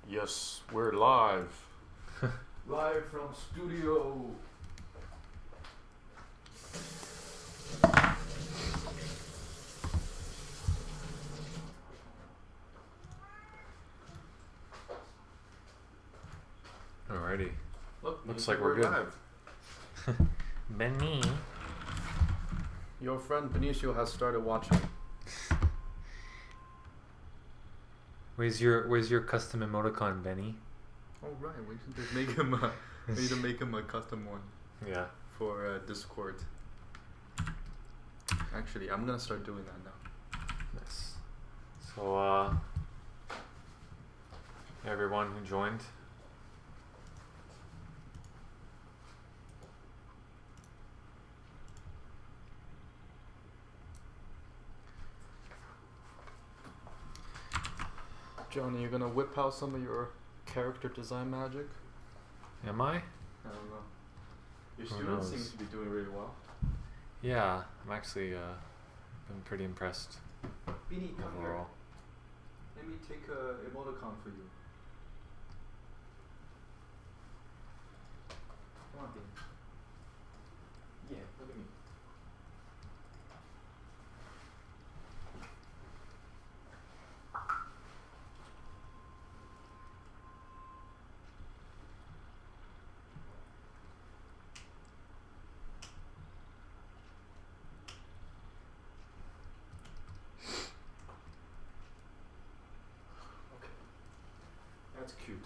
Yes, we're live. Live from studio. Alrighty. Looks like we're good. live. Benny. Your friend Benicio has started watching. Where's your custom emoticon, Benny? Oh right, we should just make him a custom one. Yeah. For Discord. Actually, I'm gonna start doing that now. Nice. So everyone who joined. Jonny, you're gonna whip out some of your character design magic? Am I? I don't know. Your Who students knows? seem to be doing really well. Yeah, I'm actually been pretty impressed Beanie, come here. overall. Let me take a emoticon for you. Come on, Beanie. Yeah, look at me. Okay. That's cute.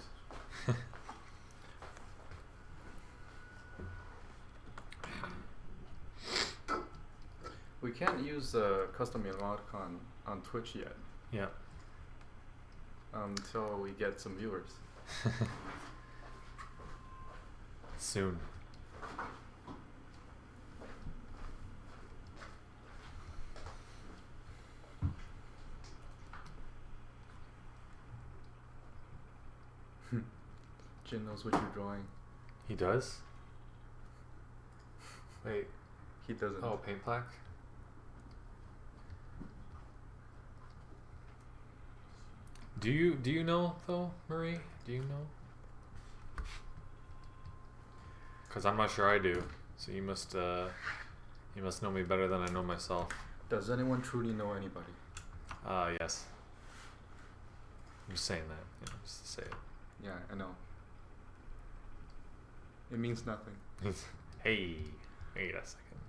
We can't use custom emoticon on Twitch yet Yeah. until we get some viewers. Soon. Jin knows what you're drawing. He does? Wait. He doesn't. Oh, paint plaque? Do you know though, Marie? Do you know? Cause I'm not sure I do. So you must know me better than I know myself. Does anyone truly know anybody? Yes. I'm just saying that, just to say it. Yeah, I know. It means nothing. Hey, wait a second.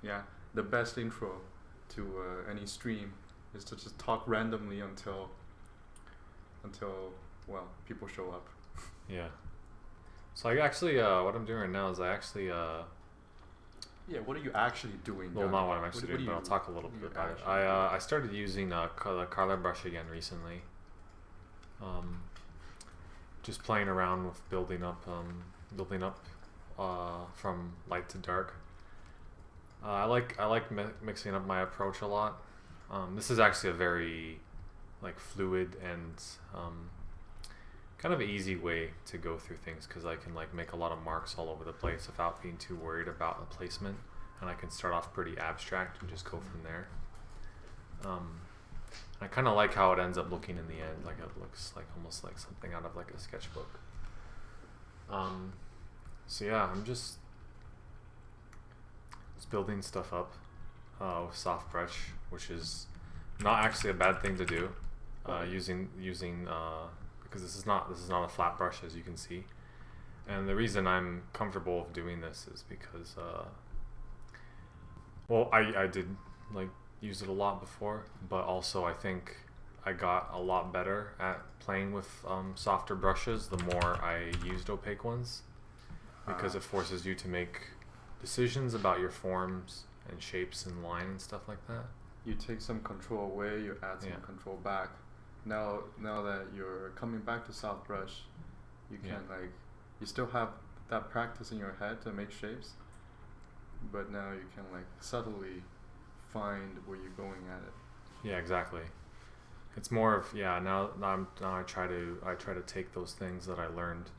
Yeah, the best intro to any stream is to just talk randomly until well, people show up. Yeah. So I actually, what I'm doing right now is I actually, Yeah, what are you actually doing? well, Johnny? not what I'm actually doing, but I'll talk a little bit about it. I started using the color brush again recently. Just playing around with building up from light to dark. I like mixing up my approach a lot. This is actually a very like fluid and kind of an easy way to go through things because I can like make a lot of marks all over the place without being too worried about the placement, and I can start off pretty abstract and just go from there. I kind of like how it ends up looking in the end, like it looks like almost like something out of like a sketchbook. So yeah, I'm just building stuff up with soft brush, which is not actually a bad thing to do. Using because this is not a flat brush, as you can see, and the reason I'm comfortable with doing this is because well, I did like use it a lot before, but also I think I got a lot better at playing with softer brushes the more I used opaque ones, because it forces you to make decisions about your forms and shapes and line and stuff like that. You take some control away, you add some control back. Now that you're coming back to soft brush, you can like, you still have that practice in your head to make shapes, but now you can like subtly find where you're going at it. Yeah, exactly. It's more of now I try to take those things that I learned,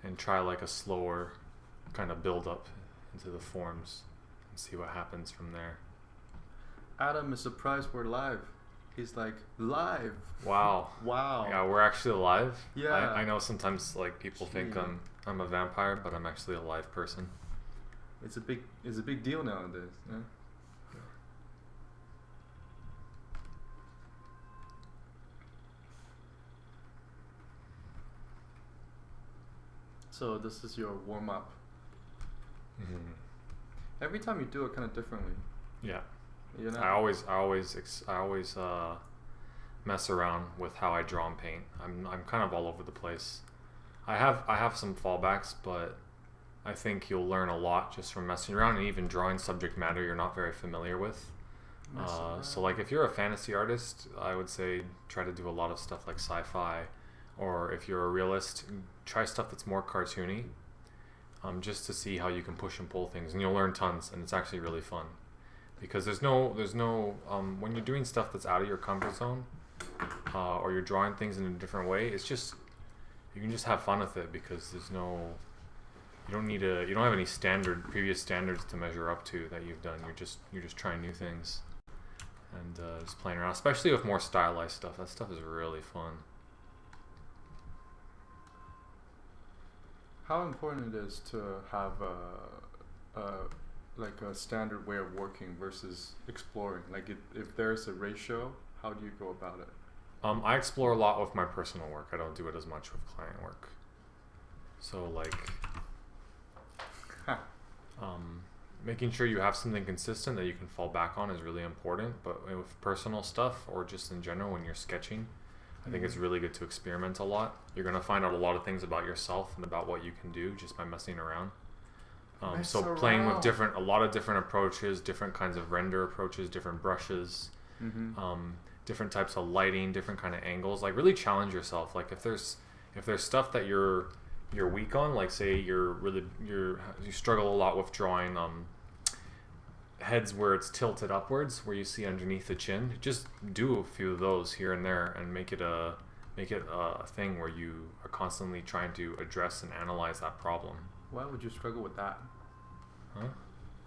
and try like a slower kind of build up into the forms and see what happens from there. Adam is surprised we're live. He's like, live. Wow. Wow. Yeah, we're actually alive. Yeah. I know sometimes like people think I'm a vampire, but I'm actually a live person. It's a big deal nowadays. Yeah. So this is your warm up. Mm-hmm. Every time you do it kind of differently. Yeah. You know? I always mess around with how I draw and paint. I'm kind of all over the place. I have some fallbacks, but I think you'll learn a lot just from messing around and even drawing subject matter you're not very familiar with. So like if you're a fantasy artist, I would say try to do a lot of stuff like sci-fi, or if you're a realist, try stuff that's more cartoony, just to see how you can push and pull things, and you'll learn tons, and it's actually really fun. Because there's no when you're doing stuff that's out of your comfort zone, or you're drawing things in a different way, it's just, you can just have fun with it, because you don't have any previous standards to measure up to that you've done. You're just trying new things, and just playing around, especially with more stylized stuff. That stuff is really fun. How important it is to have like a standard way of working versus exploring? Like if there's a ratio, how do you go about it? I explore a lot with my personal work. I don't do it as much with client work. So like, making sure you have something consistent that you can fall back on is really important. But with personal stuff, or just in general when you're sketching, I think it's really good to experiment a lot. You're going to find out a lot of things about yourself and about what you can do just by messing around. So playing with a lot of different approaches, different kinds of render approaches, different brushes, different types of lighting, different kind of angles. Like really challenge yourself. Like if there's stuff that you're weak on, like say you struggle a lot with drawing heads where it's tilted upwards, where you see underneath the chin, just do a few of those here and there and make it a thing where you are constantly trying to address and analyze that problem. Why would you struggle with that? Huh?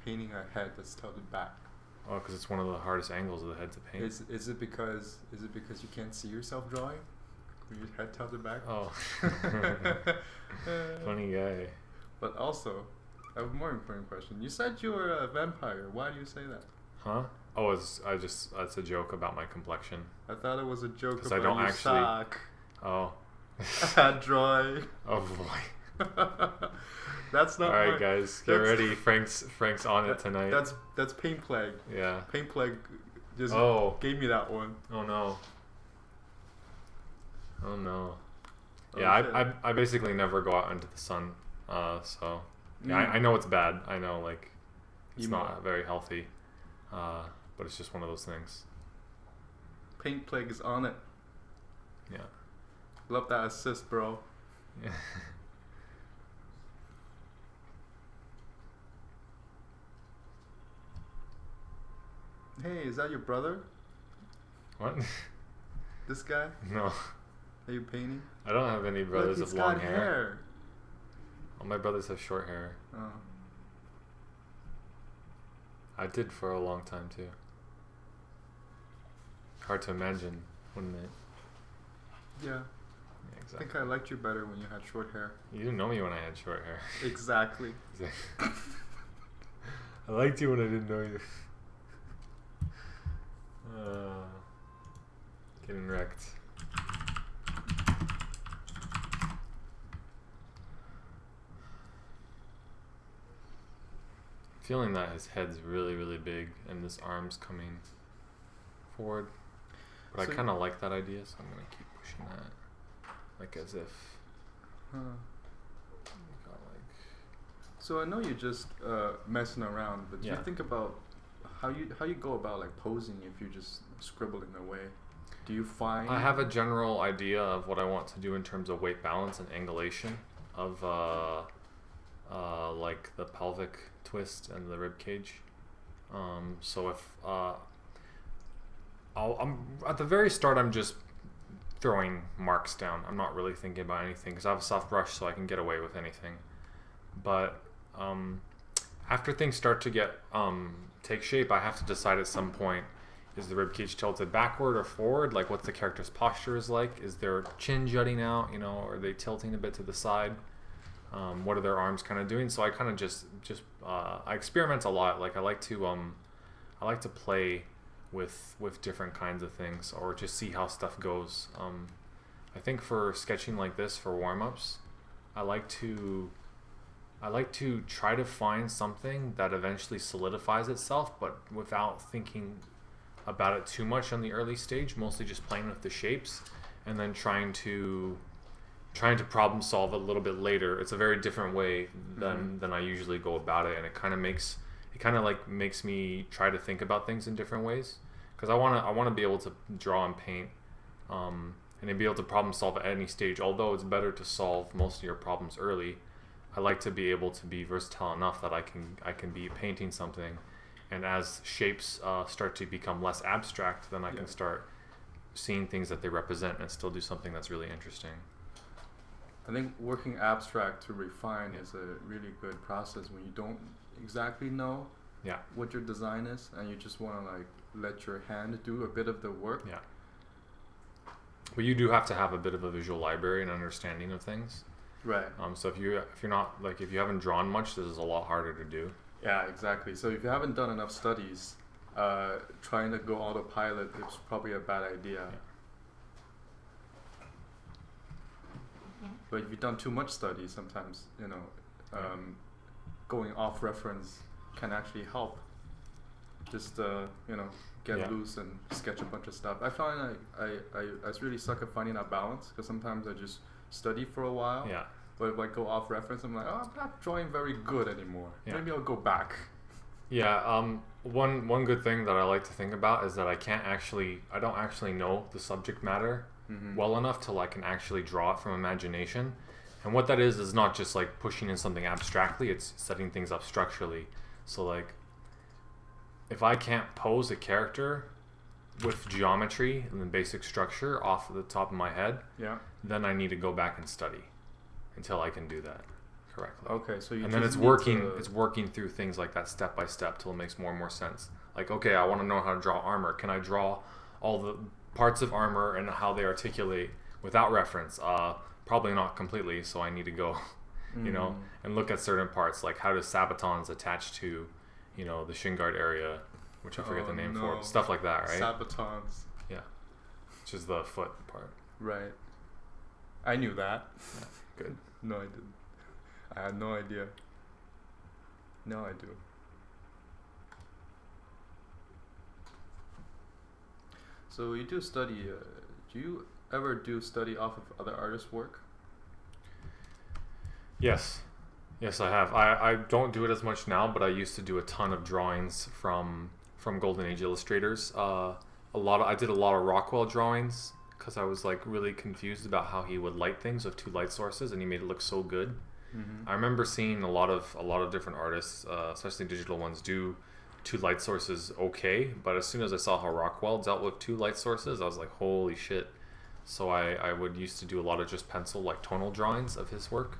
Painting a head that's tilted back. Oh, because it's one of the hardest angles of the head to paint. Is it because you can't see yourself drawing with your head tilted back? Oh, funny guy. But also, I have a more important question. You said you were a vampire. Why do you say that? Huh? Oh, it's a joke about my complexion. I thought it was a joke about I don't your actually. sock. Oh. Drawing. Oh boy. That's not. All right, guys, get ready. Frank's on it tonight. That's Paint Plague. Yeah. Paint Plague just gave me that one. Oh no. Oh no. Oh, yeah, I basically never go out into the sun. So yeah, I know it's bad. I know like it's not very healthy. But it's just one of those things. Paint Plague is on it. Yeah. Love that assist, bro. Yeah. Hey, is that your brother? What? This guy? No. Are you painting? I don't have any brothers Look, with long got hair. All my brothers have short hair. Oh. I did for a long time too. Hard to imagine, wouldn't it? Yeah. Yeah, I exactly. think I liked you better when you had short hair. You didn't know me when I had short hair. Exactly. I liked you when I didn't know you. Getting wrecked. Feeling that his head's really, really big and his arm's coming forward. But I kind of like that idea, so I'm going to keep pushing that. Like as if... So I know you're just messing around, but you think about how you go about like posing if you just scribbling away. Do you find... I have a general idea of what I want to do in terms of weight balance and angulation of like the pelvic twist and the rib cage. So if I'm at the very start, I'm just throwing marks down. I'm not really thinking about anything because I have a soft brush, so I can get away with anything. But after things start to get take shape, I have to decide at some point is the rib cage tilted backward or forward? Like, what's the character's posture is like? Is their chin jutting out? You know, are they tilting a bit to the side? What are their arms kind of doing? So I kind of just I experiment a lot. Like I like to play with different kinds of things, or just see how stuff goes. I think for sketching like this for warm-ups, I like to try to find something that eventually solidifies itself, but without thinking about it too much on the early stage. Mostly just playing with the shapes, and then trying to problem solve a little bit later. It's a very different way than I usually go about it, and it kind of makes me try to think about things in different ways, because I want to be able to draw and paint, and to be able to problem solve at any stage. Although it's better to solve most of your problems early, I like to be able to be versatile enough that I can be painting something, and as shapes start to become less abstract, then I can start seeing things that they represent and still do something that's really interesting. I think working abstract to refine is a really good process when you don't exactly know what your design is, and you just want to like let your hand do a bit of the work. Yeah. But you do have to have a bit of a visual library and understanding of things. Right. So if you haven't drawn much, this is a lot harder to do. Yeah, exactly. So if you haven't done enough studies, trying to go autopilot is probably a bad idea. Yeah. But if you've done too much study, sometimes, you know, going off reference can actually help. Just, you know, get loose and sketch a bunch of stuff. I find I really suck at finding that balance, because sometimes I just study for a while. Yeah. But if I go off reference, I'm like, oh, I'm not drawing very good anymore. Yeah. Maybe I'll go back. Yeah. One good thing that I like to think about is that I don't actually know the subject matter well enough till I can actually draw it from imagination. And what that is not just like pushing in something abstractly, it's setting things up structurally. So like, if I can't pose a character with geometry and the basic structure off of the top of my head, then I need to go back and study until I can do that correctly. Okay, so and then it's working through things like that step by step till it makes more and more sense. Like, okay, I want to know how to draw armor. Can I draw all the parts of armor and how they articulate without reference? Probably not completely, so I need to go, you know, and look at certain parts, like how do sabatons attach to, you know, the shin guard area, which I forget the name for, stuff like that, right? Sabatons. Yeah, which is the foot part. Right. I knew that. Yeah. Good. No, I didn't. I had no idea. Now I do. So you do study. Do you ever do study off of other artists' work? Yes, I have. I don't do it as much now, but I used to do a ton of drawings from Golden Age illustrators. I did a lot of Rockwell drawings, because I was like really confused about how he would light things with two light sources, and he made it look so good. I remember seeing a lot of different artists, especially digital ones, do two light sources okay, but as soon as I saw how Rockwell dealt with two light sources, I was like, holy shit. So I would used to do a lot of just pencil, like tonal drawings of his work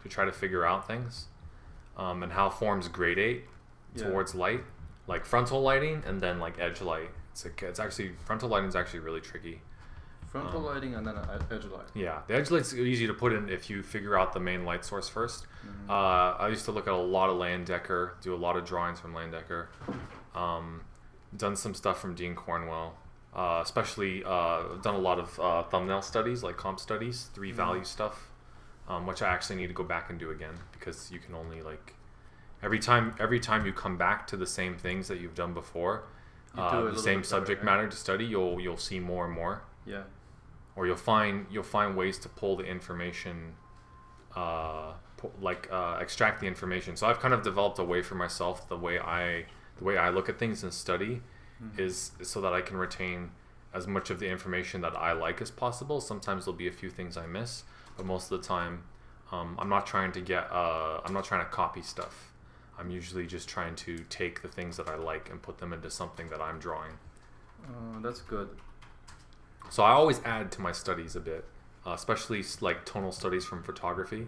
to try to figure out things, and how forms gradate towards light, like frontal lighting and then like edge light. It's actually, frontal lighting is actually really tricky. Frontal lighting and then edge light. Yeah, the edge light's easy to put in if you figure out the main light source first. I used to look at a lot of Landecker, do a lot of drawings from Landecker. Done some stuff from Dean Cornwell. Especially done a lot of thumbnail studies, like comp studies, 3-value stuff, which I actually need to go back and do again, because you can only like every time you come back to the same things that you've done before, the same subject matter to study, you'll see more and more. Yeah. Or you'll find ways to pull the information, extract the information. So I've kind of developed a way for myself. The way I look at things and study is so that I can retain as much of the information that I like as possible. Sometimes there'll be a few things I miss, but most of the time, I'm not trying to copy stuff. I'm usually just trying to take the things that I like and put them into something that I'm drawing. That's good. So I always add to my studies a bit, especially like tonal studies from photography.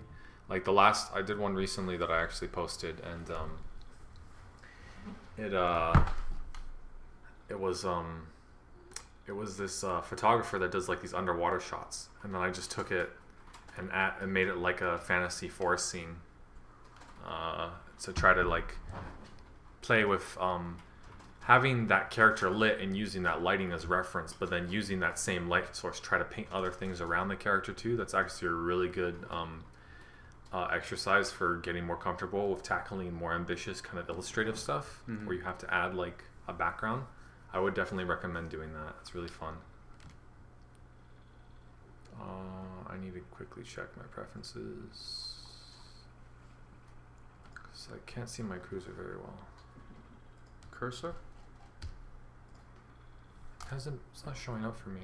Like I did one recently that I actually posted, and it was this photographer that does like these underwater shots, and then I just took it and made it like a fantasy forest scene. To try to like play with having that character lit and using that lighting as reference, but then using that same light source, try to paint other things around the character too. That's actually a really good exercise for getting more comfortable with tackling more ambitious kind of illustrative stuff, where you have to add like a background. I would definitely recommend doing that. It's really fun. I need to quickly check my preferences because I can't see my cruiser very well. Cursor? It's not showing up for me.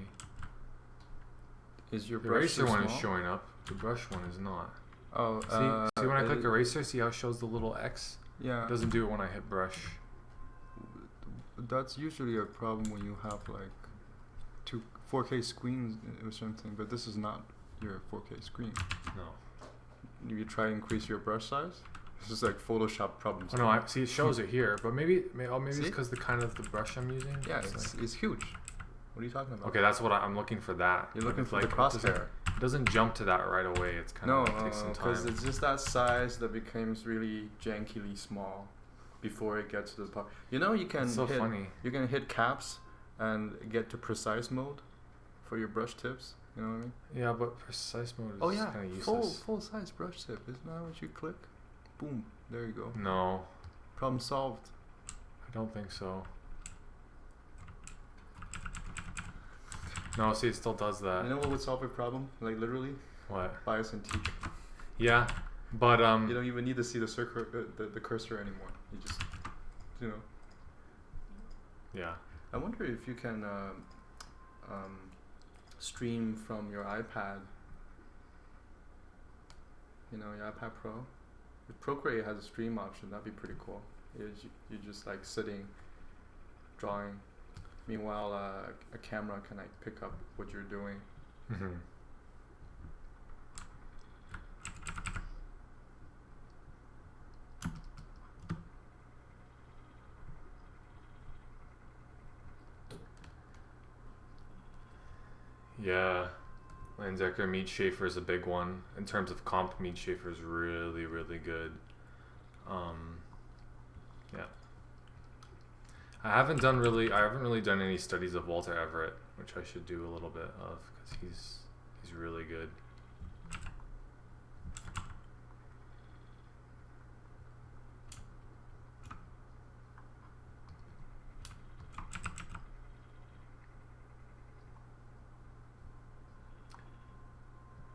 Is your the brush eraser one small? is showing up. The brush one is not. Oh, see when I click eraser, see how it shows the little X? Yeah. It doesn't do it when I hit brush. That's usually a problem when you have like 4K screens or something, but this is not your 4K screen. No. Do you try to increase your brush size? This is like Photoshop problems. Oh no, I see it shows it here, but maybe it's See? because the kind of the brush I'm using. Yeah, it's it's huge. What are you talking about? okay, that's what I'm looking for. That You're looking for like, the crosshair. It doesn't jump to that right away. It's kind of takes some time. because it's just that size that becomes really jankily small before it gets to the part. You know, you can It's so funny. You can hit caps and get to precise mode for your brush tips. You know what I mean? Yeah, but precise mode is kind of useless. full size brush tip. Isn't that what you click? Boom. There you go. No, Problem solved. I don't think so. No, see, it still does that. You know what would solve your problem? Like literally, What? bias and teak. Yeah, but You don't even need to see the cursor anymore. You just, you know. yeah. I wonder if you can stream from your iPad. You know, your iPad Pro. If Procreate has a stream option, that'd be pretty cool. You're just like sitting, drawing. Meanwhile, a camera can like pick up what you're doing. Mm-hmm. Yeah, Landecker Meat Schaefer is a big one. In terms of comp, Meat Schaefer is really, really good. Yeah. I haven't really done any studies of Walter Everett, which I should do a little bit of because he's really good.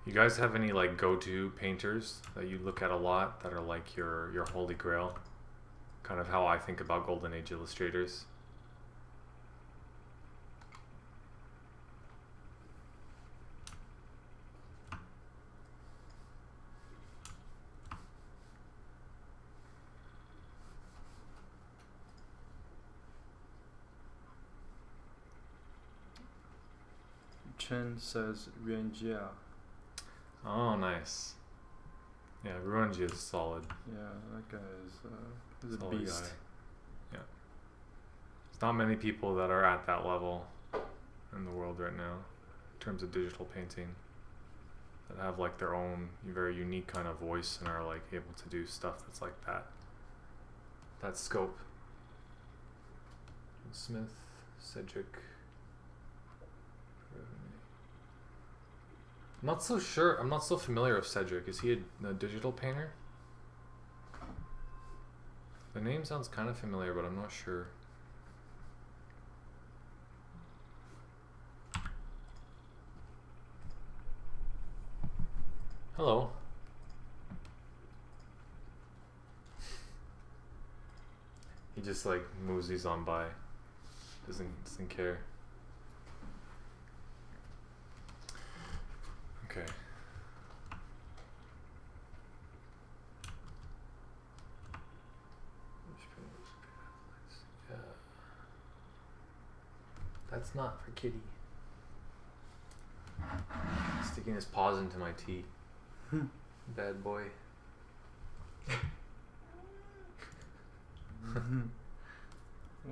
You guys have any like go-to painters that you look at a lot that are like your holy grail? Kind of how I think about Golden Age illustrators. Chen says Yuanjia. Oh, nice. Yeah, Ruanji is solid. Yeah, that guy is a Solid beast. guy. Yeah. There's not many people that are at that level in the world right now in terms of digital painting that have like their own very unique kind of voice and are like able to do stuff that's like that scope. Smith, Cedric. I'm not so sure. I'm not so familiar with Cedric. Is he a digital painter? The name sounds kind of familiar, but I'm not sure. Hello. He just like moves these on by. Doesn't care. Okay. Yeah. That's not for kitty. Sticking his paws into my tea. Bad boy.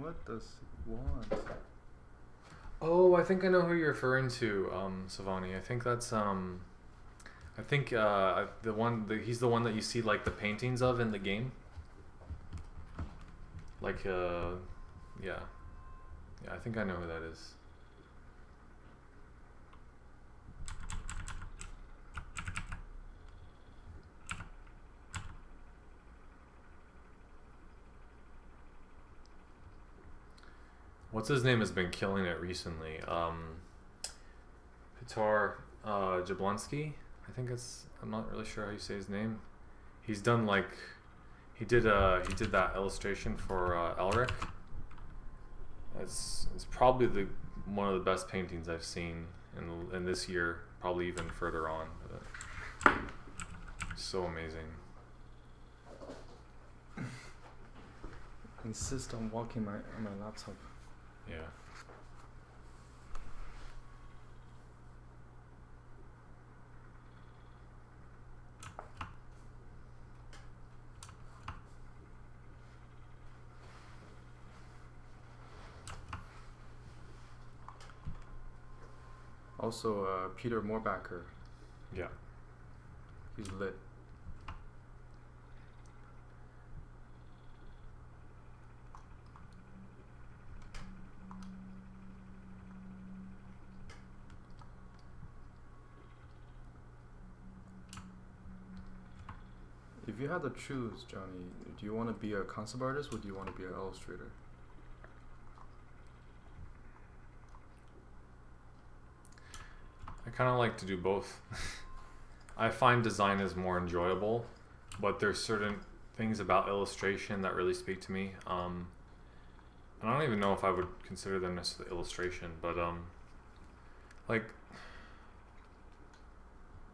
What does he want? Oh, I think I know who you're referring to, Savani. I think that's I think he's the one that you see like the paintings of in the game. Like yeah, I think I know who that is. What's his name has been killing it recently. Piotr Jablonski. I think it's. I'm not really sure how you say his name. He's done like, he did that illustration for Elric. It's probably one of the best paintings I've seen in this year. Probably even further on. But so amazing. Insist on walking on my laptop. Yeah. Also, Peter Moorbacker. Yeah. He's lit. If you had to choose, Johnny, do you want to be a concept artist or do you want to be an illustrator? I kind of like to do both. I find design is more enjoyable, but there's certain things about illustration that really speak to me. And I don't even know if I would consider them necessarily illustration, but like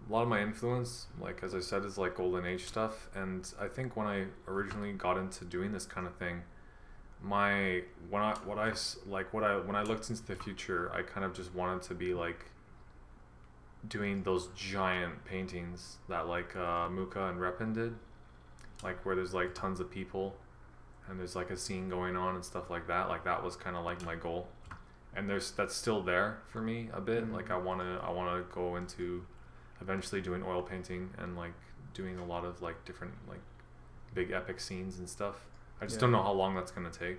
a lot of my influence, like as I said, is like golden age stuff. And I think when I originally got into doing this kind of thing, when I looked into the future, I kind of just wanted to be like doing those giant paintings that like Muka and Repin did, like where there's like tons of people and there's like a scene going on and stuff like that. Like that was kind of like my goal, and that's still there for me a bit. Like I wanna go into eventually doing oil painting and like doing a lot of like different like big epic scenes and stuff. I just don't know how long that's gonna take.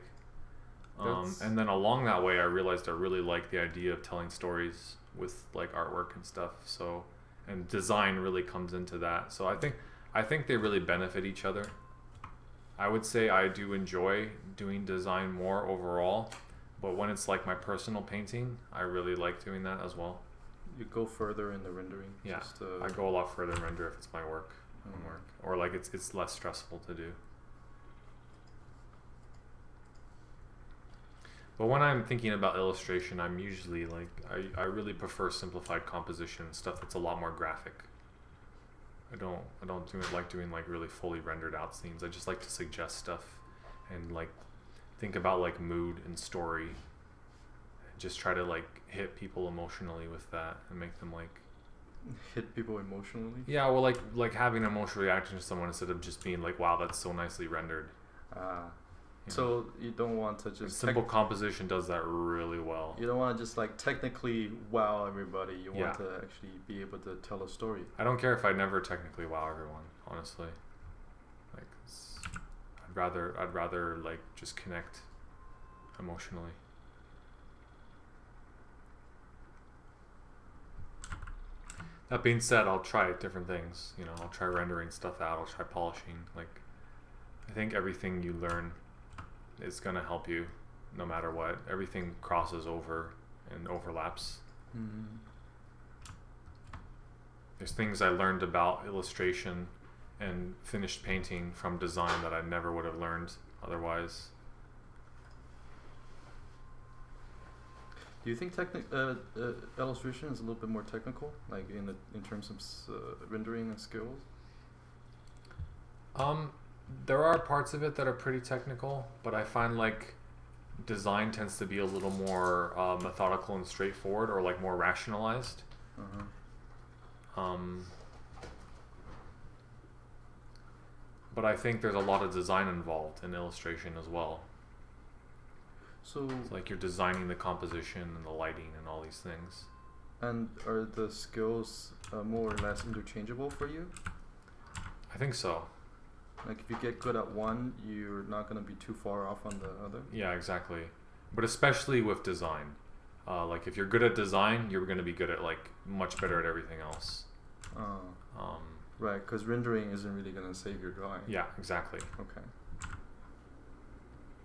And then along that way, I realized I really like the idea of telling stories with like artwork and stuff. So, and design really comes into that. So I think they really benefit each other. I would say I do enjoy doing design more overall, but when it's like my personal painting, I really like doing that as well. You go further in the rendering. Yeah, I go a lot further in render if it's my work, or like it's less stressful to do. But when I'm thinking about illustration, I'm usually like, I really prefer simplified composition, stuff that's a lot more graphic. I don't like doing like really fully rendered out scenes. I just like to suggest stuff and like think about like mood and story. Just try to like hit people emotionally with that and make them like hit people emotionally. Yeah, well, like having an emotional reaction to someone instead of just being like, wow, that's so nicely rendered. So you don't want to just simple composition does that really well. You don't want to just like technically wow everybody. You want to actually be able to tell a story. I don't care if I never technically wow everyone, honestly. Like I'd rather like just connect emotionally. That being said, I'll try different things. You know, I'll try rendering stuff out. I'll try polishing. Like, I think everything you learn is gonna help you, no matter what. Everything crosses over and overlaps. There's things I learned about illustration and finished painting from design that I never would have learned otherwise. Do you think illustration is a little bit more technical, like in terms of rendering and skills? There are parts of it that are pretty technical, but I find like design tends to be a little more methodical and straightforward, or like more rationalized. But I think there's a lot of design involved in illustration as well. So It's like you're designing the composition and the lighting and all these things. and are the skills more or less interchangeable for you? I think so. Like if you get good at one, you're not gonna be too far off on the other. Yeah, exactly. But especially with design. Like if you're good at design, you're going to be good at like much better at everything else. Um, Right, because rendering isn't really gonna save your drawing. yeah, exactly. Okay.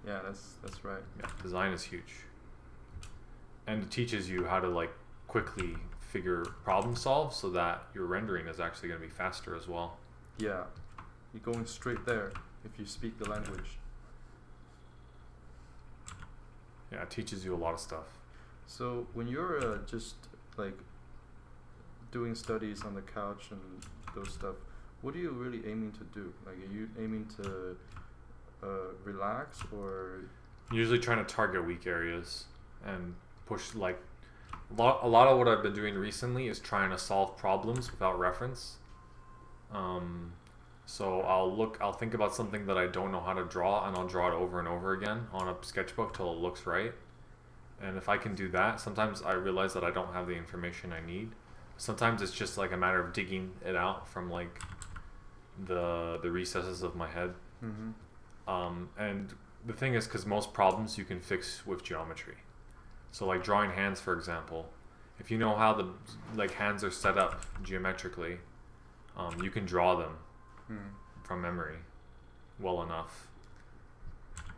Yeah, that's right. Yeah, design is huge. And it teaches you how to like quickly problem solve so that your rendering is actually going to be faster as well. Yeah, you're going straight there if you speak the language. Yeah, it teaches you a lot of stuff. So when you're just like doing studies on the couch and those stuff, what are you really aiming to do? Like, are you aiming to relax or? Usually trying to target weak areas and push like a lot of what I've been doing recently is trying to solve problems without reference. So I'll think about something that I don't know how to draw, and I'll draw it over and over again on a sketchbook till it looks right. And if I can do that, sometimes I realize that I don't have the information I need. Sometimes it's just like a matter of digging it out from like the recesses of my head. Mm-hmm. And the thing is, because most problems you can fix with geometry. So like drawing hands, for example, if you know how the like hands are set up geometrically, you can draw them from memory well enough.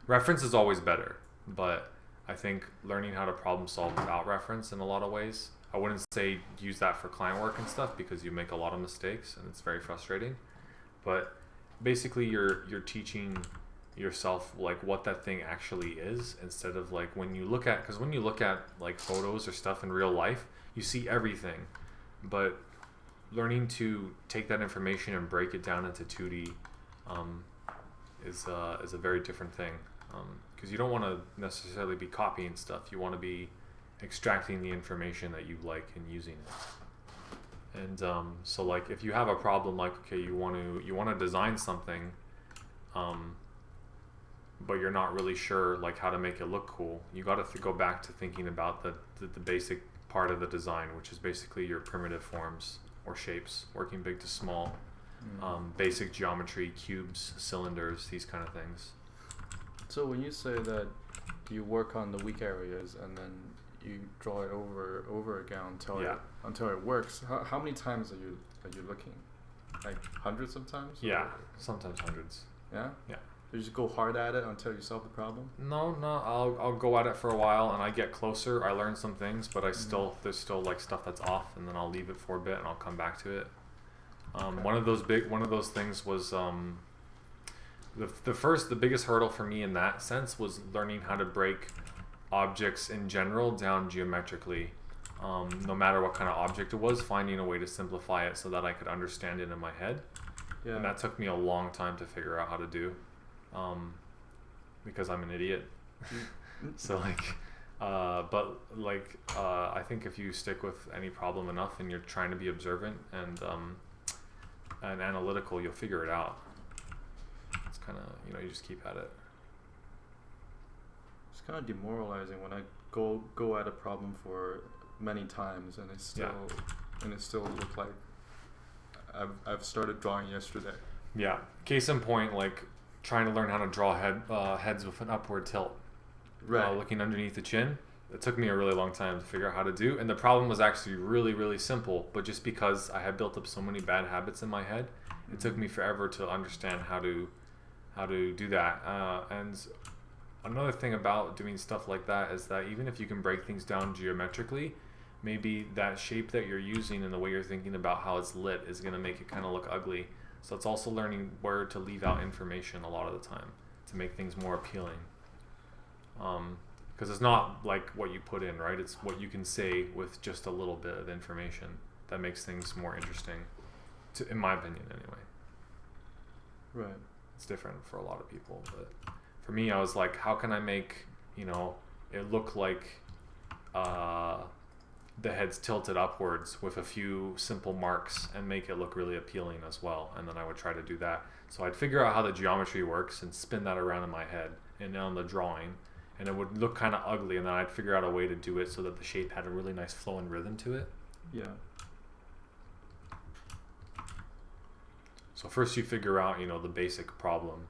Reference is always better, but I think learning how to problem solve without reference in a lot of ways, I wouldn't say use that for client work and stuff because you make a lot of mistakes and it's very frustrating. But basically you're teaching yourself like what that thing actually is, instead of like when you look at like photos or stuff in real life, you see everything, but learning to take that information and break it down into 2D is a very different thing, because you don't want to necessarily be copying stuff. You want to be extracting the information that you like and using it. And so like if you have a problem, like okay, you want to design something, but you're not really sure like how to make it look cool, you got to go back to thinking about the basic part of the design, which is basically your primitive forms or shapes, working big to small, basic geometry, cubes, cylinders, these kind of things. So when you say that you work on the weak areas and then you draw it over again until it works, how many times are you looking? Like hundreds of times? Yeah, sometimes hundreds. Yeah? Yeah. You just go hard at it until you solve the problem? No, I'll go at it for a while and I get closer. I learn some things, but there's still like stuff that's off, and then I'll leave it for a bit and I'll come back to it. Okay. One of those things was the biggest hurdle for me in that sense was learning how to break objects in general down geometrically. No matter what kind of object it was, finding a way to simplify it so that I could understand it in my head. Yeah. And that took me a long time to figure out how to do. Because I'm an idiot. So I think if you stick with any problem enough and you're trying to be observant and analytical, you'll figure it out. It's kind of, you just keep at it. It's kind of demoralizing when I go at a problem for many times and it still look like I've started drawing yesterday. Yeah. Case in point, like trying to learn how to draw heads with an upward tilt. Right. Looking underneath the chin. It took me a really long time to figure out how to do. And the problem was actually really, really simple. But just because I had built up so many bad habits in my head, it took me forever to understand how to do that. And another thing about doing stuff like that is that even if you can break things down geometrically, maybe that shape that you're using and the way you're thinking about how it's lit is going to make it kind of look ugly. So it's also learning where to leave out information a lot of the time to make things more appealing. Because it's not like what you put in, right? It's what you can say with just a little bit of information that makes things more interesting, in my opinion anyway. Right. It's different for a lot of people, but for me, I was like, how can I make, it look like the head's tilted upwards with a few simple marks and make it look really appealing as well. And then I would try to do that. So I'd figure out how the geometry works and spin that around in my head and on the drawing. and it would look kind of ugly, and then I'd figure out a way to do it so that the shape had a really nice flow and rhythm to it. Yeah. So first you figure out, you know, the basic problem,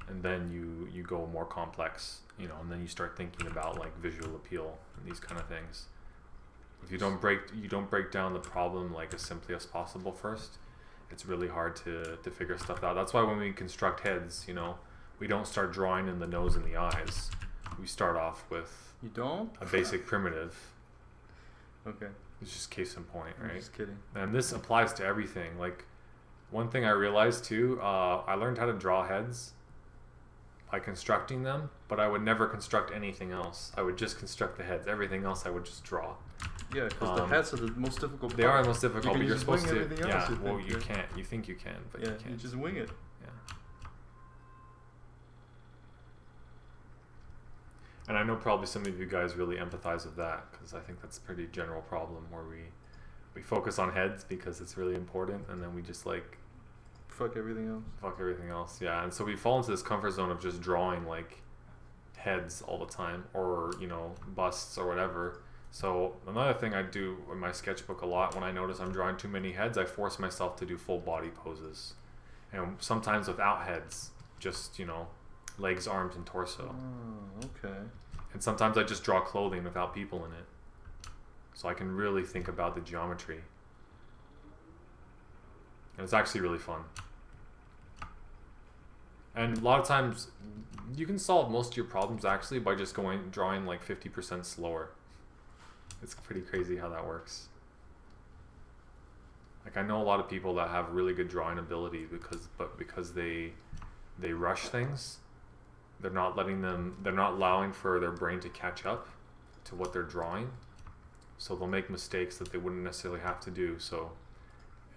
and then you go more complex, you know, and then you start thinking about like visual appeal and these kind of things. If you don't break down the problem like as simply as possible first, it's really hard to figure stuff out. That's why when we construct heads, you know, we don't start drawing in the nose and the eyes. We start off with a basic primitive. Okay. It's just case in point, right? I'm just kidding. And this applies to everything. Like, one thing I realized too, I learned how to draw heads by constructing them, but I would never construct anything else. I would just construct the heads. Everything else I would just draw. Yeah, because the heads are the most difficult part. They are the most difficult, but you're supposed to. Yeah, well, you can't. You think you can, but you can't. You just wing it. Yeah. And I know probably some of you guys really empathize with that, because I think that's a pretty general problem where we focus on heads because it's really important, and then we just like fuck everything else. Yeah. And so we fall into this comfort zone of just drawing like heads all the time, or, you know, busts or whatever. So another thing I do in my sketchbook a lot, when I notice I'm drawing too many heads, I force myself to do full body poses, and sometimes without heads, just, you know, legs, arms, and torso. Oh, okay. And sometimes I just draw clothing without people in it, so I can really think about the geometry. And it's actually really fun. And a lot of times you can solve most of your problems actually by just drawing like 50% slower. It's pretty crazy how that works. Like, I know a lot of people that have really good drawing ability because they rush things. They're not allowing for their brain to catch up to what they're drawing. So they'll make mistakes that they wouldn't necessarily have to do. So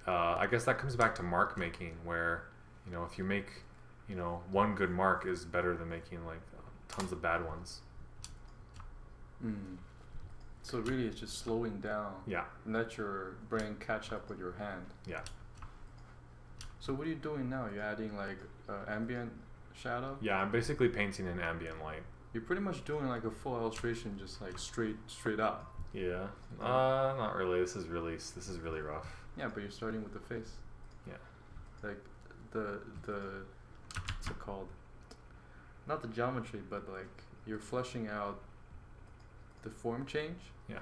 I guess that comes back to mark making, where, you know, if you make, you know, one good mark is better than making like tons of bad ones. So really it's just slowing down. Yeah. And let your brain catch up with your hand. Yeah. So what are you doing now? You're adding like ambient shadow? Yeah, I'm basically painting in ambient light. You're pretty much doing like a full illustration, just like straight up. Yeah. Not really. This is really rough. Yeah, but you're starting with the face. Yeah. Like the what's it called? Not the geometry, but like you're fleshing out the form change. Yeah.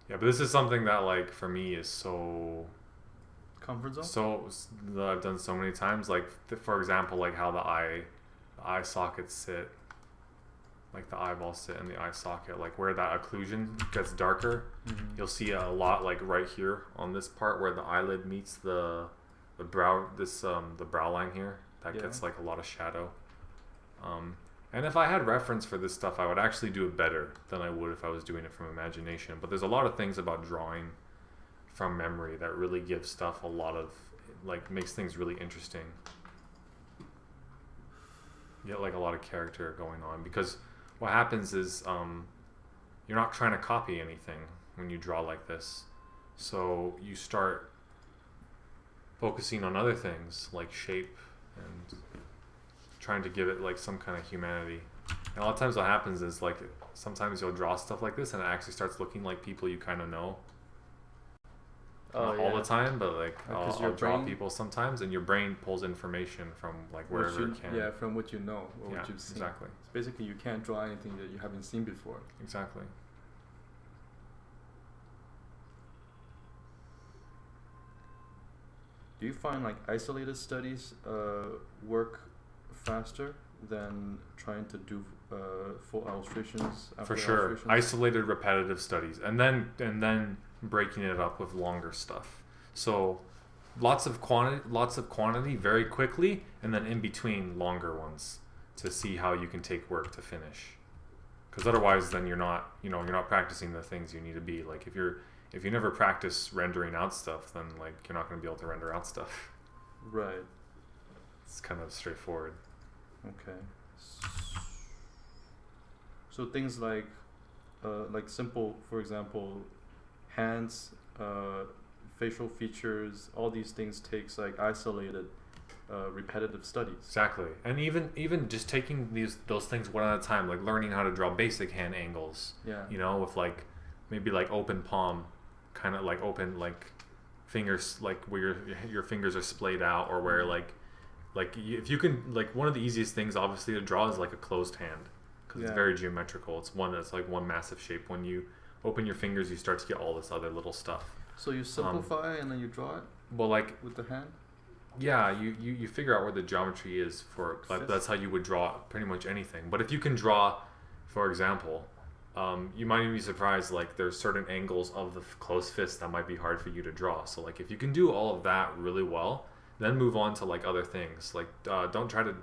Yeah, but this is something that, like, for me is so comfort zone. So that I've done so many times. Like, for example, like how the eye sockets sit, like the eyeballs sit in the eye socket, like where that occlusion gets darker. You'll see a lot, like right here on this part where the eyelid meets the brow. The brow line here that gets like a lot of shadow. And if I had reference for this stuff, I would actually do it better than I would if I was doing it from imagination. But there's a lot of things about drawing from memory that really gives stuff a lot of, like, makes things really interesting. You get like a lot of character going on, because what happens is you're not trying to copy anything when you draw like this. So you start focusing on other things like shape and trying to give it like some kind of humanity. And a lot of times what happens is, like, sometimes you'll draw stuff like this and it actually starts looking like people you kind of know. Not all the time, but like I'll draw people sometimes, and your brain pulls information from like wherever it can. Yeah, from what you know or what you've seen. Exactly. So basically, you can't draw anything that you haven't seen before. Exactly. Do you find like isolated studies work faster than trying to do full illustrations? For sure, isolated, repetitive studies, and then breaking it up with longer stuff. So lots of quantity very quickly, and then in between longer ones to see how you can take work to finish. Because otherwise, then you're not practicing the things you need to be. Like, if you never practice rendering out stuff, then like you're not going to be able to render out stuff. Right. It's kind of straightforward. Okay. So things like simple, for example, hands, facial features, all these things takes like isolated repetitive studies. Exactly. And even just taking those things one at a time, like learning how to draw basic hand angles. Yeah. You know, with like maybe like open palm, kind of like open like fingers, like where your fingers are splayed out, or where if you can, like one of the easiest things obviously to draw is like a closed hand, because it's very geometrical. It's like one massive shape. When you open your fingers, you start to get all this other little stuff. So you simplify and then you draw it. Well, like with the hand. Yeah, you figure out where the geometry is for, like, that's how you would draw pretty much anything. But if you can draw, for example, you might even be surprised, like there's certain angles of the closed fist that might be hard for you to draw. So like if you can do all of that really well, then move on to like other things. Like don't try to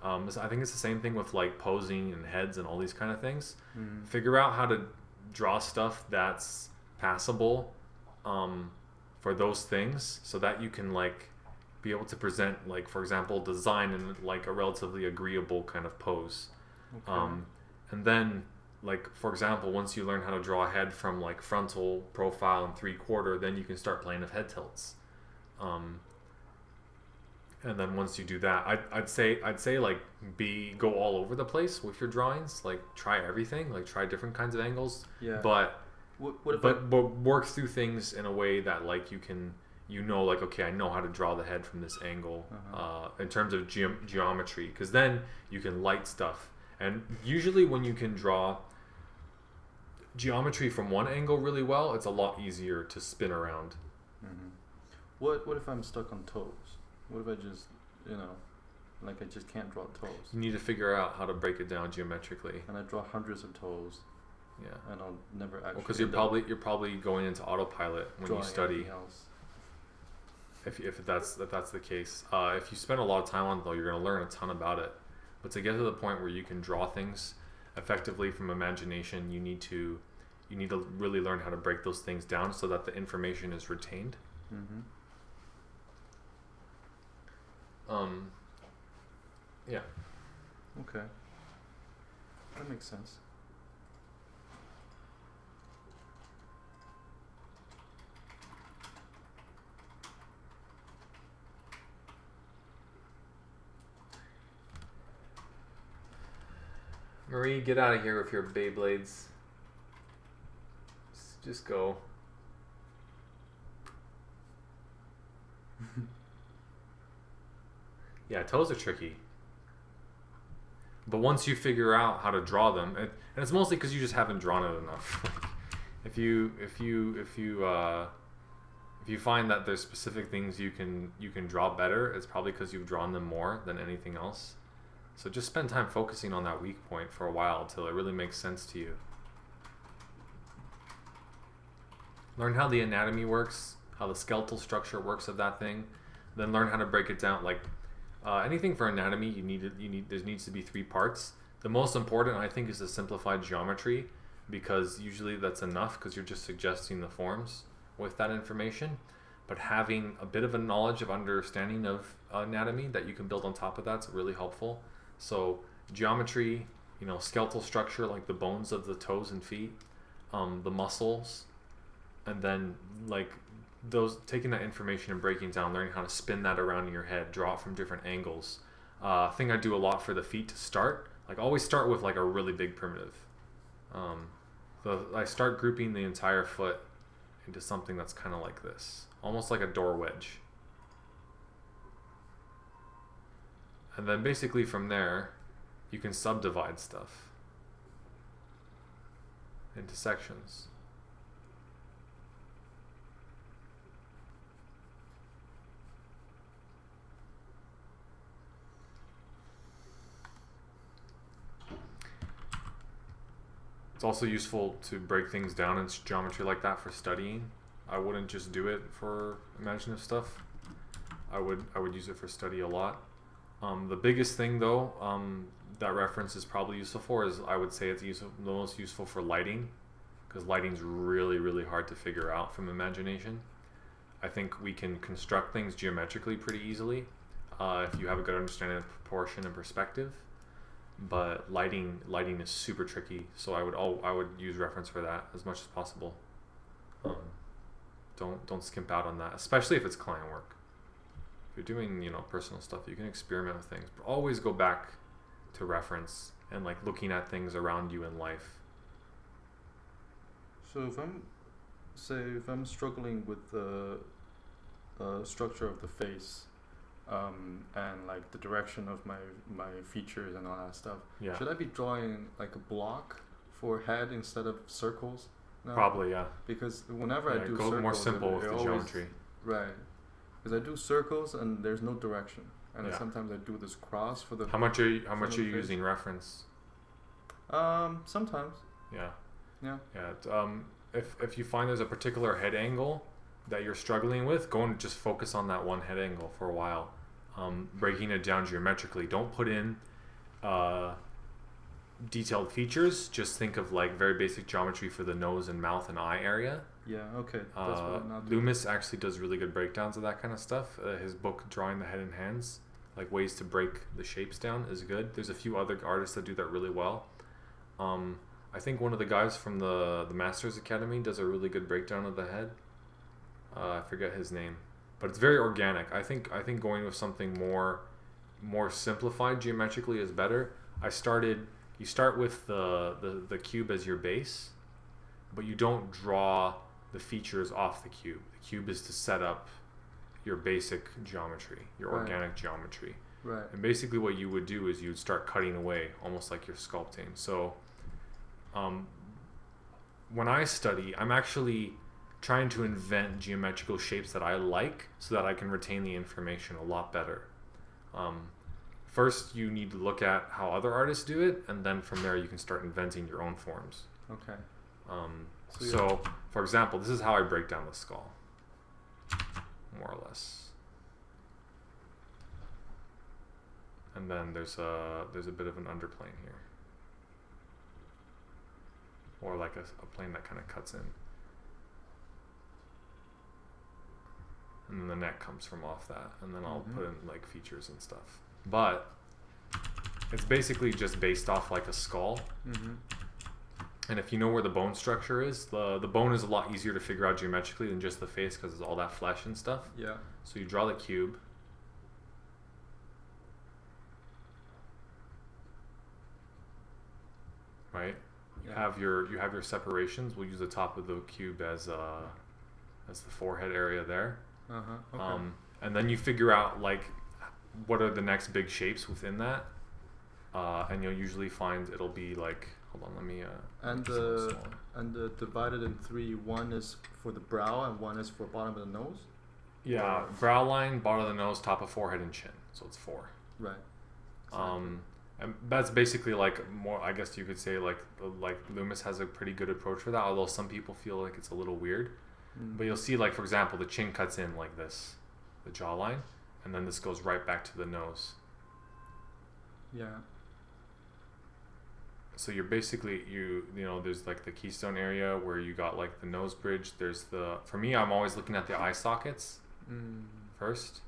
I think it's the same thing with like posing and heads and all these kind of things. Figure out how to draw stuff that's passable for those things, so that you can like be able to present, like, for example, design in like a relatively agreeable kind of pose. Okay. And then, like, for example, once you learn how to draw a head from like frontal, profile, and 3/4, then you can start playing with head tilts. And then once you do that, I'd say like go all over the place with your drawings. Like try everything, like try different kinds of angles. Yeah. But work through things in a way that like you can, like, okay, I know how to draw the head from this angle, in terms of geometry, because then you can light stuff. And usually when you can draw geometry from one angle really well, it's a lot easier to spin around. What if I'm stuck on toes? What if I just, like I just can't draw toes? You need to figure out how to break it down geometrically. And I draw hundreds of toes. Yeah. And I'll never actually. Because you're probably going into autopilot when you study. If that's the case, if you spend a lot of time on it, though, you're going to learn a ton about it. But to get to the point where you can draw things effectively from imagination, you need to really learn how to break those things down so that the information is retained. Yeah. Okay. That makes sense. Marie, get out of here with your Beyblades. Just go. Yeah, toes are tricky. But once you figure out how to draw them, and it's mostly because you just haven't drawn it enough. If you find that there's specific things you can draw better, it's probably because you've drawn them more than anything else. So just spend time focusing on that weak point for a while until it really makes sense to you. Learn how the anatomy works, how the skeletal structure works of that thing, then learn how to break it down. Like anything for anatomy, there needs to be 3 parts. The most important, I think, is the simplified geometry, because usually that's enough because you're just suggesting the forms with that information. But having a bit of a knowledge of understanding of anatomy that you can build on top of that's really helpful. So geometry, skeletal structure, like the bones of the toes and feet, the muscles, and then like those, taking that information and breaking down, learning how to spin that around in your head, draw it from different angles. Thing I do a lot for the feet to start, like always start with like a really big primitive. So I start grouping the entire foot into something that's kind of like this, almost like a door wedge. And then basically from there, you can subdivide stuff into sections. It's also useful to break things down in geometry like that for studying. I wouldn't just do it for imaginative stuff. I would use it for study a lot. The biggest thing though, that reference is probably useful for is, I would say it's the most useful for lighting, because lighting's really, really hard to figure out from imagination. I think we can construct things geometrically pretty easily if you have a good understanding of proportion and perspective. But lighting is super tricky, so I would use reference for that as much as possible. Don't skimp out on that, especially if it's client work. If you're doing, you know, personal stuff, you can experiment with things, but always go back to reference and like looking at things around you in life. So if I'm struggling with the structure of the face, and like the direction of my features and all that stuff, should I be drawing like a block for head instead of circles? No. Probably, yeah. Because whenever I do go circles, more simple with the geometry. Right. Because I do circles and there's no direction, and then sometimes I do this cross for the. How much are you using reference? Sometimes. Yeah. Yeah. Yeah. If you find there's a particular head angle that you're struggling with, go and just focus on that one head angle for a while, breaking it down geometrically. Don't put in detailed features. Just think of like very basic geometry for the nose and mouth and eye area. Yeah, okay. That's what I'm not doing. Loomis actually does really good breakdowns of that kind of stuff. His book, Drawing the Head and Hands, like ways to break the shapes down, is good. There's a few other artists that do that really well. I think one of the guys from the Masters Academy does a really good breakdown of the head. I forget his name, but it's very organic. I think going with something more simplified geometrically is better. You start with the cube as your base, but you don't draw the features off the cube. The cube is to set up your basic geometry, your organic geometry. Right. And basically what you would do is you would start cutting away, almost like you're sculpting. So when I study, I'm actually trying to invent geometrical shapes that I like so that I can retain the information a lot better. First, you need to look at how other artists do it, and then from there you can start inventing your own forms. Okay. So, for example, this is how I break down the skull, more or less. And then there's a bit of an underplane here, or like a plane that kind of cuts in, and then the neck comes from off that, and then I'll put in like features and stuff. But it's basically just based off like a skull. And if you know where the bone structure is, the bone is a lot easier to figure out geometrically than just the face because it's all that flesh and stuff. Yeah. So you draw the cube. Right? You have your separations. We'll use the top of the cube as the forehead area there. Okay. And then you figure out like what are the next big shapes within that. And you'll usually find it'll be like, hold on, let me and the divided in three, one is for the brow and one is for bottom of the nose? Yeah, brow line, bottom of the nose, top of forehead and chin. So it's 4. Right. Exactly. And that's basically like more, I guess you could say like Loomis has a pretty good approach for that, although some people feel like it's a little weird. But you'll see, like, for example, the chin cuts in like this, the jawline, and then this goes right back to the nose. Yeah. So you're basically, you know, there's like the keystone area where you got like the nose bridge. There's for me, I'm always looking at the eye sockets first.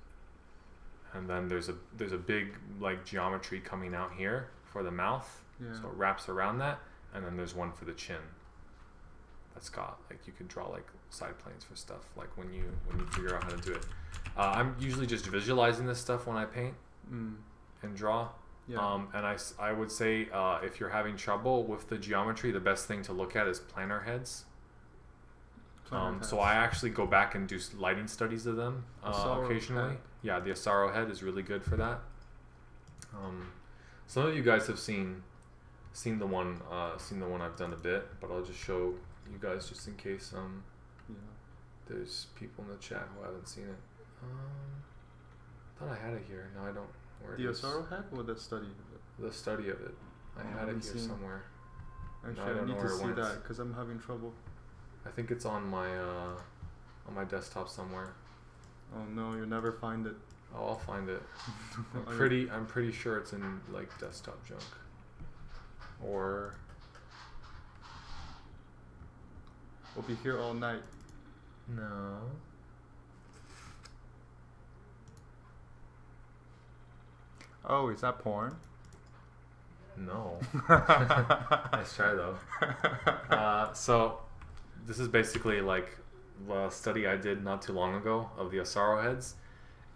And then there's a big like geometry coming out here for the mouth. Yeah. So it wraps around that. And then there's one for the chin. That's got, like, you can draw like side planes for stuff, like when you figure out how to do it. I'm usually just visualizing this stuff when I paint and draw. Yeah. And I would say if you're having trouble with the geometry, the best thing to look at is planar heads. So I actually go back and do lighting studies of them occasionally. Head. Yeah, the Asaro head is really good for that. Some of you guys have seen the one I've done a bit, but I'll just show you guys just in case there's people in the chat who haven't seen it. I thought I had it here. No, I don't. Where the Asaro head or the study of it? The study of it. I had it here somewhere. Actually, I need to see that because I'm having trouble. I think it's on my desktop somewhere. Oh no, you'll never find it. Oh, I'll find it. I'm pretty sure it's in like desktop junk. Or we'll be here all night. No. Oh, is that porn? No. Nice try though. So this is basically like a study I did not too long ago of the Asaro heads,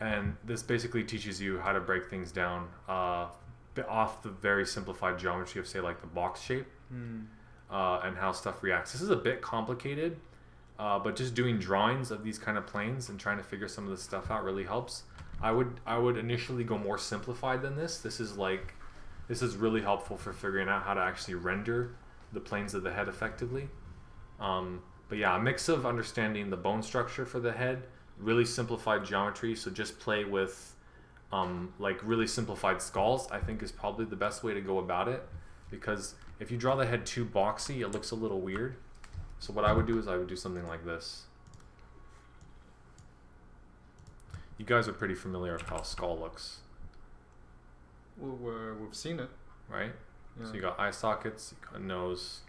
And this basically teaches you how to break things down off the very simplified geometry of, say, like the box shape and how stuff reacts. This is a bit complicated, but just doing drawings of these kind of planes and trying to figure some of this stuff out really helps. I would initially go more simplified than this. This is really helpful for figuring out how to actually render the planes of the head effectively. But yeah, a mix of understanding the bone structure for the head, really simplified geometry, so just play with like really simplified skulls, I think is probably the best way to go about it, because if you draw the head too boxy, it looks a little weird. So what I would do is I would do something like this. You guys are pretty familiar with how a skull looks. Well, we've seen it. Right? Yeah. So you got eye sockets, you got a nose,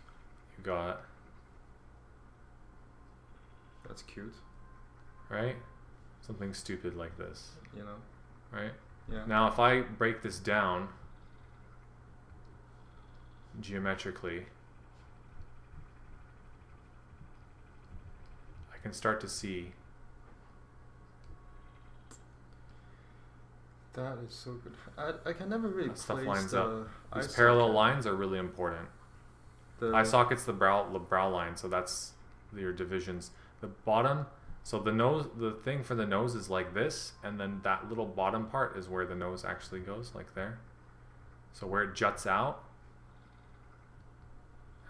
you got... That's cute. Right? Something stupid like this. You know? Right? Yeah. Now if I break this down geometrically, I can start to see... That is so good. I can never really stuff place lines the up. eye These parallel socket. lines are really important. Eye socket's the brow line, so that's your divisions. The bottom, so the thing for the nose is like this, and then that little bottom part is where the nose actually goes, like there. So where it juts out,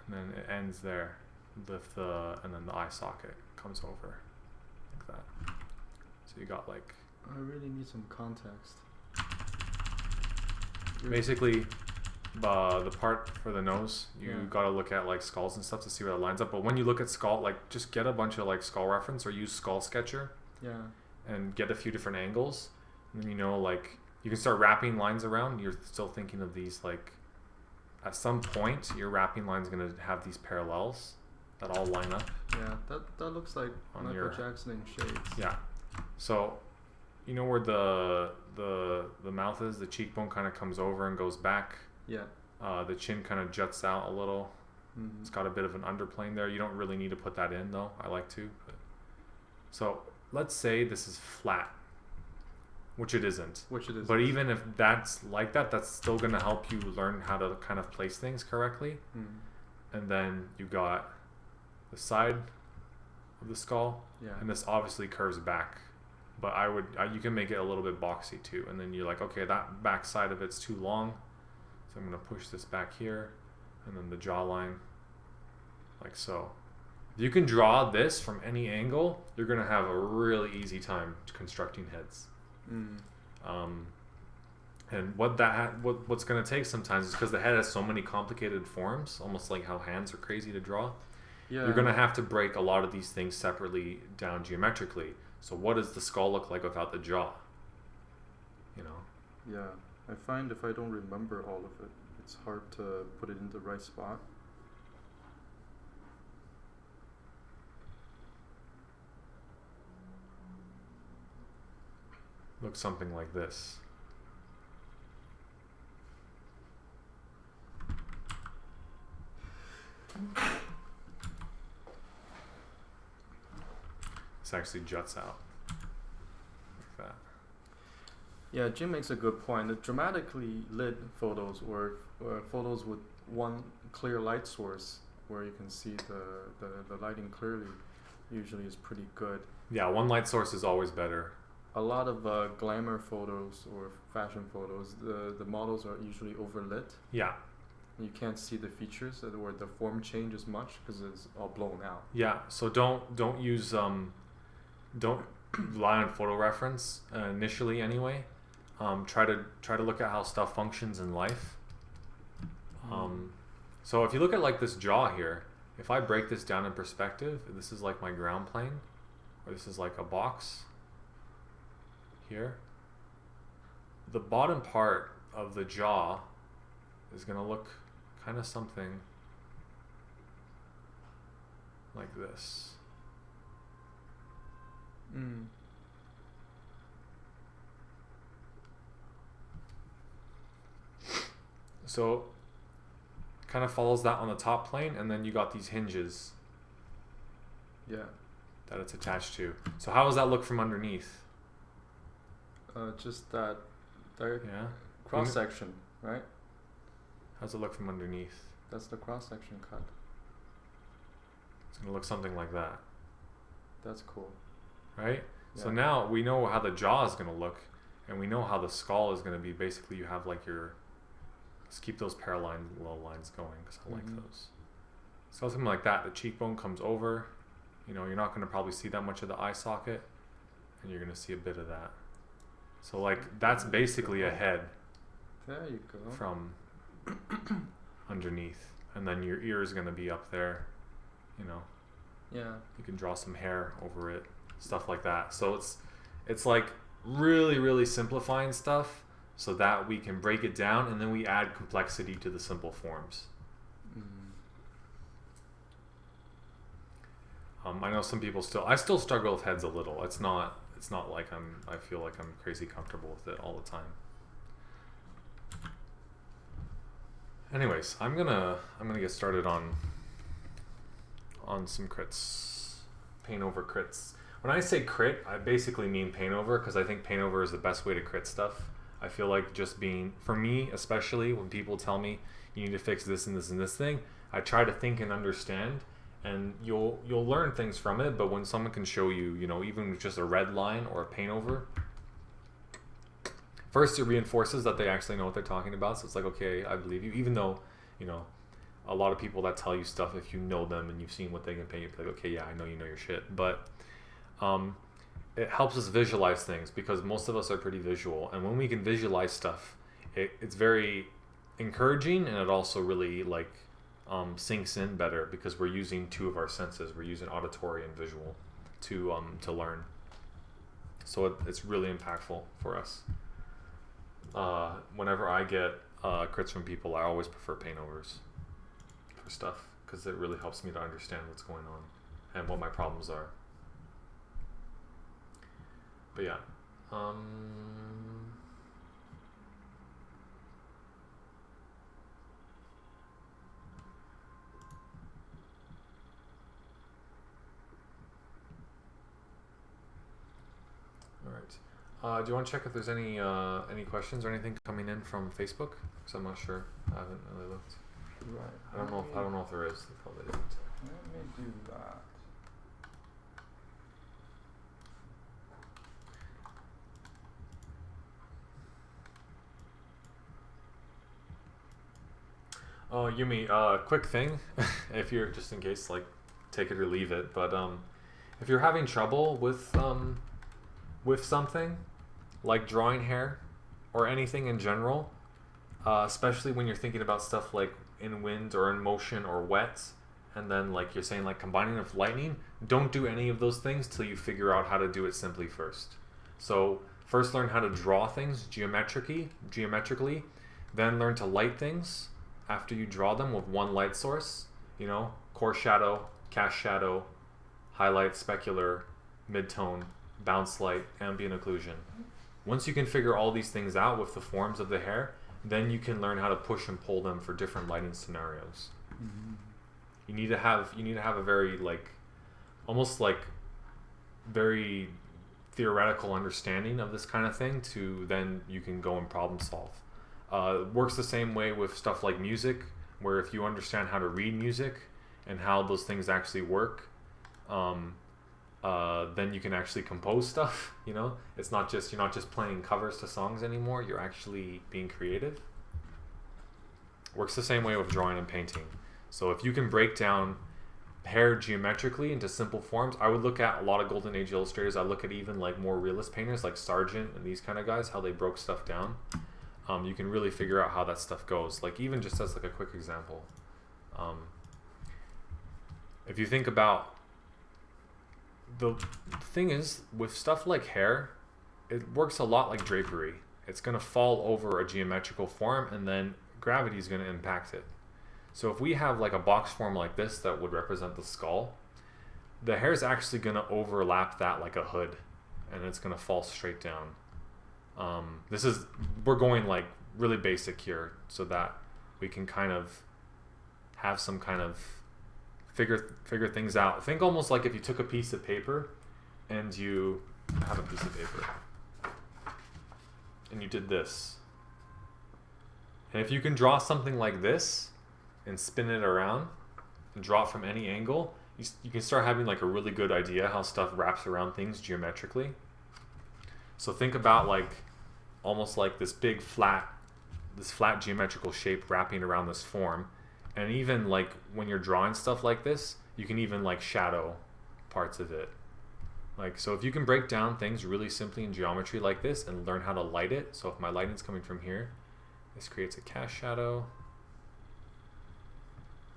and then it ends there. And then the eye socket comes over, like that. So you got like... I really need some context. Basically, the part for the nose, you Yeah. gotta look at like skulls and stuff to see where it lines up. But when you look at skull, like just get a bunch of like skull reference or use Skull Sketcher. Yeah. And get a few different angles, and then you know, like you can start wrapping lines around. You're still thinking of these, like at some point your wrapping line's gonna have these parallels that all line up. Yeah, that looks like On Michael your... Jackson in Shades. Yeah. So you know where the mouth is, the cheekbone kind of comes over and goes back. Yeah. The chin kind of juts out a little. Mm-hmm. It's got a bit of an underplane there. You don't really need to put that in though. I like to. But. So let's say this is flat, which it isn't. Which it is. But even if that's like that, that's still going to help you learn how to kind of place things correctly. Mm. And then you got the side of the skull. Yeah. And this obviously curves back. But you can make it a little bit boxy too. And then you're like, okay, that back side of it's too long. So I'm going to push this back here. And then the jawline, like so. If you can draw this from any angle, you're going to have a really easy time constructing heads. Mm. And what's going to take sometimes is because the head has so many complicated forms, almost like how hands are crazy to draw. Yeah. You're going to have to break a lot of these things separately down geometrically. So what does the skull look like without the jaw? You know? Yeah. I find if I don't remember all of it, it's hard to put it in the right spot. Looks something like this. This actually juts out like that. Yeah, Jim makes a good point. The dramatically lit photos or photos with one clear light source where you can see the lighting clearly usually is pretty good. Yeah, one light source is always better. A lot of glamour photos or fashion photos, the models are usually overlit. Yeah. You can't see the features or the form change as much because it's all blown out. Yeah, so don't use don't rely on photo reference initially anyway. Try to look at how stuff functions in life. So if you look at like this jaw here, if I break this down in perspective, this is like my ground plane, or this is like a box here. The bottom part of the jaw is going to look kind of something like this. Mm. So kind of follows that on the top plane, and then you got these hinges. Yeah. That it's attached to. So how does that look from underneath? Just that Yeah. cross section, right? How's it look from underneath? That's the cross section cut. It's gonna look something like that, That's cool. right? Yeah. So now we know how the jaw is gonna look, and we know how the skull is gonna be. Basically, you have like your. Let's keep those parallel lines going because I like those. So something like that. The cheekbone comes over. You know, you're not gonna probably see that much of the eye socket, and you're gonna see a bit of that. So like that's basically a head. There you go. From underneath, and then your ear is gonna be up there. You know. Yeah. You can draw some hair over it, stuff like that. So it's like really simplifying stuff so that we can break it down, and then we add complexity to the simple forms. I know some people I still struggle with heads a little. It's not like I feel like I'm crazy comfortable with it all the time. Anyways, I'm gonna get started on some crits, paint over crits. When I say crit, I basically mean paint over, because I think paint over is the best way to crit stuff. I feel like just being, for me especially, when people tell me you need to fix this and this and this thing, I try to think and understand, and you'll learn things from it. But when someone can show you, you know, even with just a red line or a paint over, first it reinforces that they actually know what they're talking about. So it's like, okay, I believe you, even though, you know, a lot of people that tell you stuff, if you know them and you've seen what they can paint, you're like, okay, yeah, I know you know your shit. But it helps us visualize things, because most of us are pretty visual, and when we can visualize stuff, it's very encouraging, and it also really like sinks in better, because we're using two of our senses. We're using auditory and visual to learn. So it's really impactful for us. Whenever I get crits from people, I always prefer paint overs for stuff, because it really helps me to understand what's going on and what my problems are. But yeah, all right. Do you want to check if there's any questions or anything coming in from Facebook? Because I'm not sure. I haven't really looked. Right. I don't know if there is. They probably isn't. Let me do that. Oh, Yumi, quick thing, if you're, just in case, like, take it or leave it, but if you're having trouble with something, like drawing hair, or anything in general, especially when you're thinking about stuff like in wind or in motion or wet, and then like you're saying like combining with lightning, don't do any of those things till you figure out how to do it simply first. So first learn how to draw things geometrically, then learn to light things after you draw them with one light source, you know, core shadow, cast shadow, highlight, specular, midtone, bounce light, ambient occlusion. Once you can figure all these things out with the forms of the hair, then you can learn how to push and pull them for different lighting scenarios. You need to have a very like, almost like very theoretical understanding of this kind of thing, to then you can go and problem solve. It works the same way with stuff like music, where if you understand how to read music and how those things actually work, then you can actually compose stuff. You know, you're not just playing covers to songs anymore. You're actually being creative. Works the same way with drawing and painting. So if you can break down hair geometrically into simple forms, I would look at a lot of Golden Age illustrators. I look at even like more realist painters like Sargent and these kind of guys, how they broke stuff down. You can really figure out how that stuff goes. Like even just as like a quick example, if you think about the thing is with stuff like hair, it works a lot like drapery. It's going to fall over a geometrical form, and then gravity is going to impact it. So if we have like a box form like this that would represent the skull, the hair is actually going to overlap that like a hood, and it's going to fall straight down. We're going like really basic here so that we can kind of have some kind of figure things out. Think almost like if you took a piece of paper and you have a piece of paper. and you did this. And if you can draw something like this and spin it around and draw it from any angle, you can start having like a really good idea how stuff wraps around things geometrically. So think about like almost like this flat geometrical shape wrapping around this form. And even like when you're drawing stuff like this, you can even like shadow parts of it. Like, so if you can break down things really simply in geometry like this and learn how to light it. So if my lighting's coming from here, this creates a cast shadow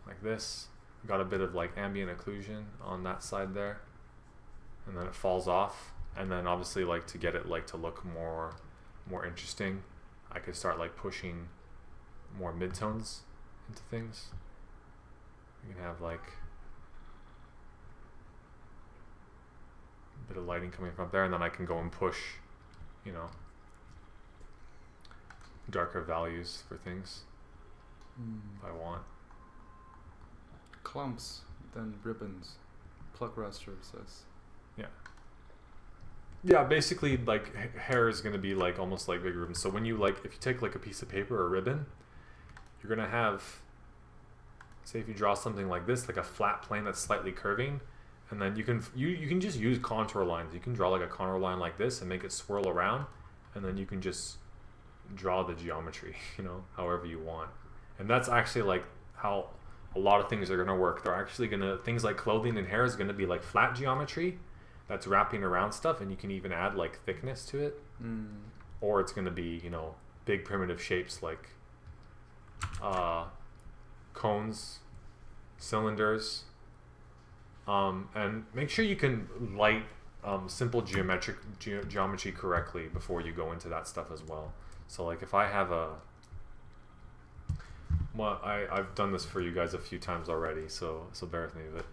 like this. Got a bit of like ambient occlusion on that side there, and then it falls off. And then obviously like to get it like to look more interesting, I could start like pushing more midtones into things. You can have like a bit of lighting coming from up there, and then I can go and push, you know, darker values for things if I want. Clumps, then ribbons, pluck raster says. Yeah, basically like hair is going to be like almost like big ribbons. So when you like, if you take like a piece of paper or a ribbon, you're going to have, say if you draw something like this, like a flat plane that's slightly curving, and then you can just use contour lines. You can draw like a contour line like this and make it swirl around, and then you can just draw the geometry, you know, however you want. And that's actually like how a lot of things are going to work. They're actually going to, things like clothing and hair is going to be like flat geometry that's wrapping around stuff, and you can even add like thickness to it. Or it's going to be, you know, big primitive shapes like cones, cylinders, and make sure you can light simple geometry correctly before you go into that stuff as well. So like if I have I've done this for you guys a few times already, so bear with me, but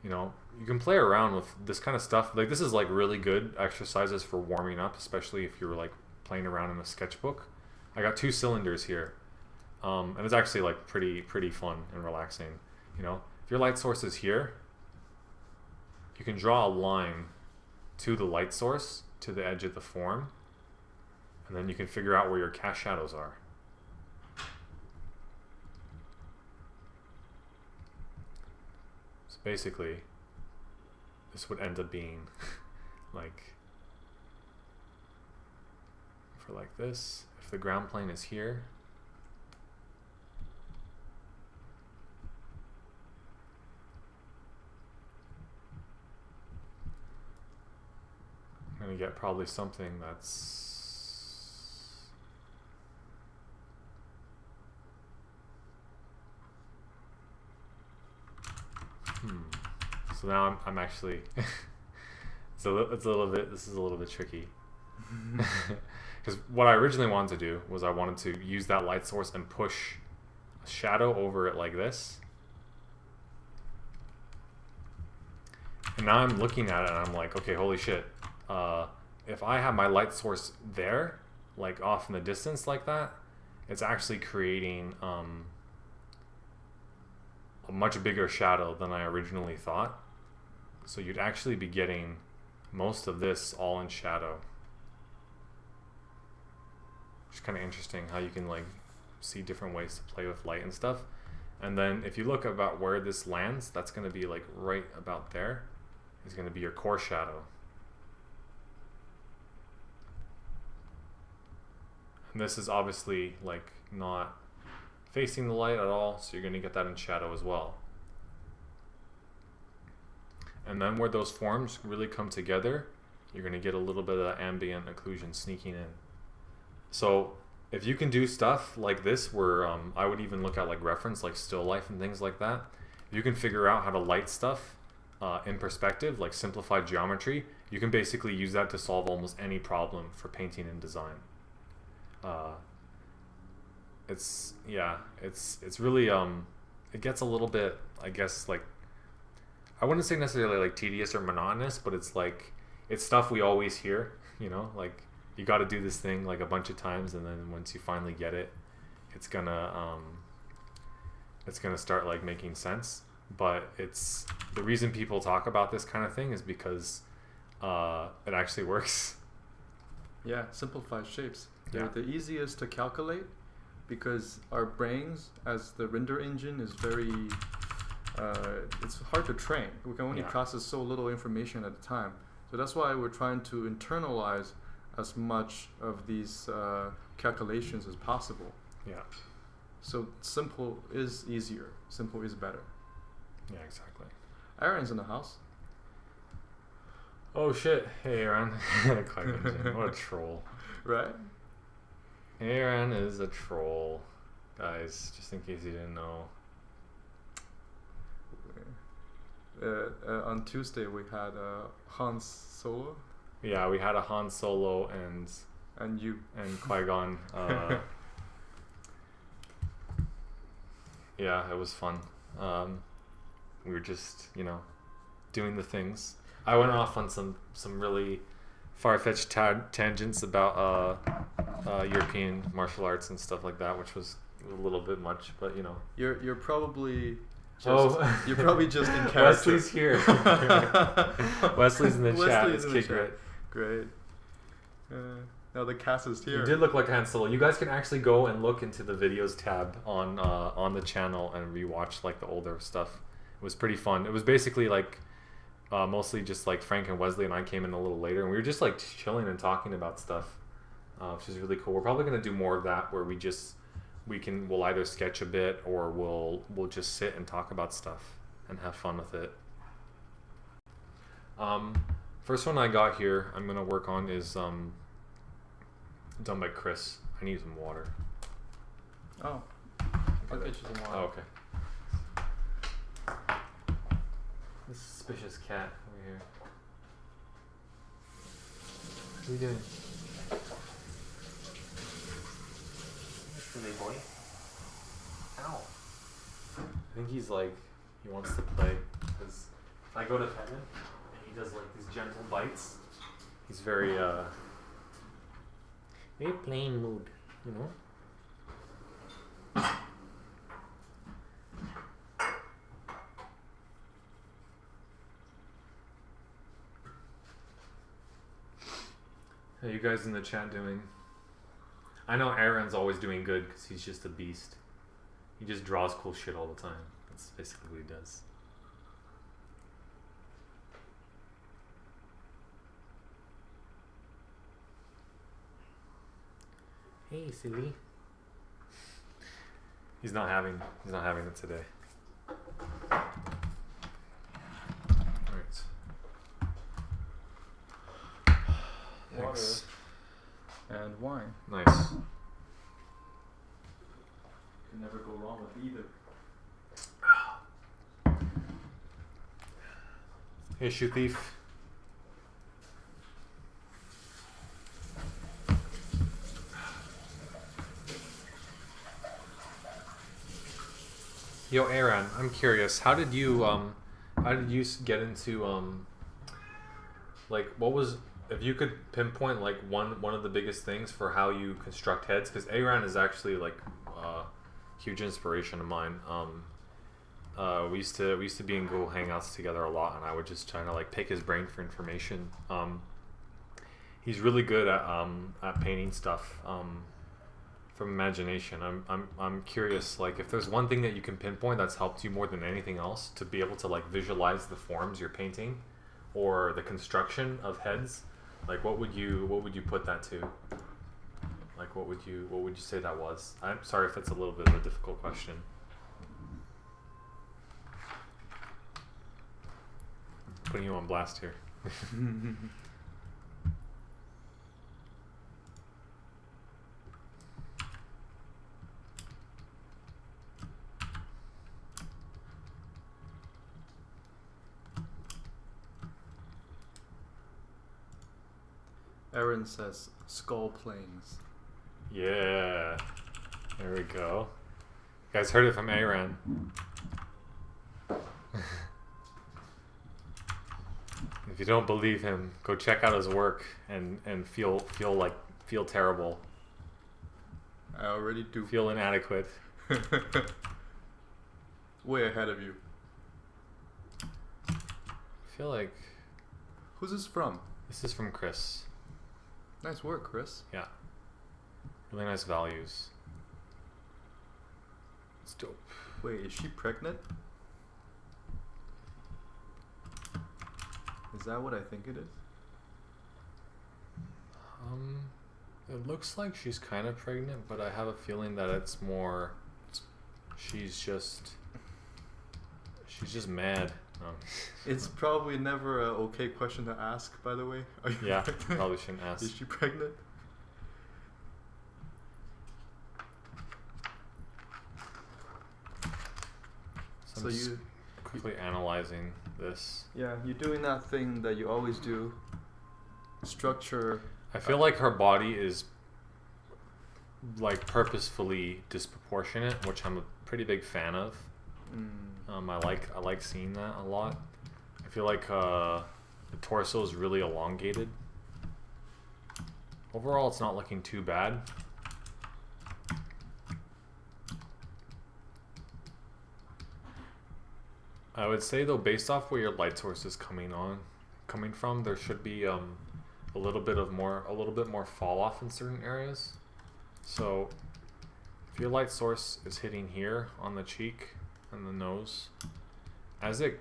you know, you can play around with this kind of stuff. Like this is like really good exercises for warming up, especially if you're like playing around in a sketchbook. I got 2 cylinders here, and it's actually like pretty fun and relaxing. You know, if your light source is here, you can draw a line to the light source to the edge of the form, and then you can figure out where your cast shadows are. So basically, this would end up being like, for like this, if the ground plane is here, I'm going to get probably something that's so now I'm actually this is a little bit tricky, because what I originally wanted to do was I wanted to use that light source and push a shadow over it like this. And now I'm looking at it and I'm like, okay, holy shit. If I have my light source there, like off in the distance like that, it's actually creating a much bigger shadow than I originally thought. So you'd actually be getting most of this all in shadow. Which is kind of interesting how you can like see different ways to play with light and stuff. And then if you look about where this lands, that's going to be like right about there is going to be your core shadow. And this is obviously like not facing the light at all, so you're going to get that in shadow as well. And then where those forms really come together, you're going to get a little bit of ambient occlusion sneaking in. So if you can do stuff like this where I would even look at like reference like still life and things like that, if you can figure out how to light stuff in perspective, like simplified geometry, you can basically use that to solve almost any problem for painting and design. It's really it gets a little bit, I guess, like, I wouldn't say necessarily like tedious or monotonous, but it's like, it's stuff we always hear, you know, like you got to do this thing like a bunch of times, and then once you finally get it, it's gonna start like making sense. But it's the reason people talk about this kind of thing is because it actually works. Yeah, simplified shapes. Yeah. They're the easiest to calculate because our brains, as the render engine, is very. It's hard to train. We can only process so little information at a time. So that's why we're trying to internalize as much of these calculations as possible. Yeah. So simple is easier. Simple is better. Yeah, exactly. Aaron's in the house. Oh shit! Hey Aaron. What a troll. Right? Aaron is a troll, guys. Just in case you didn't know. On Tuesday we had Han Solo. Yeah, we had a Han Solo and you and Qui-Gon. Yeah, it was fun. We were just, doing the things. I went off on some really far-fetched tangents about European martial arts and stuff like that, which was a little bit much, but You're probably you're probably just in character. Wesley's here. Wesley's in the chat. Let's kick it. Great. Now the cast is here. You did look like Han Solo. You guys can actually go and look into the videos tab on the channel and rewatch like the older stuff. It was pretty fun. It was basically like mostly just like Frank and Wesley and I came in a little later, and we were just like chilling and talking about stuff, which is really cool. We're probably gonna do more of that where we'll either sketch a bit or we'll just sit and talk about stuff and have fun with it. First one I got here I'm gonna work on is done by Chris. I need some water. Oh, I'll get you some water. Oh, okay. This suspicious cat over here. What are you doing? Silly boy. Ow. I think he's like, he wants to play. Because if I go to pet him and he does like these gentle bites, he's very playing mood, How you guys in the chat doing? I know Aaron's always doing good because he's just a beast. He just draws cool shit all the time. That's basically what he does. Hey, silly. He's not having it today. Alright. Thanks. Water and wine. Nice. Can never go wrong with either. Hey, shoe thief. Yo, Aaron, I'm curious. How did you get into like what was, if you could pinpoint like one of the biggest things for how you construct heads? Because Aaron is actually like a huge inspiration of mine. We used to be in Google Hangouts together a lot, and I would just try to like pick his brain for information. He's really good at painting stuff from imagination. I'm curious, like if there's one thing that you can pinpoint that's helped you more than anything else to be able to like visualize the forms you're painting or the construction of heads, like what would you put that to? Like what would you say that was? I'm sorry if that's a little bit of a difficult question. Putting you on blast here. Aaron says skull planes. Yeah. There we go. You guys heard it from Aaron. If you don't believe him, go check out his work and feel terrible. I already do. Feel inadequate. Way ahead of you. I feel like... Who's this from? This is from Chris. Nice work, Chris. Yeah. Really nice values. It's dope. Wait, is she pregnant? Is that what I think it is? It looks like she's kind of pregnant, but I have a feeling that it's more. She's just mad. It's probably never a okay question to ask, by the way. Are you yeah, pregnant? probably shouldn't ask. Is she pregnant? So you quickly analyzing this. Yeah, you're doing that thing that you always do. Structure. I feel like her body is like purposefully disproportionate, which I'm a pretty big fan of. I like seeing that a lot. I feel like the torso is really elongated. Overall, it's not looking too bad. I would say though, based off where your light source is coming from, there should be a little bit more fall off in certain areas. So if your light source is hitting here on the cheek and the nose, as it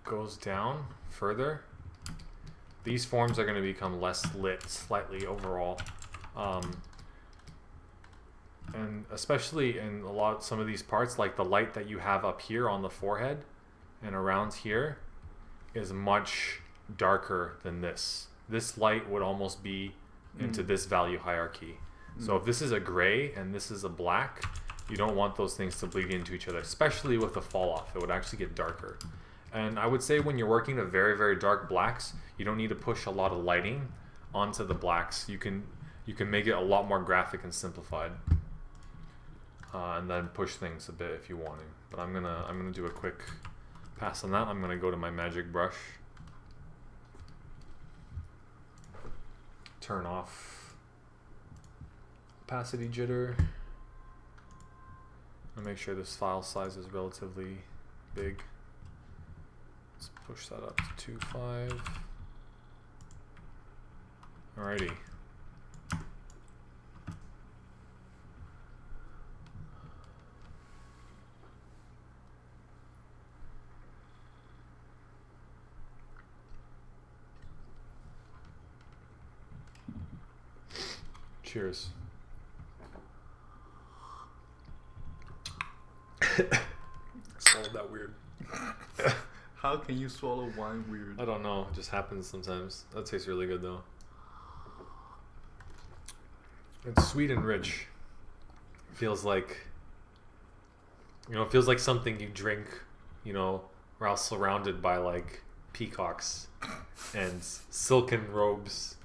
goes down further, these forms are going to become less lit slightly overall. And especially in some of these parts, like the light that you have up here on the forehead and around here is much darker than this. This light would almost be into this value hierarchy. So if this is a gray and this is a black, you don't want those things to bleed into each other, especially with the fall off. It would actually get darker. And I would say when you're working with very, very dark blacks, you don't need to push a lot of lighting onto the blacks. You can make it a lot more graphic and simplified. And then push things a bit if you want to. But I'm gonna do a quick pass on that. I'm gonna go to my magic brush. Turn off opacity jitter. And make sure this file size is relatively big. Let's push that up to 2.5. Alrighty. Cheers. Swallowed that weird. How can you swallow wine weird? I don't know. It just happens sometimes. That tastes really good though. It's sweet and rich. Feels like, it feels like something you drink, while surrounded by like peacocks and silken robes.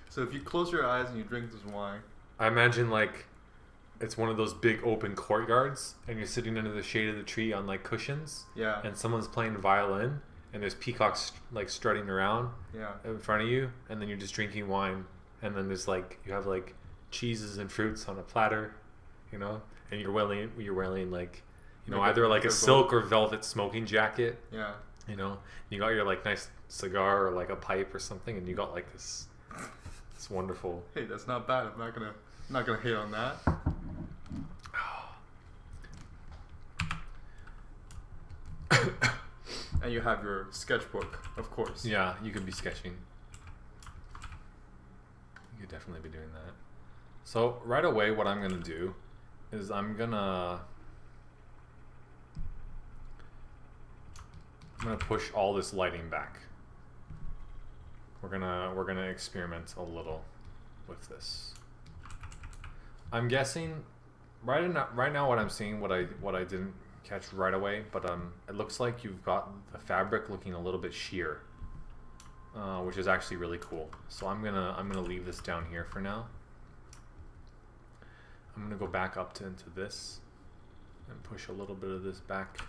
So if you close your eyes and you drink this wine, I imagine like it's one of those big open courtyards and you're sitting under the shade of the tree on like cushions. Yeah. And someone's playing violin and there's peacocks like strutting around. Yeah. In front of you, and then you're just drinking wine, and then there's like you have like cheeses and fruits on a platter, and you're wearing like either like a silk or velvet smoking jacket. Yeah. You got your like nice cigar or like a pipe or something, and you got like this. It's wonderful. Hey, that's not bad. I'm not gonna hate on that. And you have your sketchbook, of course. Yeah, you could be sketching. You could definitely be doing that. So right away, what I'm gonna do is I'm gonna push all this lighting back. We're gonna experiment a little with this. I'm guessing right now what I'm seeing, what I didn't catch right away, but it looks like you've got the fabric looking a little bit sheer, which is actually really cool. So I'm gonna leave this down here for now. I'm gonna go back up into this and push a little bit of this back.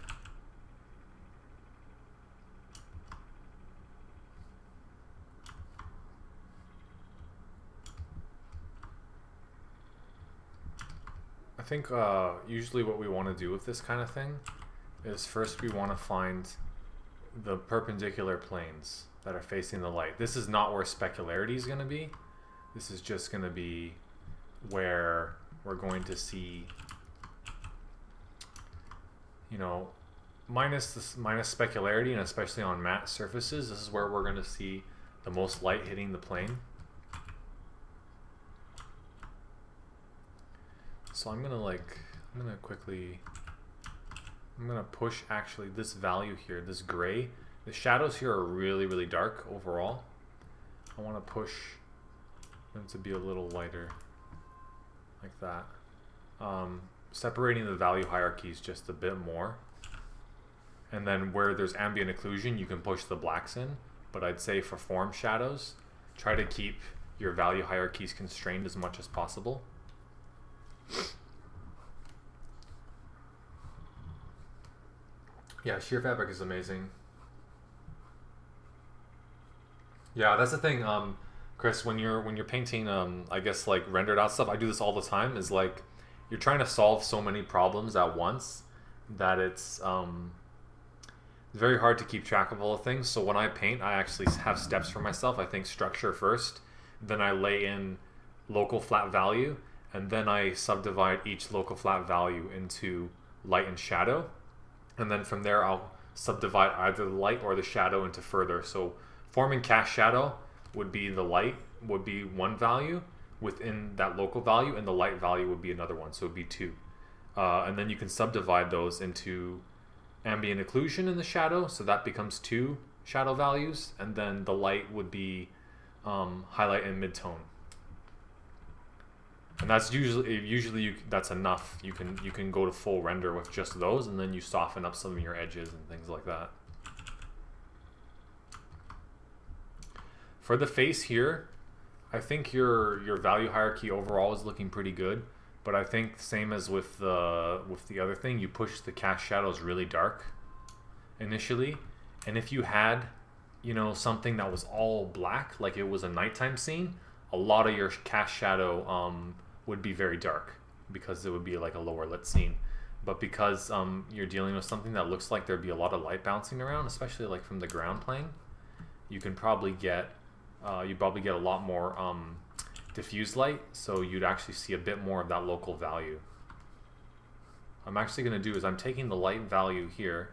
I think usually what we want to do with this kind of thing is first we want to find the perpendicular planes that are facing the light. This is not where specularity is going to be. this is just going to be where we're going to see, you know, minus specularity, and especially on matte surfaces, this is where we're going to see the most light hitting the plane. So I'm going to push actually this value here, this gray. The shadows here are really, really dark overall. I want to push them to be a little lighter, like that. Separating the value hierarchies just a bit more. And then where there's ambient occlusion, you can push the blacks in. But I'd say for form shadows, try to keep your value hierarchies constrained as much as possible. Yeah, sheer fabric is amazing. Yeah, that's the thing, Chris. When you're painting, I guess like rendered out stuff, I do this all the time. Is like you're trying to solve so many problems at once that it's very hard to keep track of all the things. So when I paint, I actually have steps for myself. I think structure first, then I lay in local flat value, and then I subdivide each local flat value into light and shadow. And then from there, I'll subdivide either the light or the shadow into further. So forming cast shadow would be the light would be one value within that local value, and the light value would be another one. So it would be 2. And then you can subdivide those into ambient occlusion in the shadow. So that becomes 2 shadow values. And then the light would be highlight and midtone. And that's usually that's enough. You can go to full render with just those, and then you soften up some of your edges and things like that. For the face here, I think your value hierarchy overall is looking pretty good, but I think same as with the other thing, you push the cast shadows really dark initially, and if you had, you know, something that was all black, like it was a nighttime scene, a lot of your cast shadow would be very dark because it would be like a lower lit scene. But because you're dealing with something that looks like there'd be a lot of light bouncing around, especially like from the ground plane, you can probably get a lot more diffused light, so you'd actually see a bit more of that local value. I'm actually going to do is I'm taking the light value here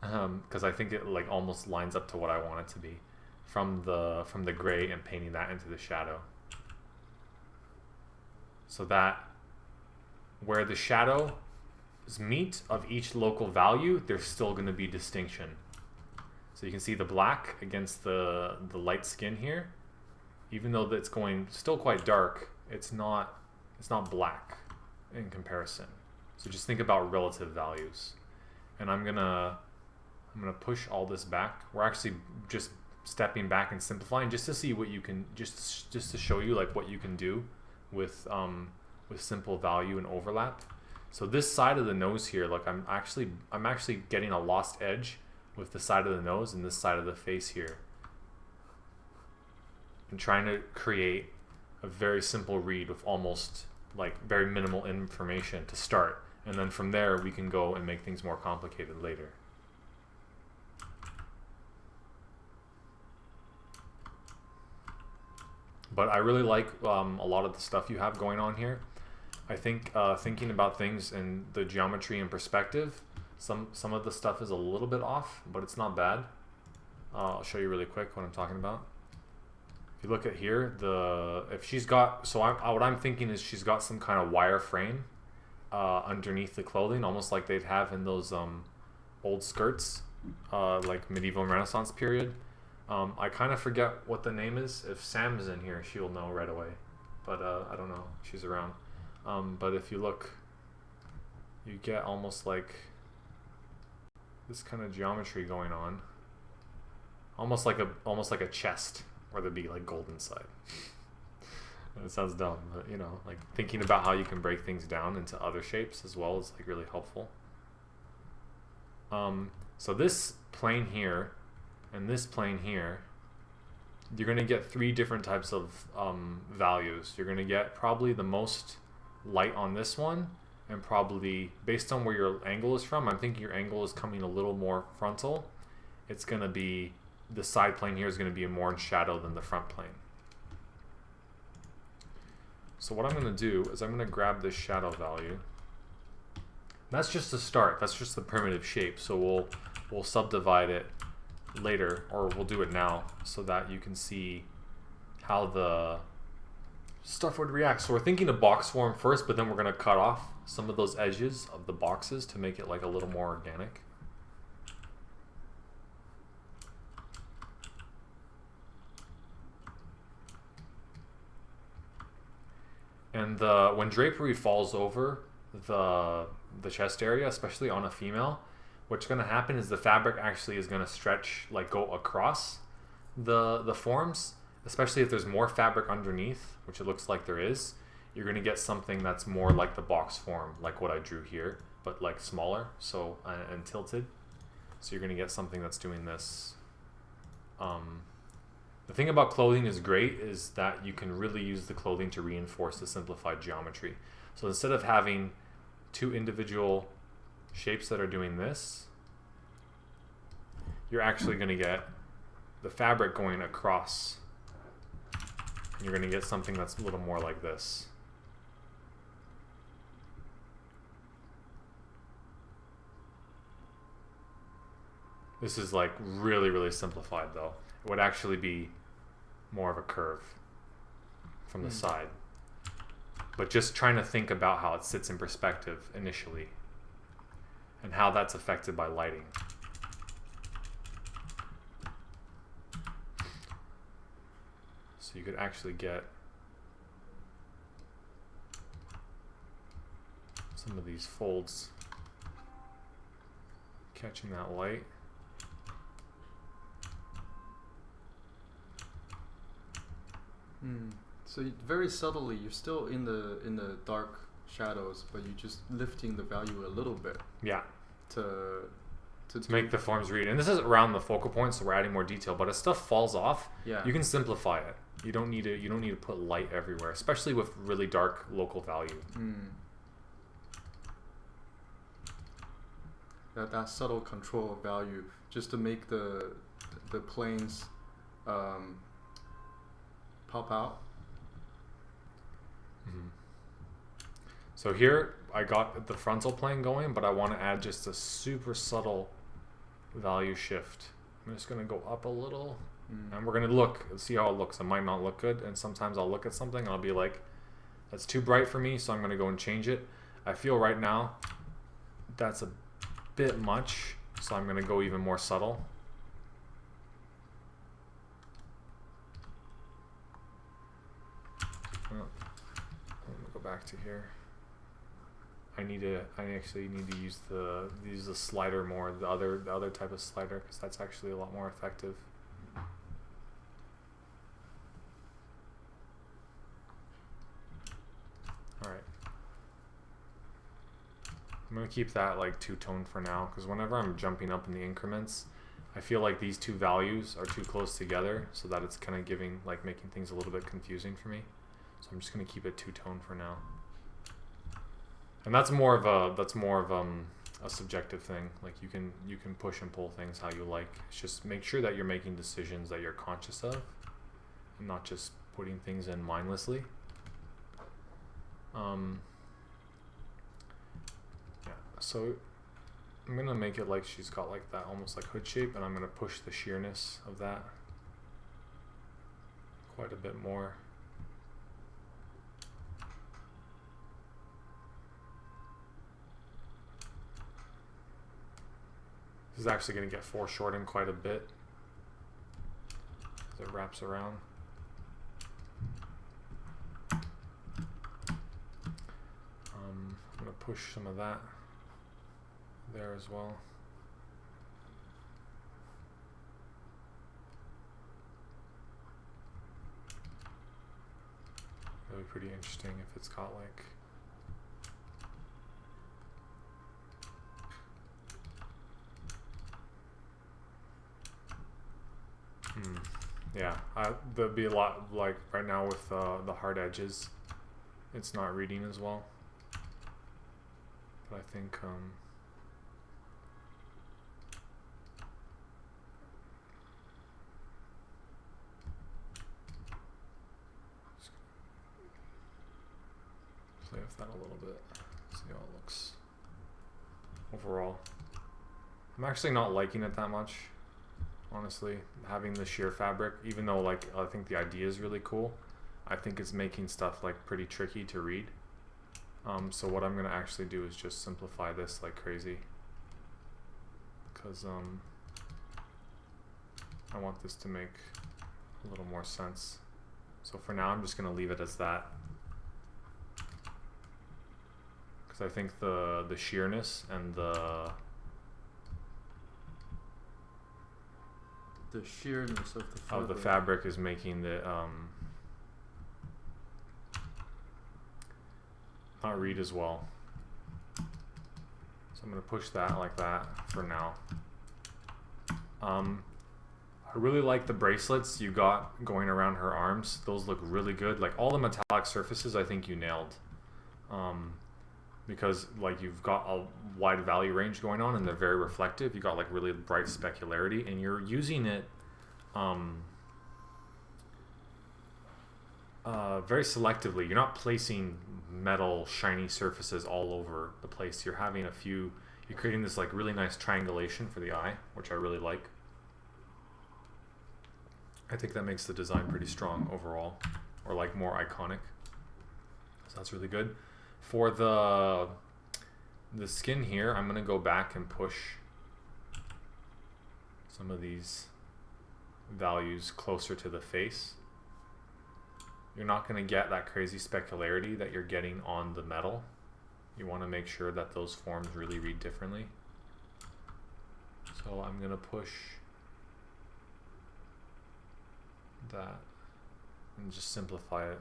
because I think it like almost lines up to what I want it to be from the gray, and painting that into the shadow. So that where the shadows meet of each local value, there's still going to be distinction. So you can see the black against the light skin here. Even though it's going still quite dark, it's not black in comparison. So just think about relative values. And I'm gonna push all this back. We're actually just stepping back and simplifying just to see what you can just to show you like what you can do with simple value and overlap. So this side of the nose here, like I'm actually getting a lost edge with the side of the nose and this side of the face here, and trying to create a very simple read with almost like very minimal information to start, and then from there we can go and make things more complicated later. But I really like a lot of the stuff you have going on here. I think thinking about things in the geometry and perspective, some of the stuff is a little bit off, but it's not bad. I'll show you really quick what I'm talking about. If you look at here, if she's got, what I'm thinking is she's got some kind of wire frame underneath the clothing, almost like they'd have in those old skirts, like medieval and Renaissance period. I kind of forget what the name is. If Sam is in here, she'll know right away. But I don't know if she's around. But if you look, you get almost like this kind of geometry going on. Almost like a chest, where there'd be like gold inside. It sounds dumb, but you know, like thinking about how you can break things down into other shapes as well is like really helpful. So this plane here and this plane here, you're going to get 3 different types of values. You're going to get probably the most light on this one, and probably based on where your angle is from, I'm thinking your angle is coming a little more frontal. It's going to be, the side plane here is going to be more in shadow than the front plane. So what I'm going to do is I'm going to grab this shadow value. That's just the start. That's just the primitive shape. So we'll subdivide it later, or we'll do it now so that you can see how the stuff would react. So we're thinking of box form first, but then we're going to cut off some of those edges of the boxes to make it like a little more organic. And when drapery falls over the chest area, especially on a female, what's going to happen is the fabric actually is going to stretch, like go across the forms, especially if there's more fabric underneath, which it looks like there is. You're going to get something that's more like the box form, like what I drew here, but like smaller, so and tilted. So you're going to get something that's doing this. The thing about clothing is great is that you can really use the clothing to reinforce the simplified geometry. So instead of having two individual shapes that are doing this, you're actually going to get the fabric going across. And you're going to get something that's a little more like this. This is like really, really simplified though. It would actually be more of a curve from the side. But just trying to think about how it sits in perspective initially and how that's affected by lighting. So you could actually get some of these folds catching that light. So very subtly, you're still in the dark shadows, but you're just lifting the value a little bit. Yeah. To make the forms read. And this is around the focal point, so we're adding more detail. But as stuff falls off, you can simplify it. You don't need to put light everywhere, especially with really dark local value. That subtle control of value, just to make the planes pop out. So here I got the frontal plane going, but I want to add just a super subtle value shift. I'm just going to go up a little, and we're going to see how it looks. It might not look good, and sometimes I'll look at something and I'll be like, that's too bright for me, so I'm going to go and change it. I feel right now that's a bit much, so I'm going to go even more subtle. Back to here. I actually need to use the slider more, the other type of slider, because that's actually a lot more effective. All right, I'm gonna keep that like two-tone for now, because whenever I'm jumping up in the increments, I feel like these two values are too close together, so that it's kind of making things a little bit confusing for me. So I'm just going to keep it two-tone for now. And that's more of a subjective thing. Like you can push and pull things how you like. It's just make sure that you're making decisions that you're conscious of and not just putting things in mindlessly. Yeah. So I'm going to make it like she's got like that almost like hood shape, and I'm going to push the sheerness of that quite a bit more. This is actually going to get foreshortened quite a bit as it wraps around. I'm going to push some of that there as well. It'll be pretty interesting if it's got like yeah, there'll be a lot, like right now with the hard edges, it's not reading as well. But I think play with that a little bit. See how it looks overall. I'm actually not liking it that much, honestly, having the sheer fabric, even though like I think the idea is really cool. I think it's making stuff like pretty tricky to read. So what I'm gonna actually do is just simplify this like crazy, because I want this to make a little more sense. So for now I'm just gonna leave it as that, because I think the sheerness and the sheerness of the fabric is making the not read as well. So I'm going to push that like that for now. I really like the bracelets you got going around her arms. Those look really good. Like all the metallic surfaces I think you nailed. Because like you've got a wide value range going on and they're very reflective. You got like really bright specularity and you're using it very selectively. You're not placing metal shiny surfaces all over the place. You're having a few, you're creating this like really nice triangulation for the eye, which I really like. I think that makes the design pretty strong overall, or like more iconic. So that's really good. For the skin here, I'm gonna go back and push some of these values closer to the face. You're not going to get that crazy specularity that you're getting on the metal. You want to make sure that those forms really read differently. So I'm going to push that and just simplify it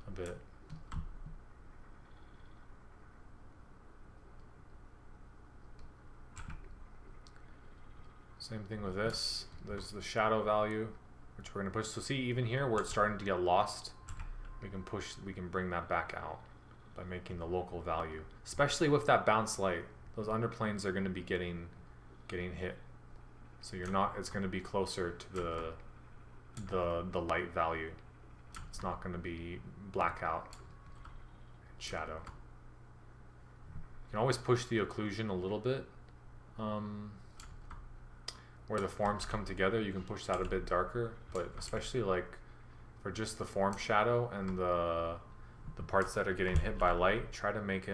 a bit. Same thing with this. There's the shadow value, which we're going to push. So see, even here where it's starting to get lost, we can bring that back out by making the local value. Especially with that bounce light, those underplanes are going to be getting hit. So you're not, it's going to be closer to the light value. It's not going to be blackout and shadow. You can always push the occlusion a little bit. Where the forms come together, you can push that a bit darker, but especially like for just the form shadow and the parts that are getting hit by light, try to make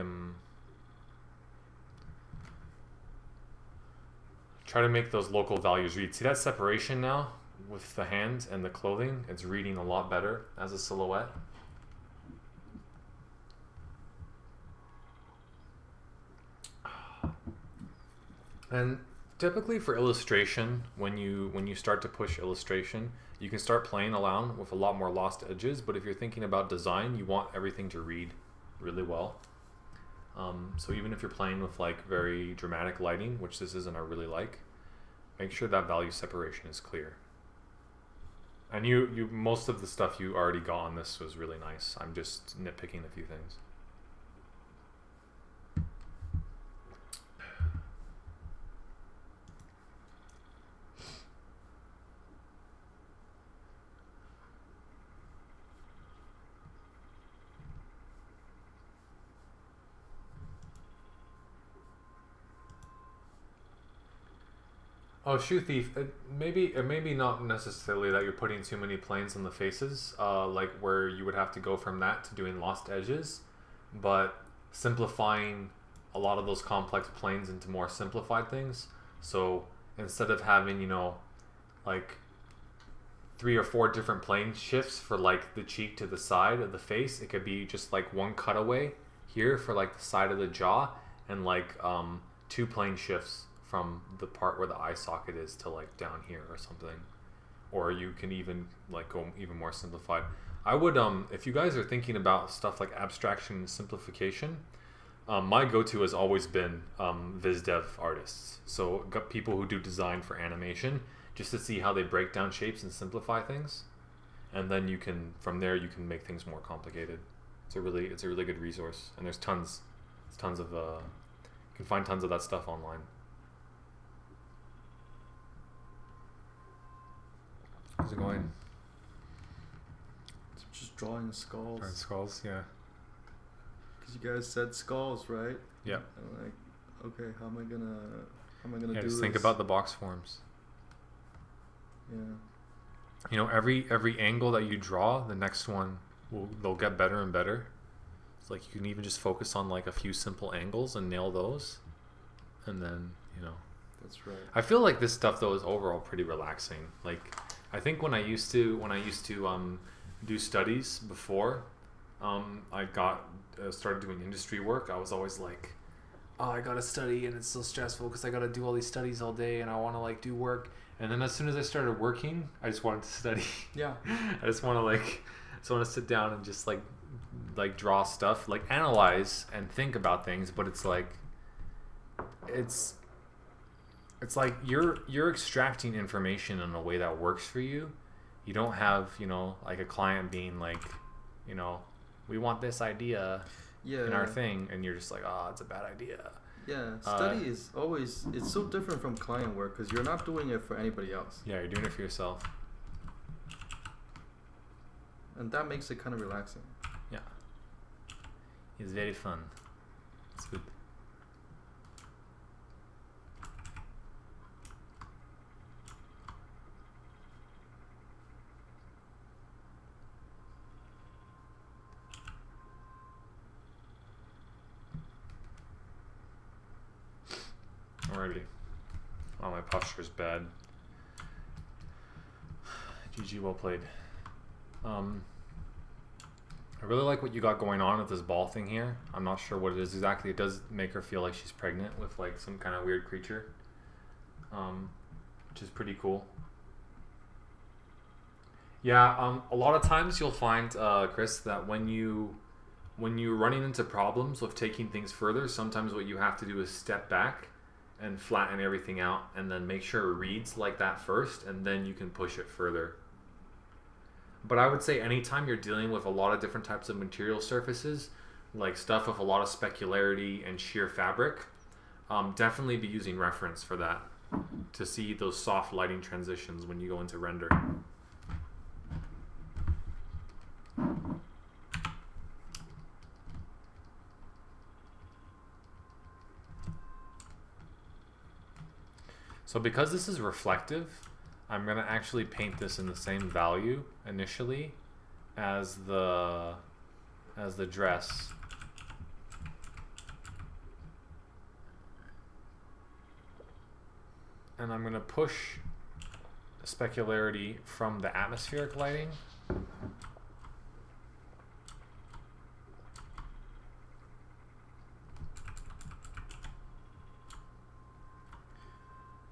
those local values read. See that separation now with the hands and the clothing? It's reading a lot better as a silhouette. And typically for illustration, when you start to push illustration, you can start playing around with a lot more lost edges, but if you're thinking about design, you want everything to read really well. So even if you're playing with like very dramatic lighting, which this isn't, I really like, make sure that value separation is clear. And you most of the stuff you already got on this was really nice. I'm just nitpicking a few things. Oh, Shoe Thief, maybe not necessarily that you're putting too many planes on the faces, like where you would have to go from that to doing lost edges, but simplifying a lot of those complex planes into more simplified things. So instead of having, like 3 or 4 different plane shifts for like the cheek to the side of the face, it could be just like one cutaway here for like the side of the jaw, and like 2 plane shifts from the part where the eye socket is to like down here or something. Or you can even like go even more simplified. I would, if you guys are thinking about stuff like abstraction and simplification, my go-to has always been viz dev artists. So got people who do design for animation, just to see how they break down shapes and simplify things, and then you can, from there you can make things more complicated. It's a really good resource, and there's tons of you can find tons of that stuff online. How's it going? Just drawing skulls. Drawing skulls, yeah. because you guys said skulls, right? Yeah. I'm like, okay, how am I gonna do just this? think about the box forms. Yeah. You know, every angle that you draw, the next one they'll get better and better. It's like you can even just focus on like a few simple angles and nail those, and then That's right. I feel like this stuff though is overall pretty relaxing. Like I think when I used to do studies before, I got started doing industry work, I was always like, oh, I gotta study and it's so stressful because I gotta do all these studies all day and I want to like do work. And then as soon as I started working, I just wanted to study. Yeah. I just want to sit down and just like draw stuff, like analyze and think about things. But it's like you're extracting information in a way that works for you. You don't have like a client being like, we want this idea in our thing, and you're just like, oh, it's a bad idea. Yeah, study is always, it's so different from client work because you're not doing it for anybody else. Yeah, you're doing it for yourself. And that makes it kind of relaxing. Yeah. It's very fun. It's good. Alrighty. Oh, my posture's bad. GG, well played. I really like what you got going on with this ball thing here. I'm not sure what it is exactly. It does make her feel like she's pregnant with like some kind of weird creature, which is pretty cool. Yeah, a lot of times you'll find, Chris, that when you're running into problems with taking things further, sometimes what you have to do is step back and flatten everything out and then make sure it reads like that first, and then you can push it further. But I would say anytime you're dealing with a lot of different types of material surfaces, like stuff with a lot of specularity and sheer fabric, definitely be using reference for that to see those soft lighting transitions when you go into render. So because this is reflective, I'm going to actually paint this in the same value initially as the dress. And I'm going to push specularity from the atmospheric lighting .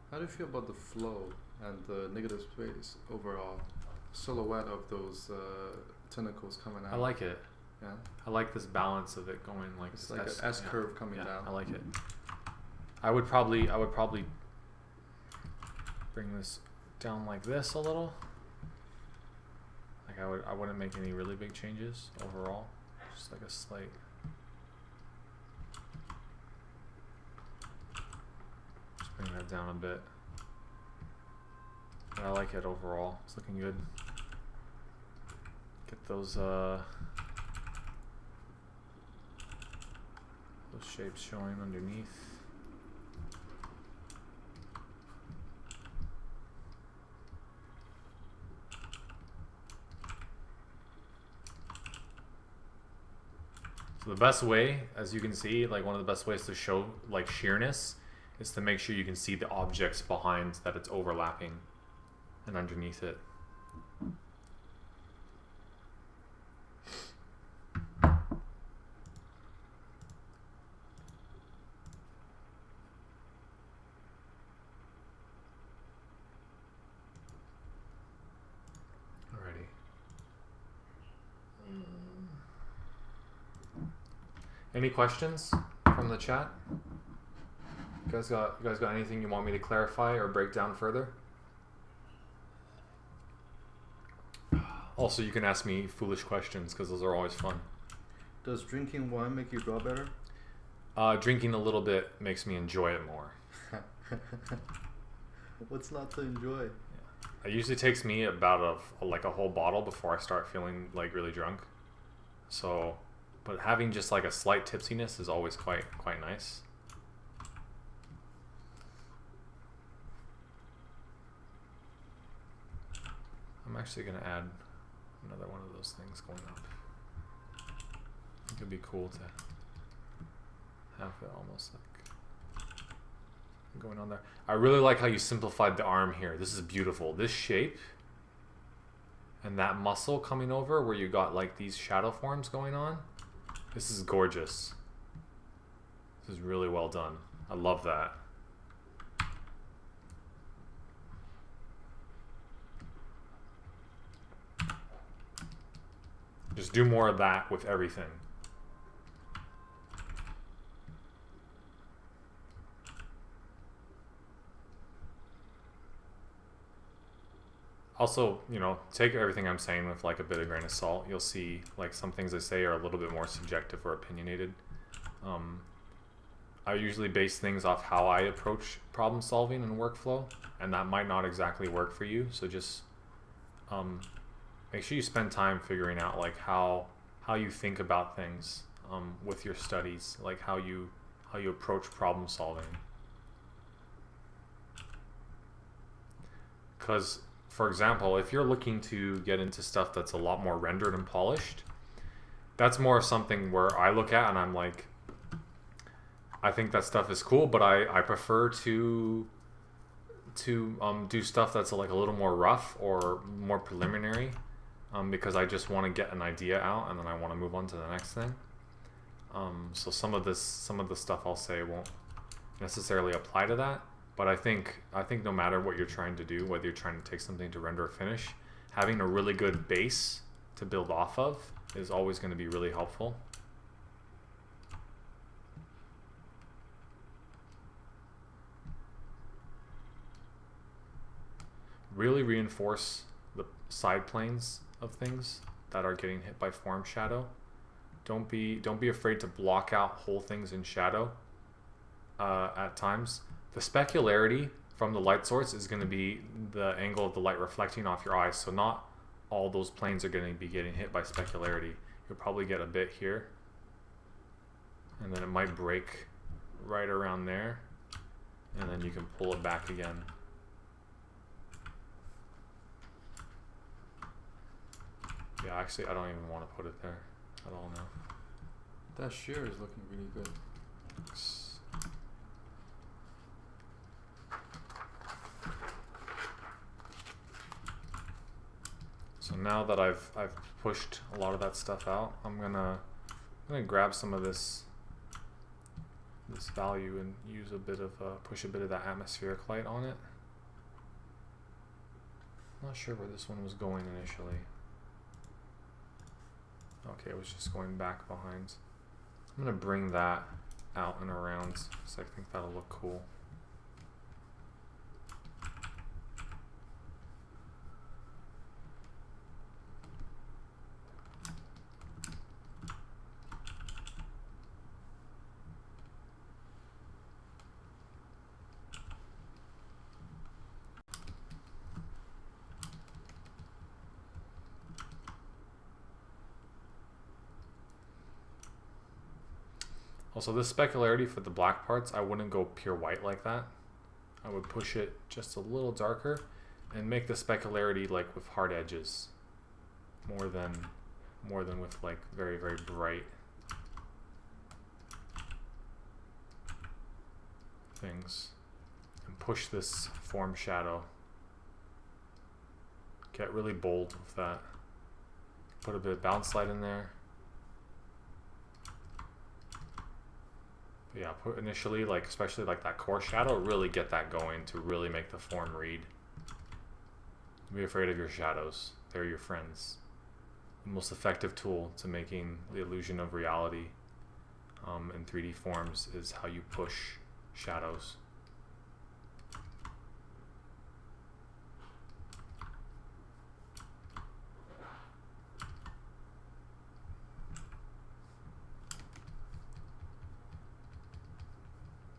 How do you feel about the flow and the negative space overall silhouette of those tentacles coming out? I like it. Yeah. I like this balance of it going like it's like an S curve coming down. I like it. I would probably bring this down like this a little. Like I wouldn't make any really big changes overall. Just like a slight. Bring that down a bit. But I like it overall. It's looking good. Get those shapes showing underneath. So the best way, as you can see, like one of the best ways to show like sheerness is to make sure you can see the objects behind that it's overlapping and underneath it. Alrighty. Any questions from the chat? You guys got anything you want me to clarify or break down further? Also, you can ask me foolish questions because those are always fun. Does drinking wine make you draw better? Drinking a little bit makes me enjoy it more. What's not to enjoy? Yeah. It usually takes me about a whole bottle before I start feeling like really drunk. So But having just like a slight tipsiness is always quite nice. I'm actually going to add another one of those things going up. It could be cool to have it almost like going on there. I really like how you simplified the arm here. This is beautiful. This shape and that muscle coming over where you got like these shadow forms going on. This is gorgeous. This is really well done. I love that. Just do more of that with everything. Also, you know, take everything I'm saying with like a bit of grain of salt. You'll see like some things I say are a little bit more subjective or opinionated. I usually base things off how I approach problem solving and workflow, and that might not exactly work for you. So just make sure you spend time figuring out like how you think about things with your studies, like how you approach problem solving. Because, for example, if you're looking to get into stuff that's a lot more rendered and polished, that's more something where I look at and I'm like, I think that stuff is cool, but I prefer to do stuff that's like a little more rough or more preliminary, because I just want to get an idea out and then I want to move on to the next thing. So some of the stuff I'll say won't necessarily apply to that, but I think no matter what you're trying to do, whether you're trying to take something to render or finish, having a really good base to build off of is always going to be really helpful. Really reinforce the side planes of things that are getting hit by form shadow. Don't be afraid to block out whole things in shadow at times. The specularity from the light source is going to be the angle of the light reflecting off your eyes, so not all those planes are going to be getting hit by specularity. You'll probably get a bit here, and then it might break right around there, and then you can pull it back again. Yeah, actually, I don't even want to put it there at all now. That shear is looking really good. So now that I've pushed a lot of that stuff out, I'm gonna grab some of this value and use a bit of push a bit of that atmospheric light on it. Not sure where this one was going initially. Okay, it was just going back behind. I'm gonna bring that out and around because I think that'll look cool. Also, this specularity for the black parts, I wouldn't go pure white like that. I would push it just a little darker and make the specularity like with hard edges more than with like very, very bright things. And push this form shadow. Get really bold with that. Put a bit of bounce light in there. Yeah, put initially, like especially like that core shadow, really get that going to really make the form read. Don't be afraid of your shadows. They're your friends. The most effective tool to making the illusion of reality in 3D forms is how you push shadows.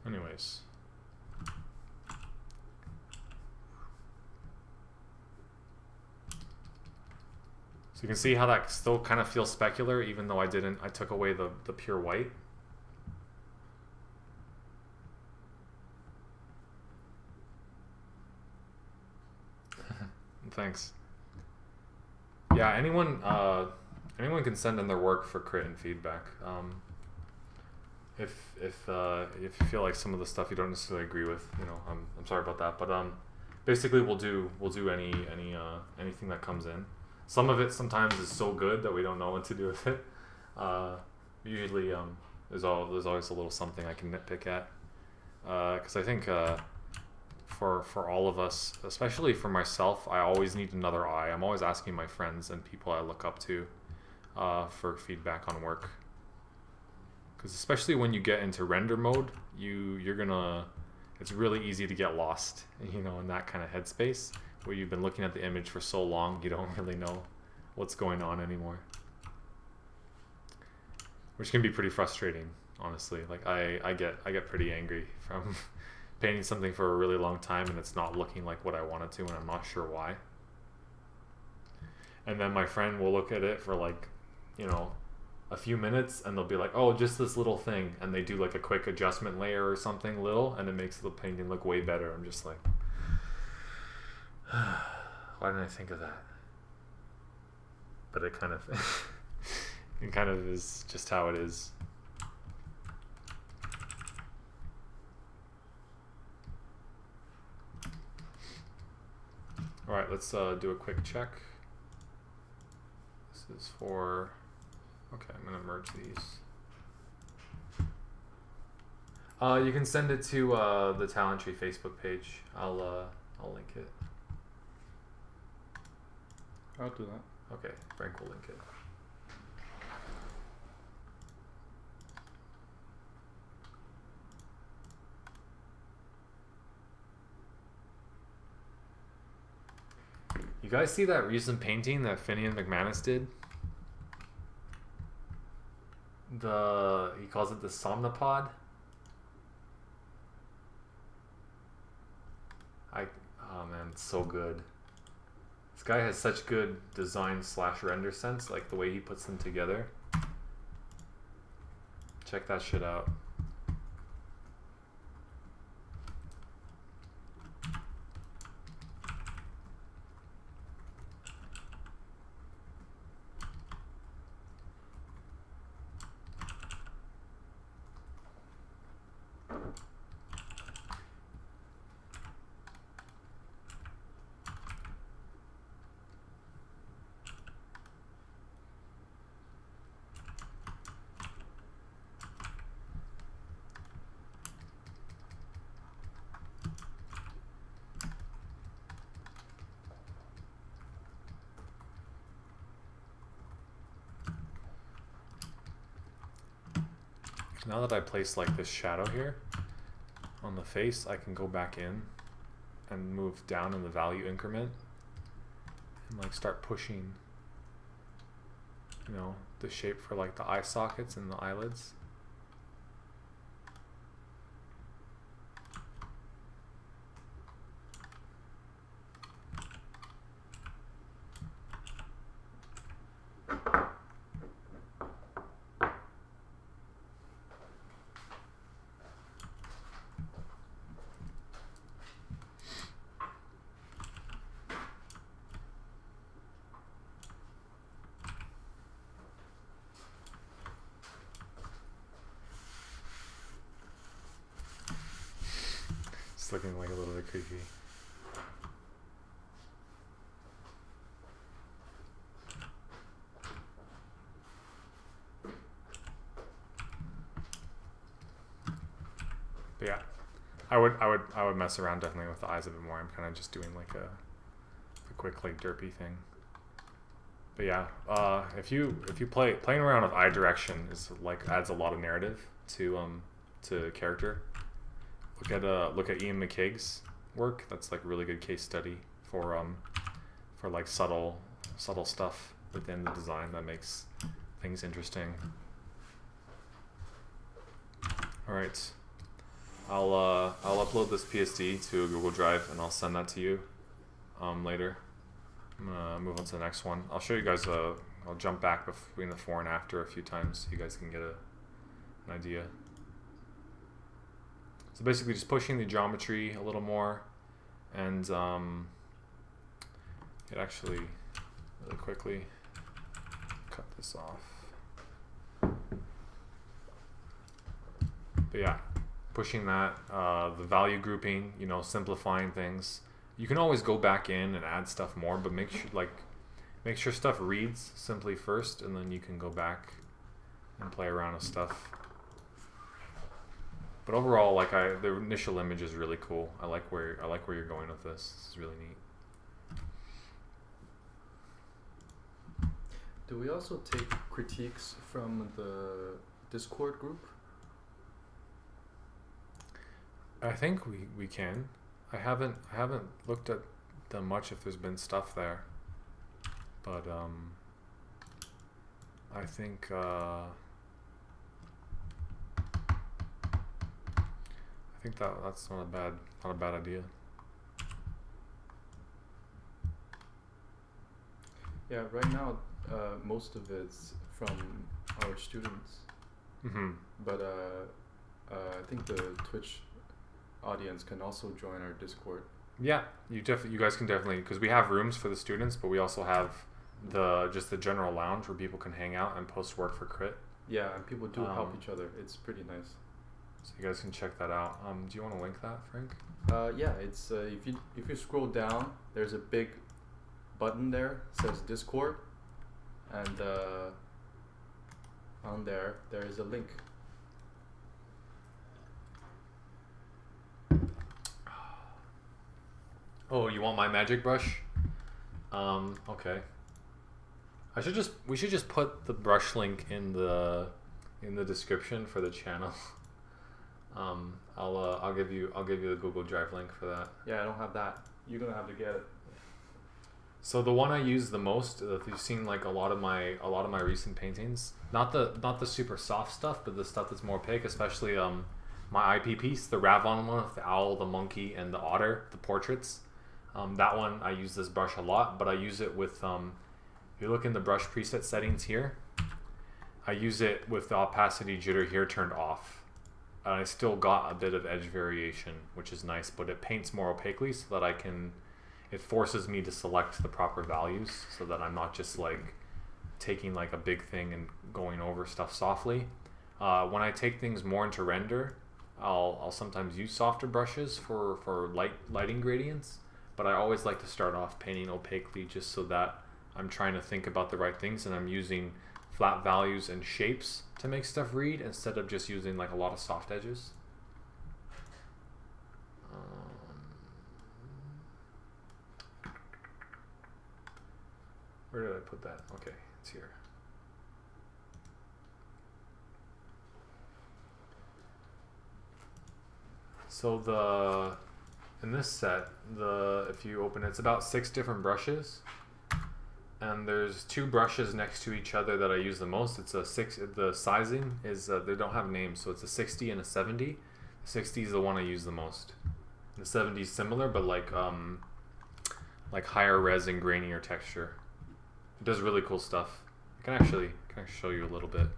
Anyways, So you can see how that still kind of feels specular, even though I took away the pure white. Thanks. Yeah, anyone can send in their work for crit and feedback. If you feel like some of the stuff you don't necessarily agree with, I'm sorry about that. But basically we'll do anything that comes in. Some of it sometimes is so good that we don't know what to do with it. Usually there's always a little something I can nitpick at. Because I think for all of us, especially for myself, I always need another eye. I'm always asking my friends and people I look up to for feedback on work. Because especially when you get into render mode, it's really easy to get lost, in that kind of headspace where you've been looking at the image for so long you don't really know what's going on anymore. Which can be pretty frustrating, honestly. Like I get pretty angry from painting something for a really long time and it's not looking like what I want it to and I'm not sure why. And then my friend will look at it for a few minutes and they'll be like, oh, just this little thing, and they do like a quick adjustment layer or something little and it makes the painting look way better. I'm just like, why didn't I think of that? But it kind of is just how it is. All right, let's do a quick check. This is for, okay, I'm gonna merge these. You can send it to the Talentry Facebook page. I'll link it. I'll do that. Okay, Frank will link it. You guys see that recent painting that Finian McManus did? He calls it the Somnopod. Oh man, it's so good. This guy has such good design / render sense, like the way he puts them together. Check that shit out. Now that I place like this shadow here on the face, I can go back in and move down in the value increment and like start pushing, the shape for like the eye sockets and the eyelids. It's looking like a little bit creepy. But yeah, I would mess around definitely with the eyes a bit more. I'm kind of just doing like a quick like derpy thing. But yeah, if you playing around with eye direction is like adds a lot of narrative to character. Look at Ian McKaig's work. That's like a really good case study for like subtle stuff within the design that makes things interesting. All right, I'll upload this PSD to a Google Drive and I'll send that to you later. I'm gonna move on to the next one. I'll show you guys. I'll jump back between the before and after a few times so you guys can get an idea. So basically, just pushing the geometry a little more, and it actually really quickly cut this off. But yeah, pushing that, the value grouping, you know, simplifying things. You can always go back in and add stuff more, but make sure stuff reads simply first, and then you can go back and play around with stuff. But overall, like the initial image is really cool. I like where you're going with this. This is really neat. Do we also take critiques from the Discord group? I think we can. I haven't looked at them much if there's been stuff there, but I think that's not a bad idea. Yeah, right now most of it's from our students. Mm-hmm. But I think the Twitch audience can also join our Discord. Yeah, you guys can definitely, because we have rooms for the students, but we also have just the general lounge where people can hang out and post work for crit. Yeah, and people do help each other. It's pretty nice. So you guys can check that out. Do you want to link that, Frank? Yeah, it's if you scroll down, there's a big button there says Discord, and on there is a link. Oh, you want my magic brush? Okay. We should just put the brush link in the description for the channel. I'll give you the Google Drive link for that. Yeah, I don't have that. You're gonna have to get it. So the one I use the most, if you've seen like a lot of my recent paintings, not the super soft stuff, but the stuff that's more opaque, especially my IP piece, the Ravon one with the owl, the monkey, and the otter, the portraits. That one I use this brush a lot, but I use it with if you look in the brush preset settings here, I use it with the opacity jitter here turned off. And I still got a bit of edge variation, which is nice, but it paints more opaquely so that it forces me to select the proper values so that I'm not just like taking like a big thing and going over stuff softly. When I take things more into render, I'll sometimes use softer brushes for lighting gradients, but I always like to start off painting opaquely just so that I'm trying to think about the right things and I'm using flat values and shapes to make stuff read instead of just using like a lot of soft edges. Where did I put that? Okay, it's here. So in this set, if you open it, it's about 6 different brushes, and there's 2 brushes next to each other that I use the most. It's the sizing is they don't have names, so it's a 60 and a 70. The 60 is the one I use the most. The 70 is similar, but like higher res and grainier texture. It does really cool stuff. I can actually show you a little bit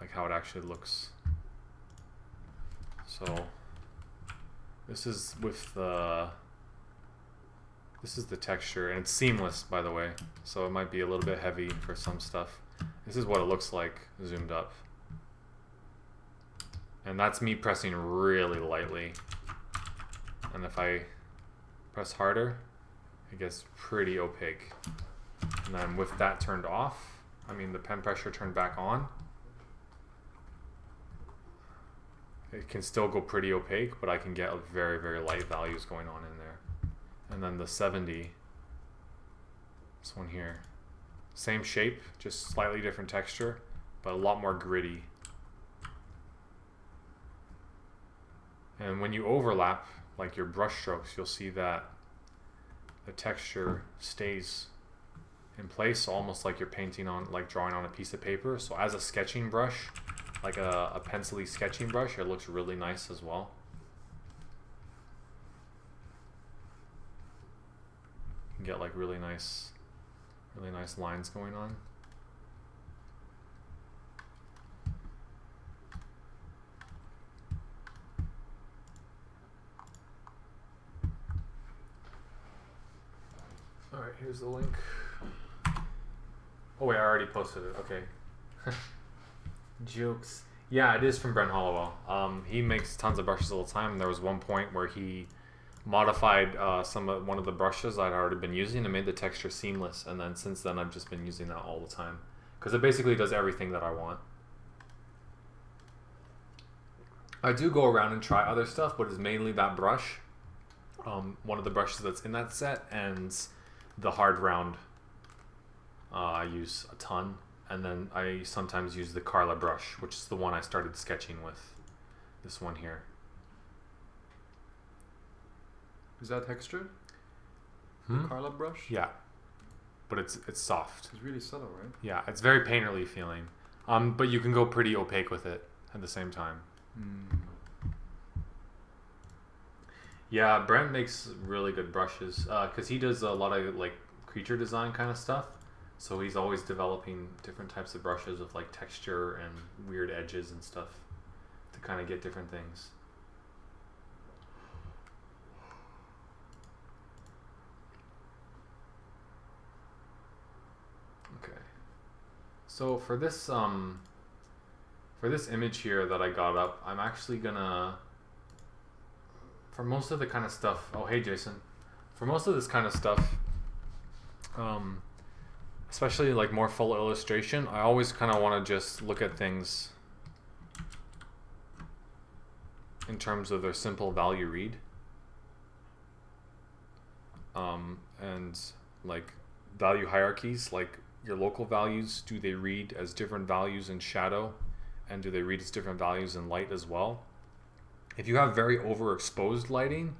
like how it actually looks. So this is the texture, and it's seamless, by the way, so it might be a little bit heavy for some stuff. This is what it looks like zoomed up, and that's me pressing really lightly, and if I press harder it gets pretty opaque. And then with that turned off, the pen pressure turned back on, it can still go pretty opaque, but I can get very, very light values going on in there. And then the 70, this one here, same shape, just slightly different texture, but a lot more gritty. And when you overlap like your brush strokes, you'll see that the texture stays in place, almost like you're painting on, like drawing on a piece of paper. So as a sketching brush, like a pencil-y sketching brush, it looks really nice as well. can get like really nice lines going on. All right, here's the link. Oh wait, I already posted it. Okay. Jokes. Yeah, it is from Brent Hollowell. He makes tons of brushes all the time. And there was one point where he modified one of the brushes I'd already been using and made the texture seamless. And then since then, I've just been using that all the time because it basically does everything that I want. I do go around and try other stuff, but it's mainly that brush. One of the brushes that's in that set, and the hard round I use a ton. And then I sometimes use the Carla brush, which is the one I started sketching with. This one here. Is that textured? The Carla brush? Yeah. But it's soft. It's really subtle, right? Yeah, it's very painterly feeling. But you can go pretty opaque with it at the same time. Yeah, Brent makes really good brushes because he does a lot of like creature design kind of stuff. So he's always developing different types of brushes with like texture and weird edges and stuff to kind of get different things. Okay. So for this image here that I got up, I'm actually gonna, for most of the kind of stuff, oh hey Jason, for most of this kind of stuff, especially like more full illustration, I always kind of want to just look at things in terms of their simple value read. And like value hierarchies, like your local values, do they read as different values in shadow? And do they read as different values in light as well? If you have very overexposed lighting,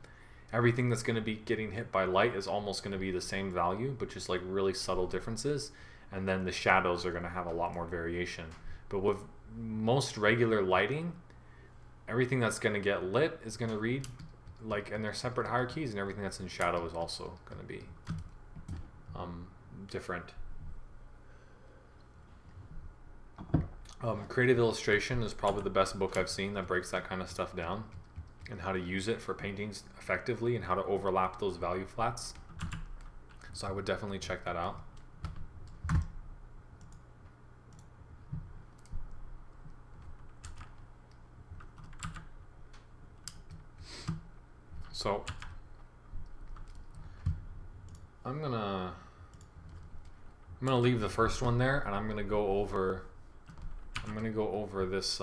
everything that's going to be getting hit by light is almost going to be the same value, but just like really subtle differences. And then the shadows are going to have a lot more variation. But with most regular lighting, everything that's going to get lit is going to read like in their separate hierarchies, and everything that's in shadow is also going to be different. Creative Illustration is probably the best book I've seen that breaks that kind of stuff down and how to use it for paintings effectively and how to overlap those value flats. So I would definitely check that out. So I'm gonna leave the first one there, and I'm gonna go over this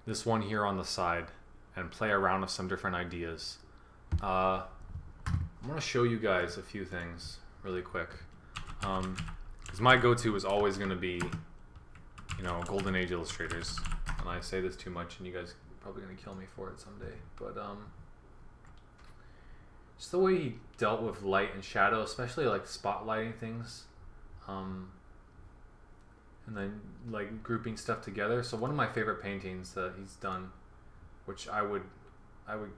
this one here on the side and play around with some different ideas. I'm gonna show you guys a few things really quick, because my go-to is always gonna be, you know, Golden Age illustrators, and I say this too much, and you guys are probably gonna kill me for it someday. But just the way he dealt with light and shadow, especially like spotlighting things, and then like grouping stuff together. So one of my favorite paintings that he's done, which I would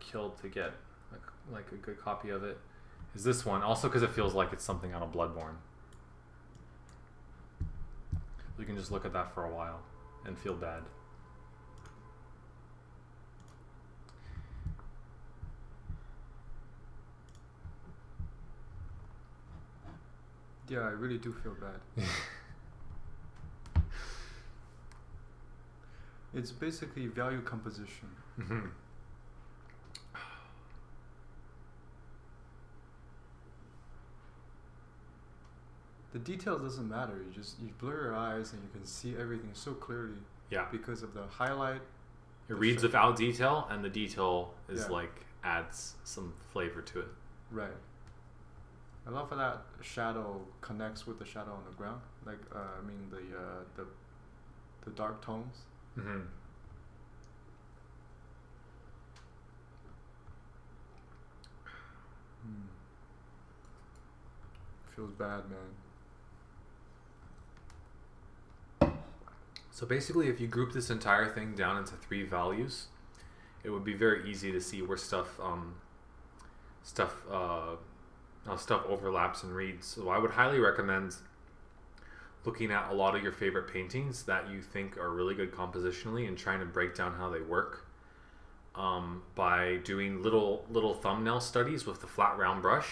kill to get like a good copy of it, is this one. Also because it feels like it's something out of Bloodborne. You can just look at that for a while and feel bad. Yeah, I really do feel bad. It's basically value composition. Mm-hmm. The detail doesn't matter. You blur your eyes and you can see everything so clearly. Yeah. Because of the highlight. It reads without detail, and the detail is like adds some flavor to it. Right. I love how that shadow connects with the shadow on the ground. Like I mean the dark tones. Mm-hmm. Feels bad, man. So basically, if you group this entire thing down into 3 values, it would be very easy to see where stuff stuff overlaps and reads. So I would highly recommend looking at a lot of your favorite paintings that you think are really good compositionally and trying to break down how they work by doing little thumbnail studies with the flat round brush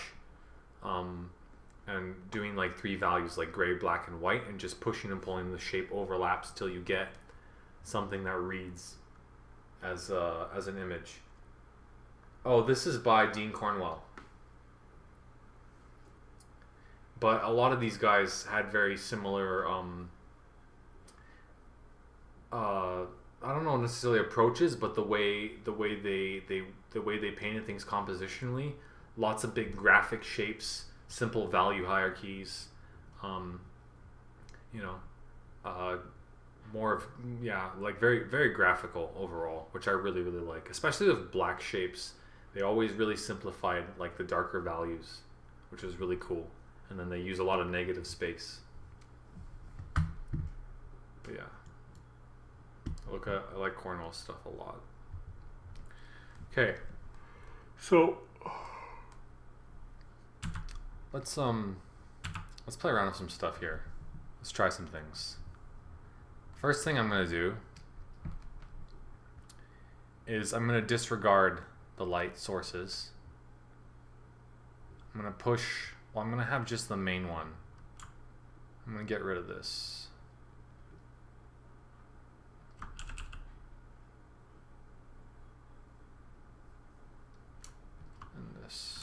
and doing like 3 values like gray, black, and white, and just pushing and pulling the shape overlaps till you get something that reads as an image. Oh, this is by Dean Cornwell. But a lot of these guys had very similar, I don't know necessarily approaches, but the way they painted things compositionally, lots of big graphic shapes, simple value hierarchies, more of like very very graphical overall, which I really really like, especially with black shapes. They always really simplified like the darker values, which was really cool. And then they use a lot of negative space. But yeah, I like Cornwell's stuff a lot. Okay, so let's play around with some stuff here. Let's try some things. First thing I'm gonna do is I'm gonna disregard the light sources. I'm gonna push. Well, I'm gonna have just the main one. I'm gonna get rid of this. And this.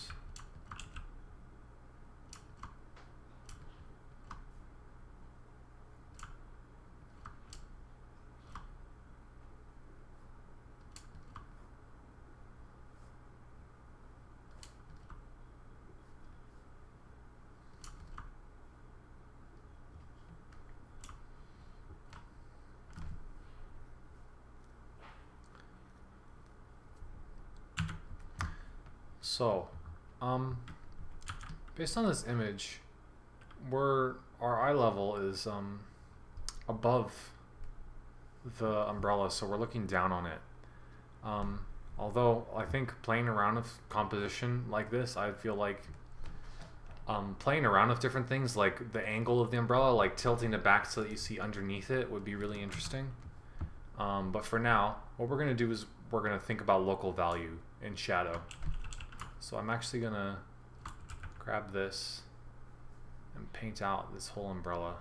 So, based on this image, our eye level is above the umbrella, so we're looking down on it. Although I think playing around with composition like this, I feel like playing around with different things, like the angle of the umbrella, like tilting it back so that you see underneath it, would be really interesting. But for now, what we're going to do is we're going to think about local value in shadow. So I'm actually going to grab this and paint out this whole umbrella.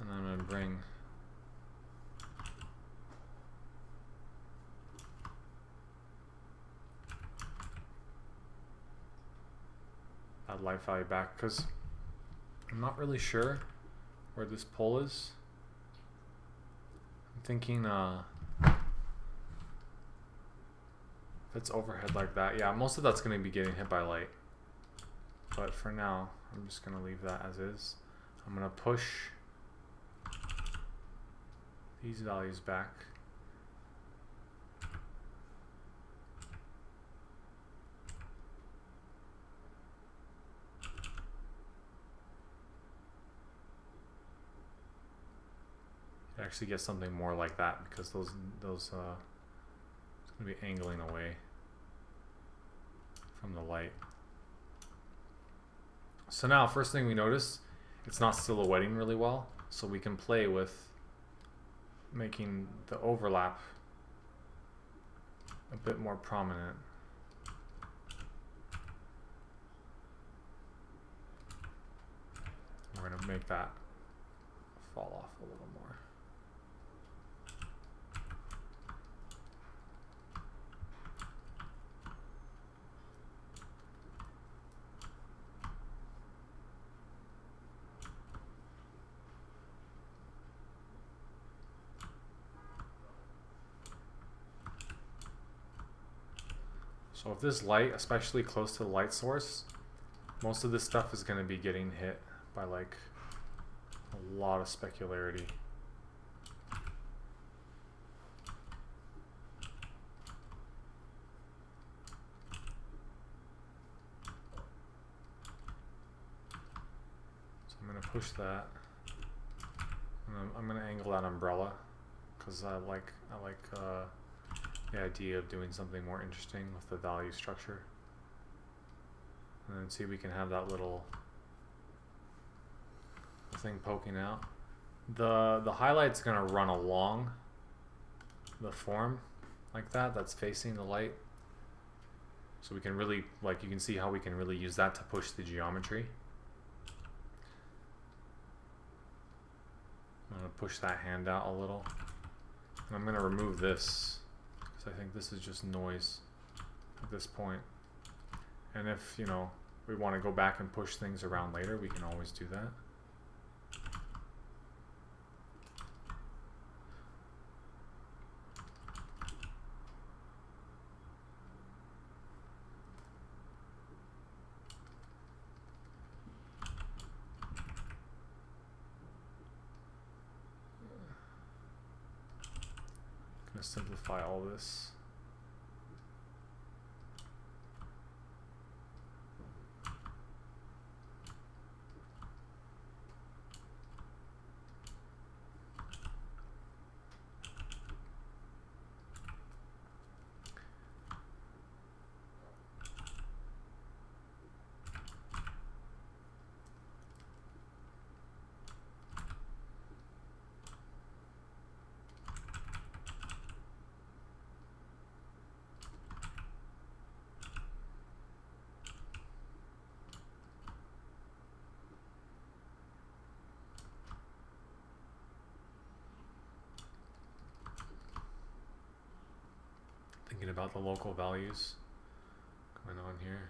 And I'm going to bring that light value back, because I'm not really sure where this pole is. I'm thinking if it's overhead like that, yeah, most of that's going to be getting hit by light. But for now, I'm just going to leave that as is. I'm going to push these values back. You actually get something more like that, because those it's going to be angling away from the light. So now, first thing we notice, it's not silhouetting really well, so we can play with making the overlap a bit more prominent. We're going to make that fall off a little more. So if this light, especially close to the light source, most of this stuff is going to be getting hit by like a lot of specularity. So I'm going to push that. And I'm going to angle that umbrella, because I like the idea of doing something more interesting with the value structure. And then see we can have that little thing poking out. The highlight's gonna run along the form like that, that's facing the light. So we can really, like, you can see how we can really use that to push the geometry. I'm gonna push that hand out a little. And I'm gonna remove this, because I think this is just noise at this point. And if, you know, we want to go back and push things around later, we can always do that. I'm gonna simplify all this. Thinking about the local values going on here.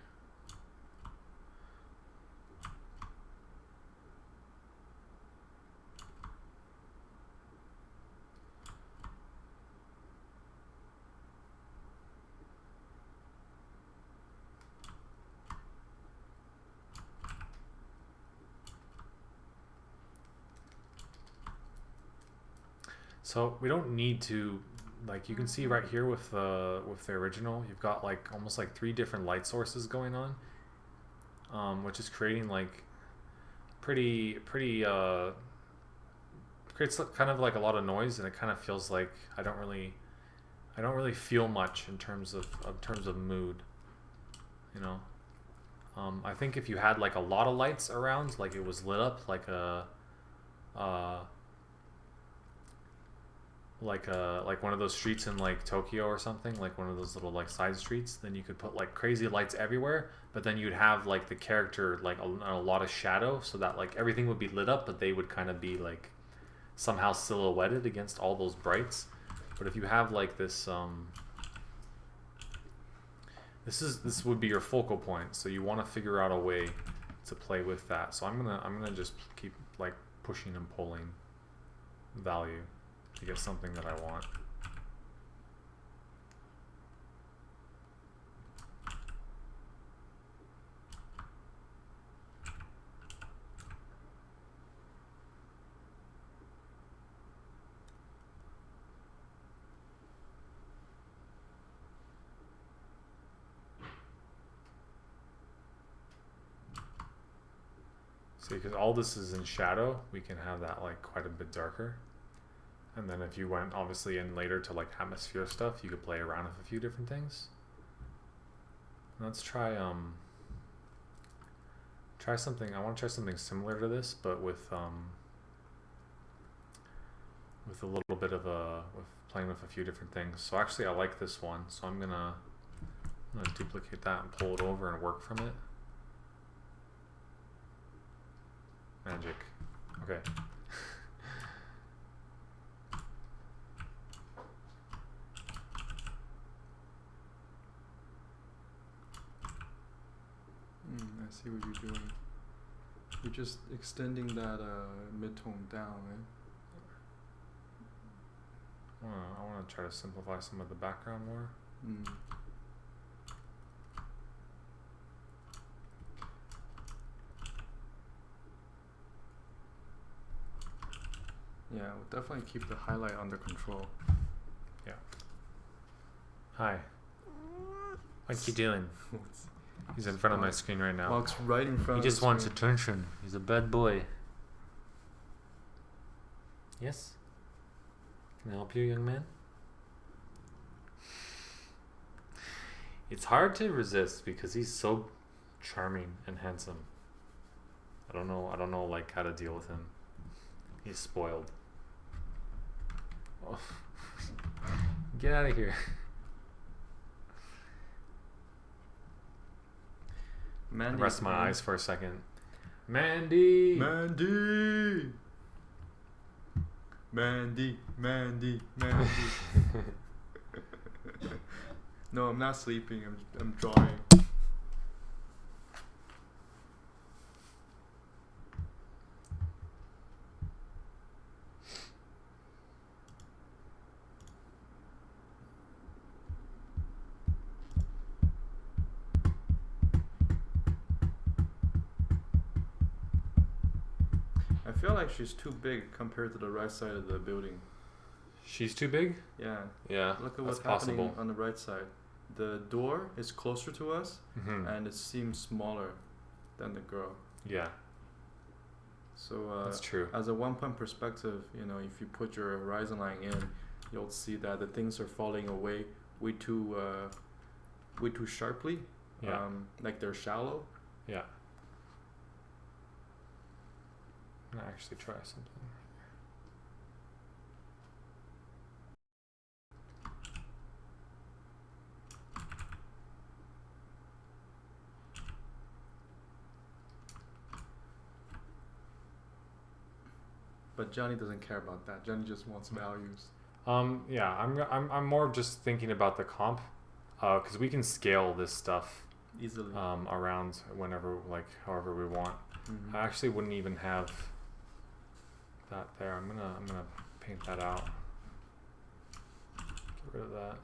So we don't need to, like, you can see right here with the original, you've got like almost like 3 different light sources going on, which is creating like pretty creates kind of like a lot of noise, and it kind of feels like I don't really feel much in terms of mood, you know. I think if you had like a lot of lights around, like it was lit up like like one of those streets in like Tokyo or something, like one of those little like side streets, then you could put like crazy lights everywhere, but then you'd have like the character like a lot of shadow, so that like everything would be lit up, but they would kind of be like somehow silhouetted against all those brights. But if you have like this this would be your focal point, so you want to figure out a way to play with that. So I'm gonna just keep like pushing and pulling value to get something that I want. See, because all this is in shadow, we can have that like quite a bit darker. And then if you went obviously in later to like atmosphere stuff, you could play around with a few different things. Let's try something. I want to try something similar to this, but with a little bit of with playing with a few different things. So actually I like this one, so I'm gonna duplicate that and pull it over and work from it. Magic. Okay. I see what you're doing. You're just extending that mid-tone down, right? I want to try to simplify some of the background more. Yeah, we'll definitely keep the highlight under control. Yeah. Hi. What you doing? He's in front of my screen right now. Well, it's right in front. He just wants attention. He's a bad boy. Yes? Can I help you, young man? It's hard to resist because he's so charming and handsome. I don't know like how to deal with him. He's spoiled. Oh. Get out of here. Mandy. Rest my eyes for a second. Mandy. Mandy. Mandy. Mandy. Mandy. No, I'm not sleeping. I'm drawing. I feel like she's too big compared to the right side of the building. She's too big? Yeah. Yeah. Look at what's happening on the right side. The door is closer to us, and it seems smaller than the girl. Yeah. So that's true. As a one-point perspective, you know, if you put your horizon line in, you'll see that the things are falling away way too sharply. Yeah. Like they're shallow. Yeah. I'm gonna actually try something. But Jonny doesn't care about that. Jonny just wants values. Yeah, I'm more just thinking about the comp, because we can scale this stuff easily around whenever, like, however we want. Mm-hmm. I actually wouldn't even have that there. I'm gonna paint that out. Get rid of that.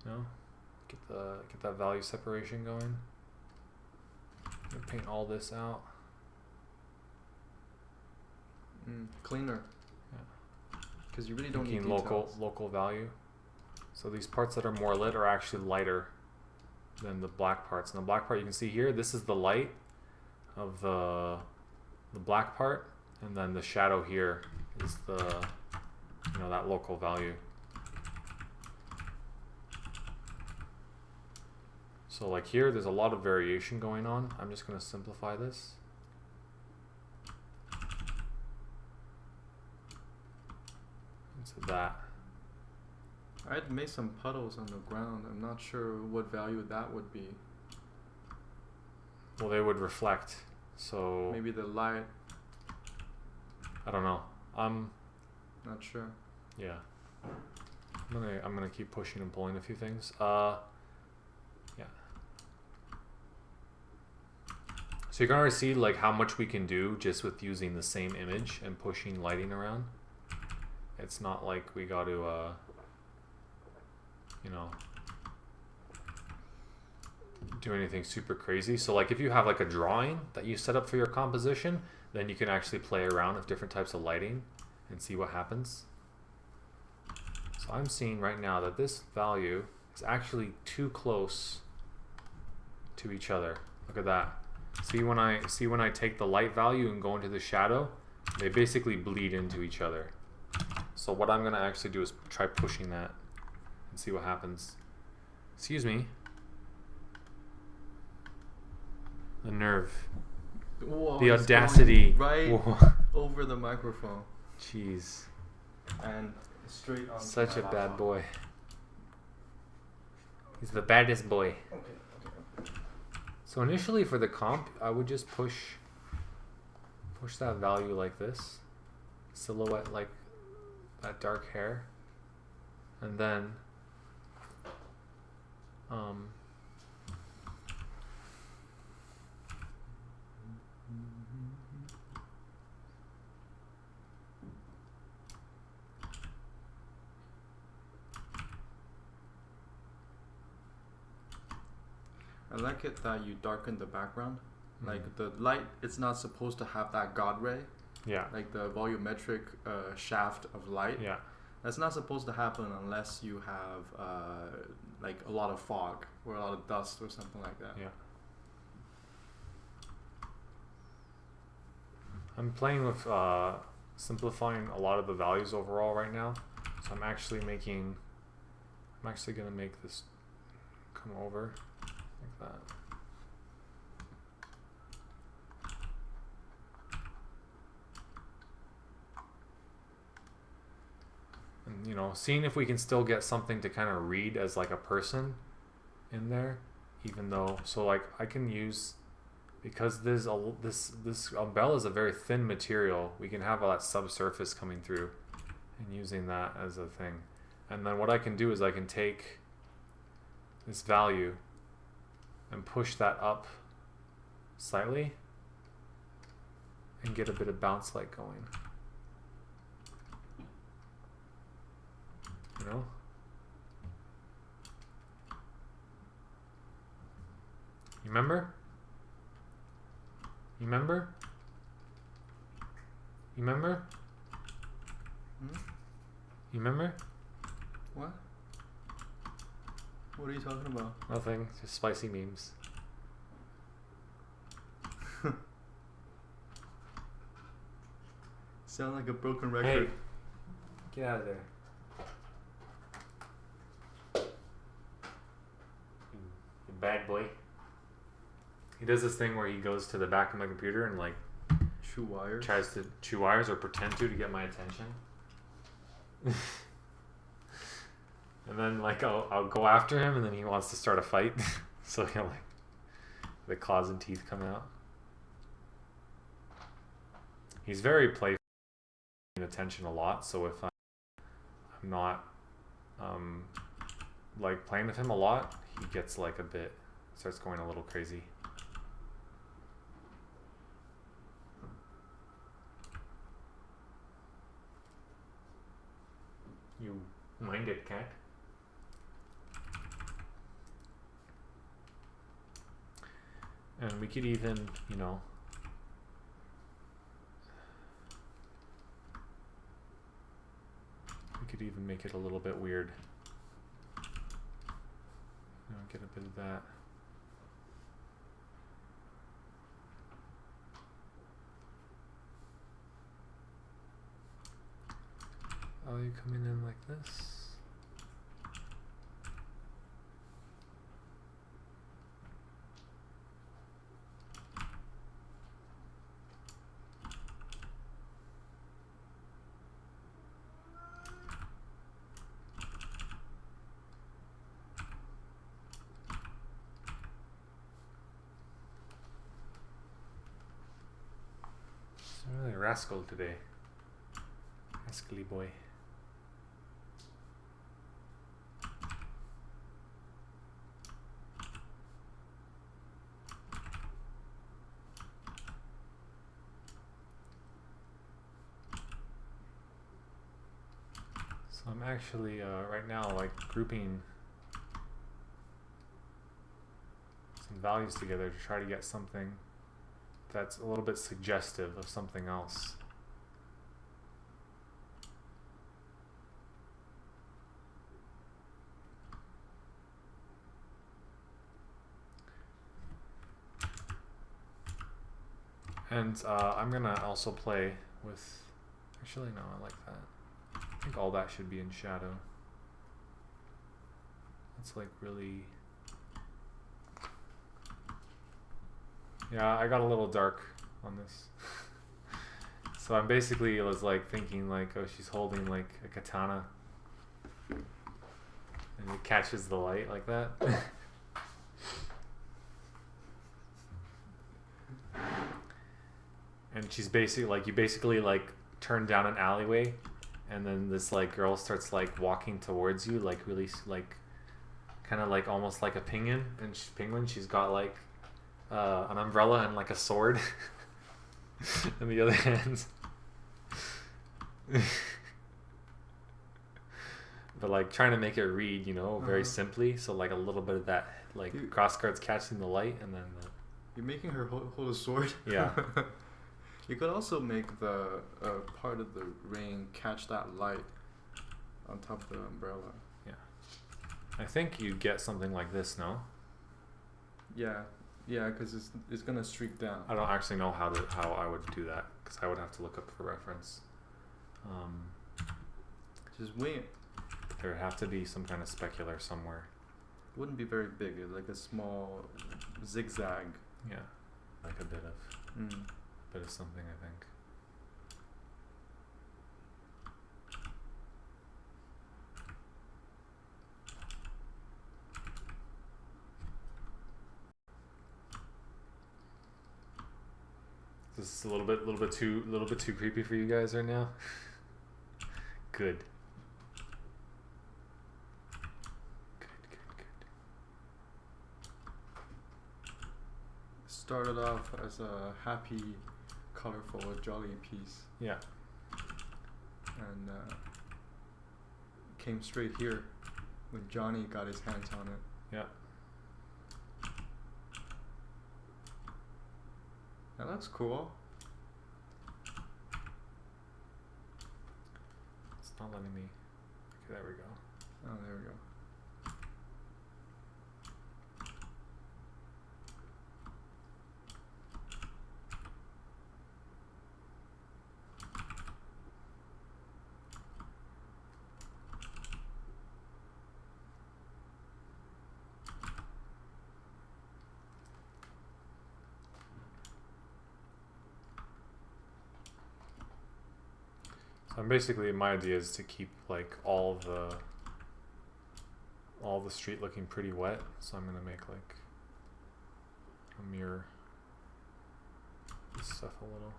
No, get that value separation going. I'm gonna paint all this out. Cleaner. Yeah. Because you really don't need local value. So these parts that are more lit are actually lighter than the black parts. And the black part you can see here, this is the light of the black part, and then the shadow here is the, you know, that local value. So like here, there's a lot of variation going on. I'm just going to simplify this. Into that. I'd made some puddles on the ground. I'm not sure what value that would be. Well, they would reflect. So maybe the light. I don't know. Not sure. Yeah. I'm gonna keep pushing and pulling a few things. Yeah. So you can already see like how much we can do just with using the same image and pushing lighting around. It's not like we got to you know, do anything super crazy. So like if you have like a drawing that you set up for your composition, then you can actually play around with different types of lighting and see what happens. So I'm seeing right now that this value is actually too close to each other. Look at that. See when I take the light value and go into the shadow, they basically bleed into each other. So what I'm gonna actually do is try pushing that and see what happens. Excuse me. The nerve. Whoa, the audacity. Right over the microphone. Jeez. And straight on. Such a bad boy. He's the baddest boy. Okay. So initially for the comp, I would just push that value like this. Silhouette like that dark hair. And then I like it that you darken the background. Like the light, it's not supposed to have that God ray. Yeah. Like the volumetric shaft of light. Yeah. That's not supposed to happen unless you have like a lot of fog or a lot of dust or something like that. Yeah. I'm playing with simplifying a lot of the values overall right now. So I'm actually making I'm actually gonna make this come over like that. And, you know, seeing if we can still get something to kind of read as like a person in there, even though, so like I can use, because this umbrella is a very thin material, we can have all that subsurface coming through and using that as a thing. And then what I can do is I can take this value and push that up slightly and get a bit of bounce light going. You know? You remember? You remember? You remember? Hmm? You remember? What? What are you talking about? Nothing. Just spicy memes. Sound like a broken record. Hey, get out of there. You bad boy. He does this thing where he goes to the back of my computer and like Chew wires. tries to chew wires or pretend to get my attention. And then like I'll go after him and then he wants to start a fight. So he'll like the claws and teeth come out. He's very playful, paying attention a lot, so if I'm not like playing with him a lot, he gets like a bit, starts going a little crazy. You mind it, cat? And we could even, you know, we could even make it a little bit weird. You know, get a bit of that. Oh, you coming in like this? I'm really rascal today. Rascally boy. So I'm actually right now like grouping some values together to try to get something that's a little bit suggestive of something else. And I'm gonna also play with, actually no, I like that. I think all that should be in shadow. It's like really, yeah, I got a little dark on this. So I'm basically was like thinking like, oh, she's holding like a katana and it catches the light like that. And she's basically like, you basically like turn down an alleyway and then this like girl starts like walking towards you, like really like kind of like almost like a penguin. And she's got like an umbrella and like a sword in the other hand. But like trying to make it read, you know, very simply. So like a little bit of that like cross guards catching the light and then you're making her hold a sword? Yeah. You could also make the part of the ring catch that light on top of the umbrella. Yeah. I think you'd get something like this, no? Yeah. Yeah, because it's gonna streak down. I don't actually know how I would do that because I would have to look up for reference. Just wing it. There would have to be some kind of specular somewhere. It wouldn't be very big. It's like a small zigzag. Yeah, like a bit of something, I think. This is a little bit too creepy for you guys right now. Good. Started off as a happy, colorful, jolly piece. Yeah. And came straight here when Jonny got his hands on it. Yeah. That looks cool. It's not letting me. Okay, there we go. Oh, there we go. So I'm basically, my idea is to keep like all the street looking pretty wet. So I'm gonna make like a mirror this stuff a little.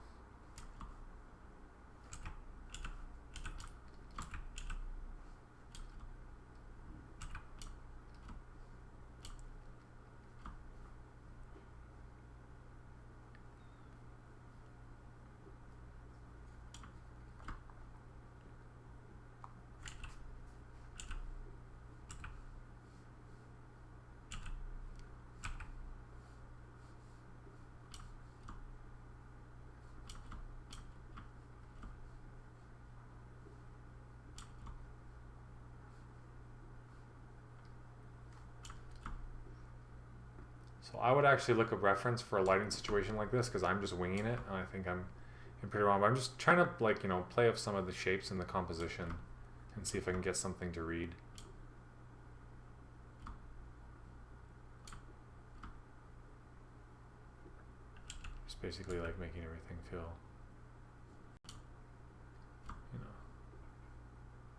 So I would actually look up reference for a lighting situation like this because I'm just winging it and I think I'm pretty wrong. But I'm just trying to like, you know, play up some of the shapes in the composition and see if I can get something to read. Just basically like making everything feel, you know,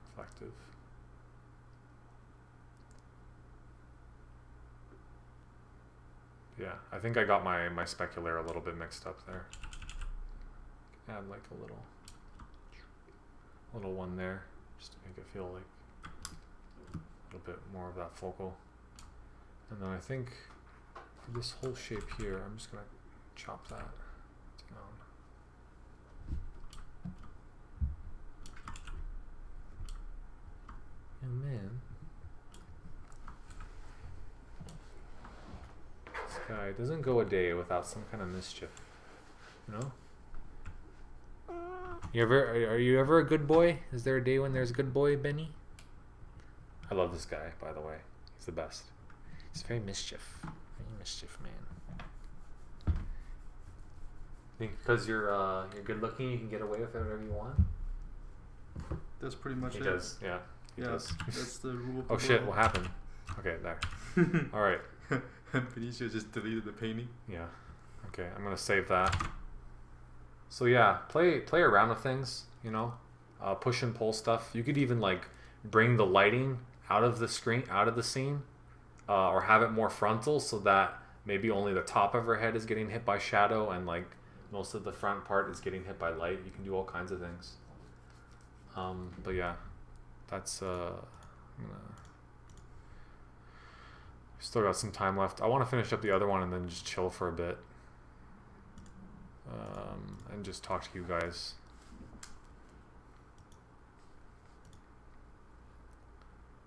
reflective. Yeah, I think I got my specular a little bit mixed up there. Add like a little one there, just to make it feel like a little bit more of that focal. And then I think for this whole shape here, I'm just gonna chop that down. And then this guy doesn't go a day without some kind of mischief, you know? Are you ever a good boy? Is there a day when there's a good boy, Benny? I love this guy, by the way. He's the best. He's very mischief man. Think because you're good looking, you can get away with whatever you want. That's pretty much it. He does, yeah. He does. That's the rule. Oh shit! What happened? Okay, there. All right. Benicio just deleted the painting. Yeah. Okay, I'm gonna save that. So yeah, play around with things. You know, push and pull stuff. You could even like bring the lighting out of the screen, out of the scene, or have it more frontal so that maybe only the top of her head is getting hit by shadow and like most of the front part is getting hit by light. You can do all kinds of things. But yeah, that's still got some time left. I want to finish up the other one and then just chill for a bit. And just talk to you guys.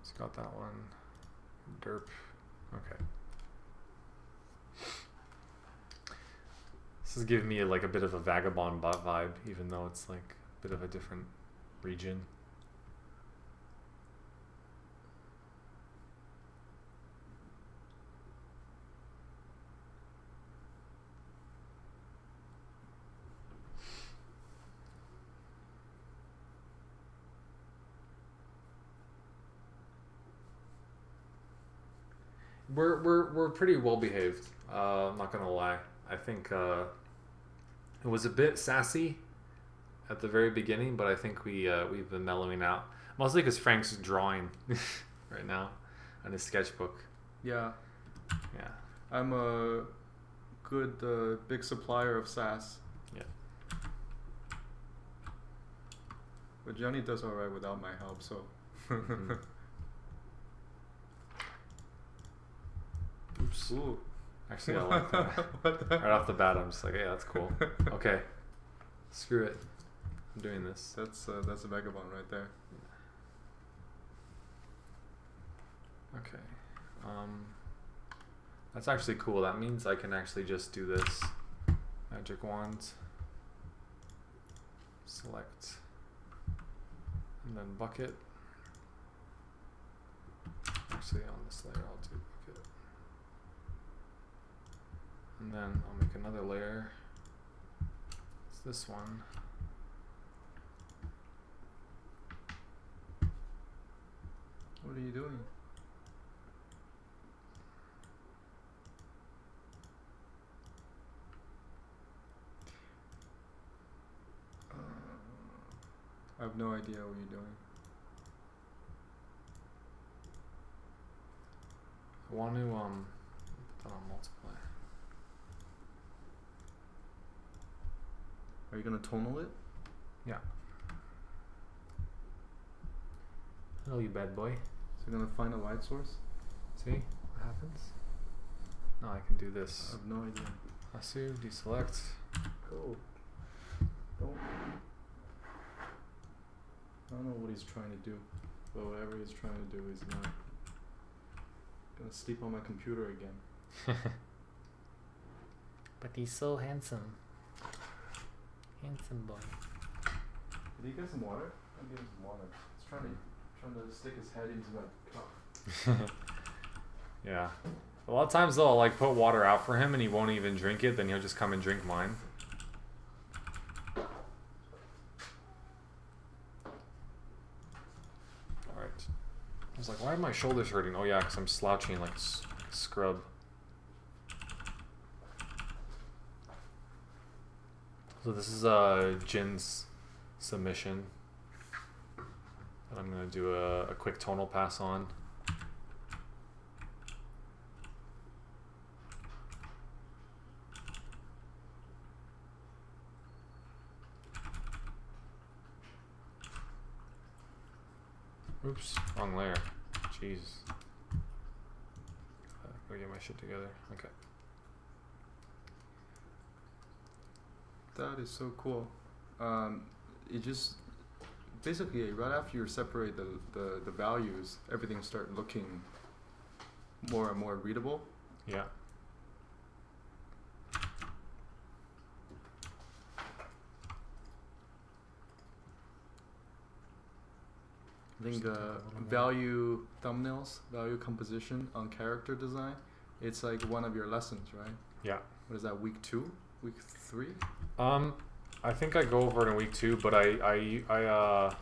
It's got that one. Derp. Okay. This is giving me like a bit of a vagabond bot vibe, even though it's like a bit of a different region. We're pretty well behaved. I'm not gonna lie. I think it was a bit sassy at the very beginning, but I think we've been mellowing out. Mostly because Frank's drawing right now on his sketchbook. Yeah. Yeah. I'm a good big supplier of sass. Yeah. But Jonny does alright without my help, so. Mm-hmm. Oops. Ooh. Actually, I like that. Right off the bat, I'm just like, yeah, that's cool. Okay. Screw it. I'm doing this. That's a vagabond right there. Okay. That's actually cool. That means I can actually just do this. Magic wand. Select. And then bucket. Actually, on this layer, I'll do bucket. And then I'll make another layer. It's this one. What are you doing? I have no idea what you're doing. I want to put that on multiply. Are you gonna tonal it? Yeah. Hello, you bad boy. So you're gonna find a light source? See what happens? No, I can do this. I have no idea. Lasso, deselect. Go. Don't. I don't know what he's trying to do, but whatever he's trying to do, he's not gonna sleep on my computer again. But he's so handsome. Handsome boy. Did he get some water? I'll give him some water. He's trying to stick his head into my cup. Yeah. A lot of times though, I'll like put water out for him and he won't even drink it, then he'll just come and drink mine. Alright. I was like, why are my shoulders hurting? Oh yeah, because I'm slouching like a scrub. So this is Jin's submission that I'm going to do a quick tonal pass on. Oops, wrong layer. Jeez. Gotta get my shit together. Okay. That is so cool. It just basically right after you separate the values, everything start looking more and more readable. Yeah. I think value thumbnails, value composition on character design, it's like one of your lessons, right? Yeah. What is that, week 2? Week 3? I think I go over it in week 2, but or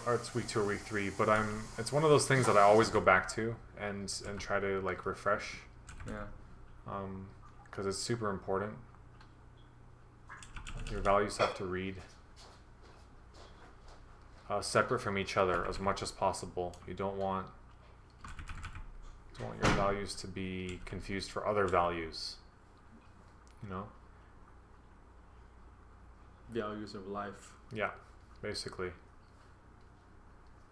it's week 2 or week 3, but it's one of those things that I always go back to and try to like refresh. Yeah. Because it's super important. Your values have to read separate from each other as much as possible. You don't want your values to be confused for other values. You know? Values of life. Yeah, basically.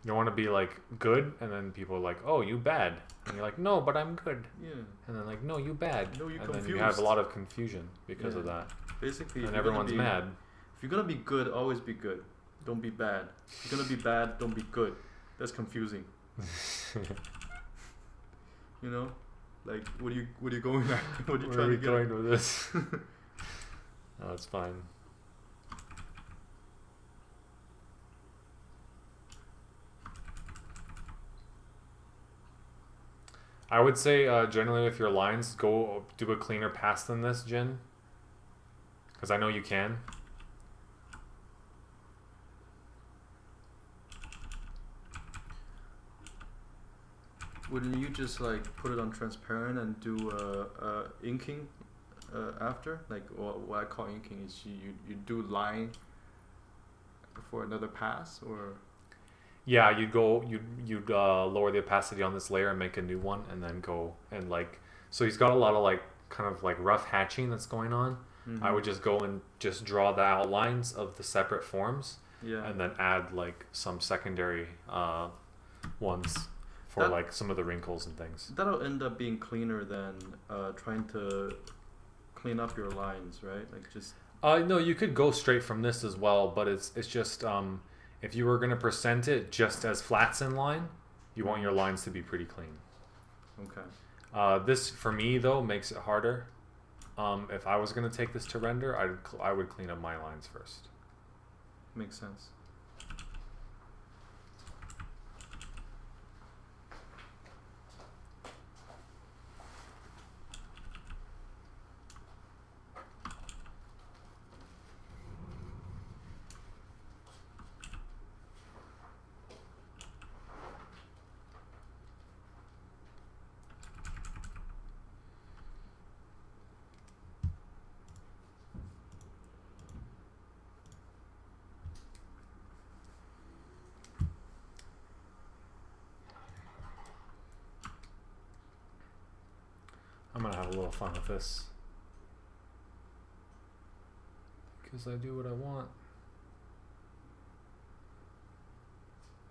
You don't want to be like good, and then people are like, "Oh, you bad," and you're like, "No, but I'm good." Yeah. And then like, "No, you bad." No, you and confused. then you have a lot of confusion because of that. Basically, and everyone's mad. If you're gonna be good, always be good. Don't be bad. If you're gonna be bad, don't be good. That's confusing. You know, like what are you going at? What are you trying to get? Where are we going with this? Oh, it's fine. I would say generally with your lines, go do a cleaner pass than this, Jin. Because I know you can. wouldn't you just like put it on transparent and do inking after? Like what I call inking is you do line for another pass, or yeah, you'd lower the opacity on this layer and make a new one, and then go and like, so he's got a lot of like kind of like rough hatching that's going on. I would just go and just draw the outlines of the separate forms, and then add like some secondary ones for like some of the wrinkles and things. That'll end up being cleaner than trying to clean up your lines, right? Like just no, you could go straight from this as well, but it's just if you were going to present it just as flats in line, you want your lines to be pretty clean. Okay. This for me though makes it harder. If I was going to take this to render, I would clean up my lines first. Makes sense. I'm gonna have a little fun with this because I do what I want.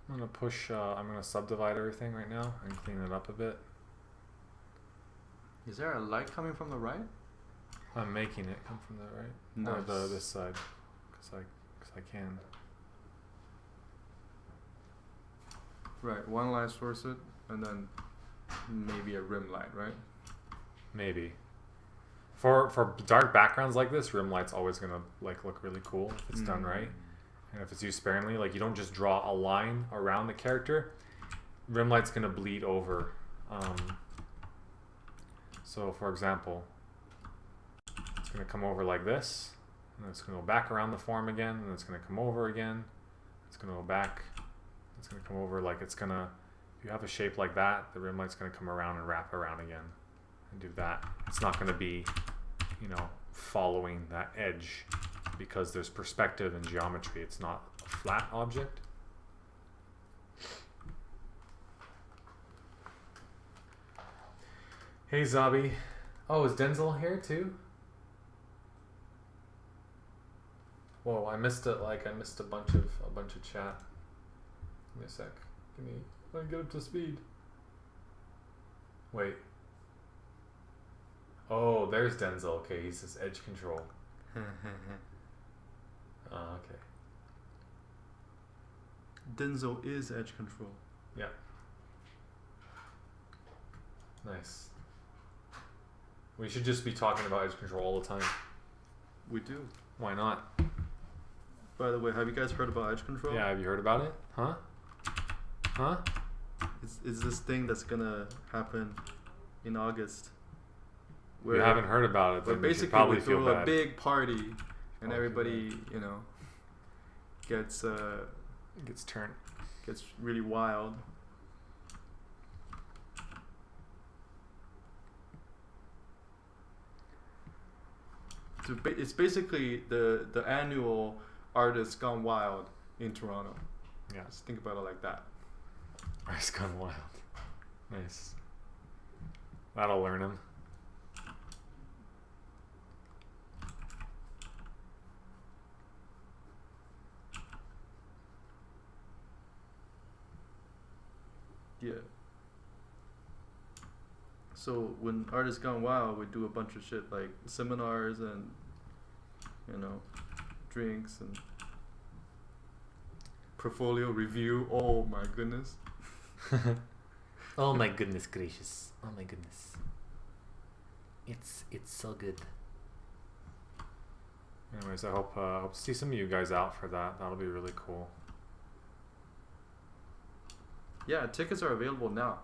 I'm gonna push. I'm gonna subdivide everything right now and clean it up a bit. Is there a light coming from the right? I'm making it come from the right, nice. Or this side, because I can. Right, one light source it, and then maybe a rim light, right? Maybe. For dark backgrounds like this, rim light's always gonna like look really cool if it's done right, and if it's used sparingly. Like you don't just draw a line around the character. Rim light's gonna bleed over. So for example, it's gonna come over like this, and it's gonna go back around the form again, and it's gonna come over again. It's gonna go back. It's gonna come over like it's gonna. If you have a shape like that, the rim light's gonna come around and wrap around again. And do that. It's not going to be, following that edge because there's perspective and geometry. It's not a flat object. Hey Zabi. Oh, is Denzel here too? Whoa, I missed a bunch of chat. Give me a sec. Let me get up to speed. Wait. Oh, there's Denzel. Okay, he says edge control. Okay. Denzel is edge control. Yeah. Nice. We should just be talking about edge control all the time. We do. Why not? By the way, have you guys heard about edge control? Yeah, have you heard about it? Huh? Huh? Is this thing that's gonna happen in August? If you haven't heard about it, then basically you probably we feel throw bad. a big party, and everybody, gets turned. Gets really wild. It's basically the annual Artists Gone Wild in Toronto. Yeah. Just think about it like that. Artists Gone Wild. Nice. That'll learn him. Yeah. So when Artists Gone Wild, we do a bunch of shit like seminars and drinks and portfolio review. Oh my goodness. Oh my goodness gracious. Oh my goodness. It's so good. Anyways, I hope to see some of you guys out for that. That'll be really cool. Yeah, tickets are available now.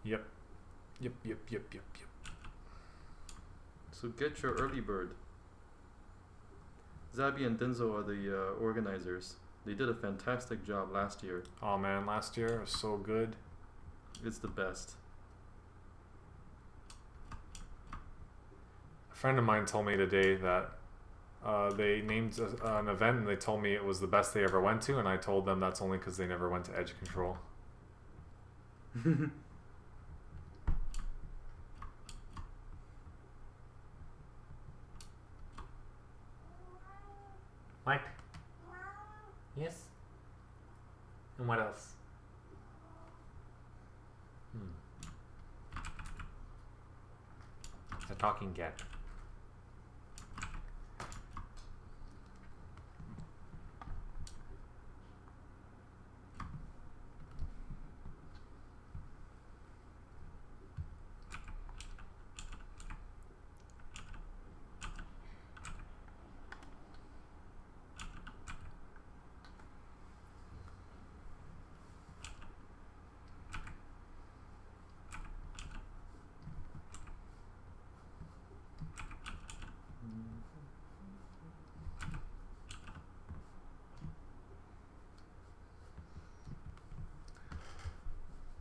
Yep. So get your early bird. Zabi and Denzo are the organizers. They did a fantastic job last year. Oh man, last year was so good. It's the best. A friend of mine told me today that they named an event and they told me it was the best they ever went to, and I told them that's only because they never went to Edge Control. What? Yes? And what else? It's a talking cat.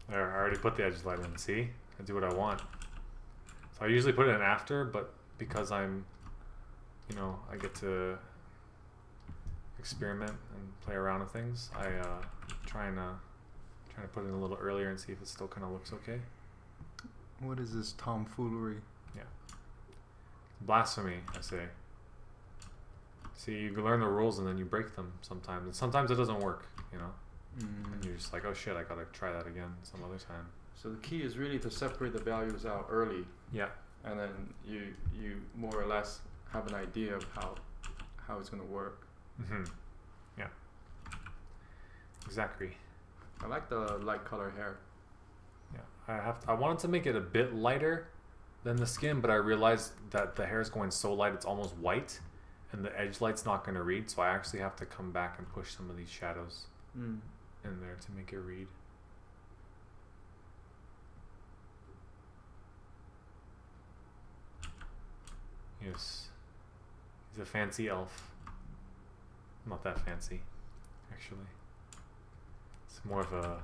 There, I already put the edge light in. See? I do what I want. So I usually put it in after, but because I'm, you know, I get to experiment and play around with things, I trying to put it in a little earlier and see if it still kind of looks okay. What is this tomfoolery? Yeah. Blasphemy, I say. See, you learn the rules and then you break them sometimes. And sometimes it doesn't work, you know? And you're just like, oh shit, I gotta try that again some other time. So the key is really to separate the values out early. Yeah. And then you more or less have an idea of how it's gonna work. Yeah. Exactly. I like the light color hair. Yeah. I wanted to make it a bit lighter than the skin, but I realized that the hair is going so light it's almost white, and the edge light's not gonna read. So I actually have to come back and push some of these shadows in there to make it read. Yes. He's a fancy elf. Not that fancy, actually. It's more of a...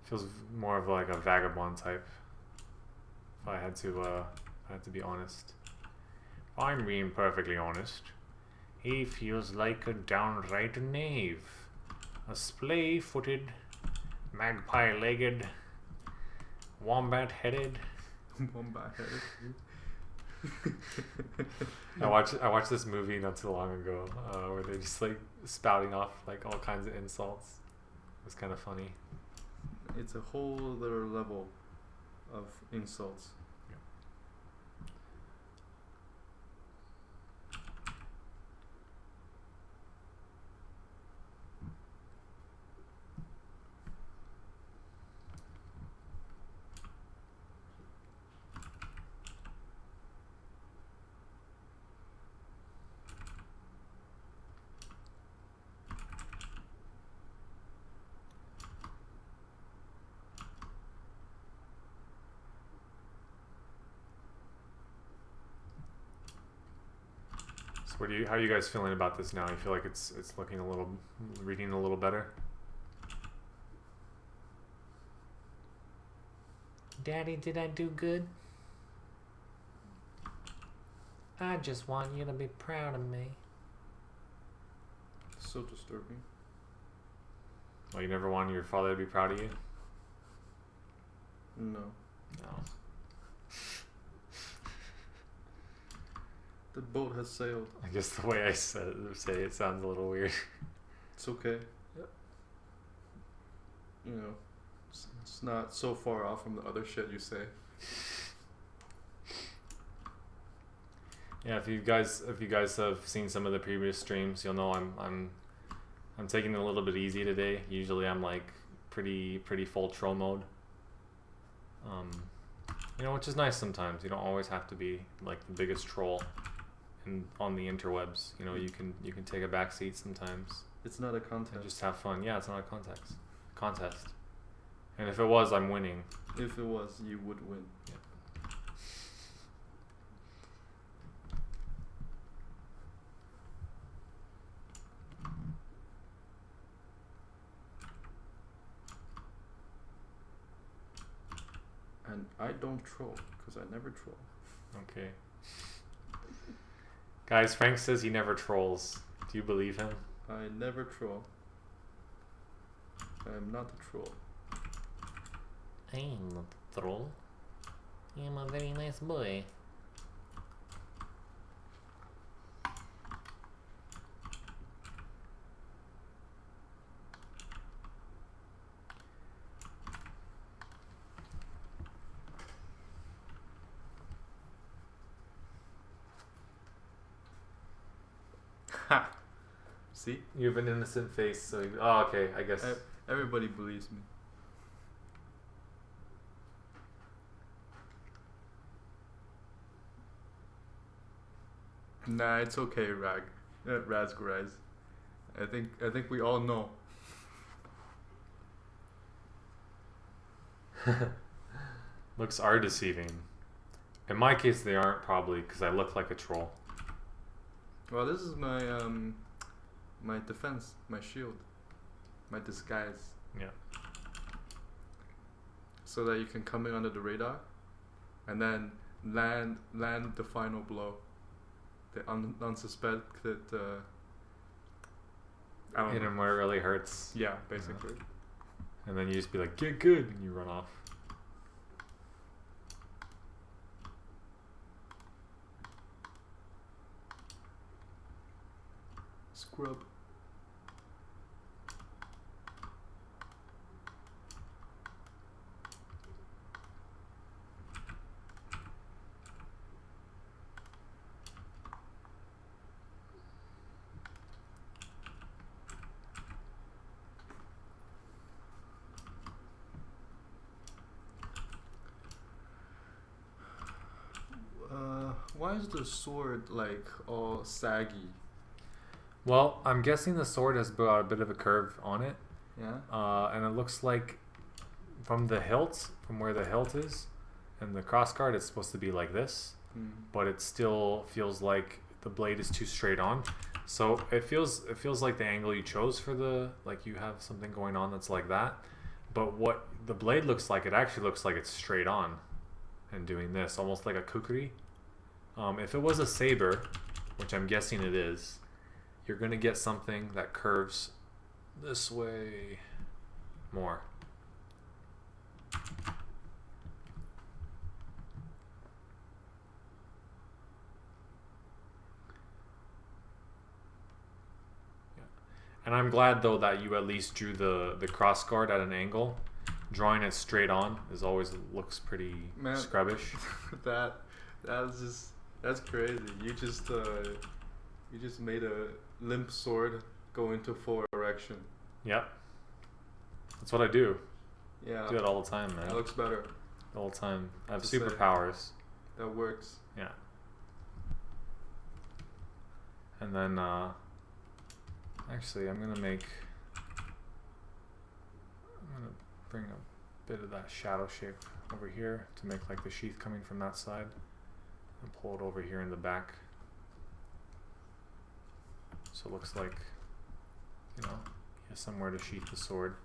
feels more of like a vagabond type. If I had to be honest. If I'm being perfectly honest, he feels like a downright knave. A splay-footed, magpie-legged, wombat-headed. Wombat-headed. I watched this movie not too long ago where they're just like spouting off like all kinds of insults. It was kind of funny. It's a whole other level of insults. How are you guys feeling about this now? You feel like it's looking reading a little better? Daddy, did I do good? I just want you to be proud of me. So disturbing. Well, you never wanted your father to be proud of you? No. No. The boat has sailed. I guess the way I say it sounds a little weird. It's okay. You know, it's not so far off from the other shit you say. Yeah, if you guys have seen some of the previous streams, you'll know I'm taking it a little bit easy today. Usually I'm like pretty full troll mode. You know, which is nice sometimes. You don't always have to be like the biggest troll on the interwebs. You know, you can take a back seat sometimes. It's not a contest. And just have fun. Yeah, it's not a contest. And if it was, I'm winning. If it was, you would win. Yeah. And I don't troll, because I never troll. Okay. Guys, Frank says he never trolls. Do you believe him? I never troll. I am not a troll. I'm not a troll. I'm a very nice boy. Ha! See? You have an innocent face, so oh, okay, I guess. Everybody believes me. Nah, it's okay, Razgarize. I think we all know. Looks are deceiving. In my case, they aren't, probably because I look like a troll. Well, this is my my defense, my shield, my disguise. Yeah. So that you can come in under the radar, and then land the final blow. The unsuspected. I don't Hit know. him where it really hurts. Yeah, basically. And then you just be like, "Get good," and you run off. Scrub. Why is the sword like all saggy? Well, I'm guessing the sword has got a bit of a curve on it. Yeah. And it looks like from the hilt, from where the hilt is, and the crossguard, it's supposed to be like this, but it still feels like the blade is too straight on. So it feels like the angle you chose for the, like you have something going on that's like that. But what the blade looks like, it actually looks like it's straight on and doing this, almost like a kukri. If it was a saber, which I'm guessing it is, you're going to get something that curves this way more. Yeah. And I'm glad though that you at least drew the cross guard at an angle. Drawing it straight on is always looks pretty scrubbish. That's crazy. You just made a limp sword go into full erection. Yep. That's what I do. Yeah. I do it all the time, man. That looks better. All the time. I have Just say superpowers. That works. Yeah. And then, actually, I'm gonna bring a bit of that shadow shape over here to make like the sheath coming from that side, and pull it over here in the back. So it looks like, you know, he has somewhere to sheath the sword.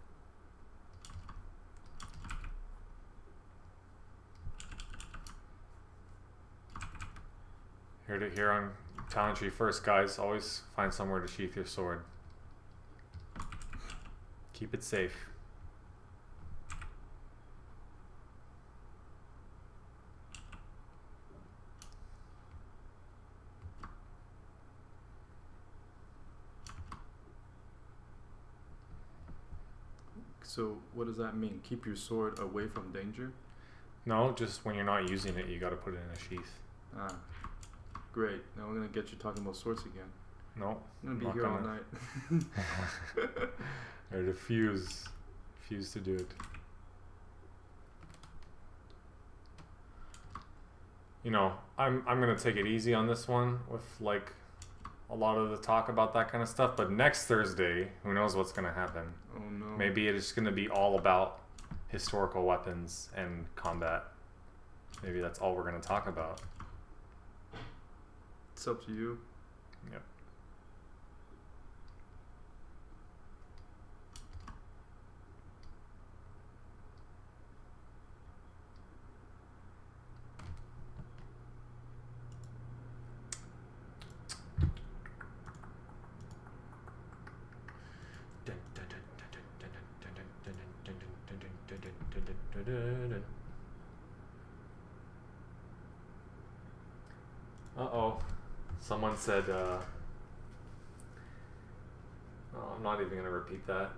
Here on Talent Tree First, guys, always find somewhere to sheath your sword. Keep it safe. So what does that mean? Keep your sword away from danger? No, just when you're not using it, you gotta put it in a sheath. Ah, great. Now we're gonna get you talking about swords again. No, I'm gonna be here all night. I refuse to do it. You know, I'm gonna take it easy on this one with like a lot of the talk about that kind of stuff. But next Thursday, who knows what's gonna happen? Oh no. Maybe it is gonna be all about historical weapons and combat. Maybe that's all we're gonna talk about. It's up to you. Yep. Uh-oh. Someone said, oh, I'm not even going to repeat that.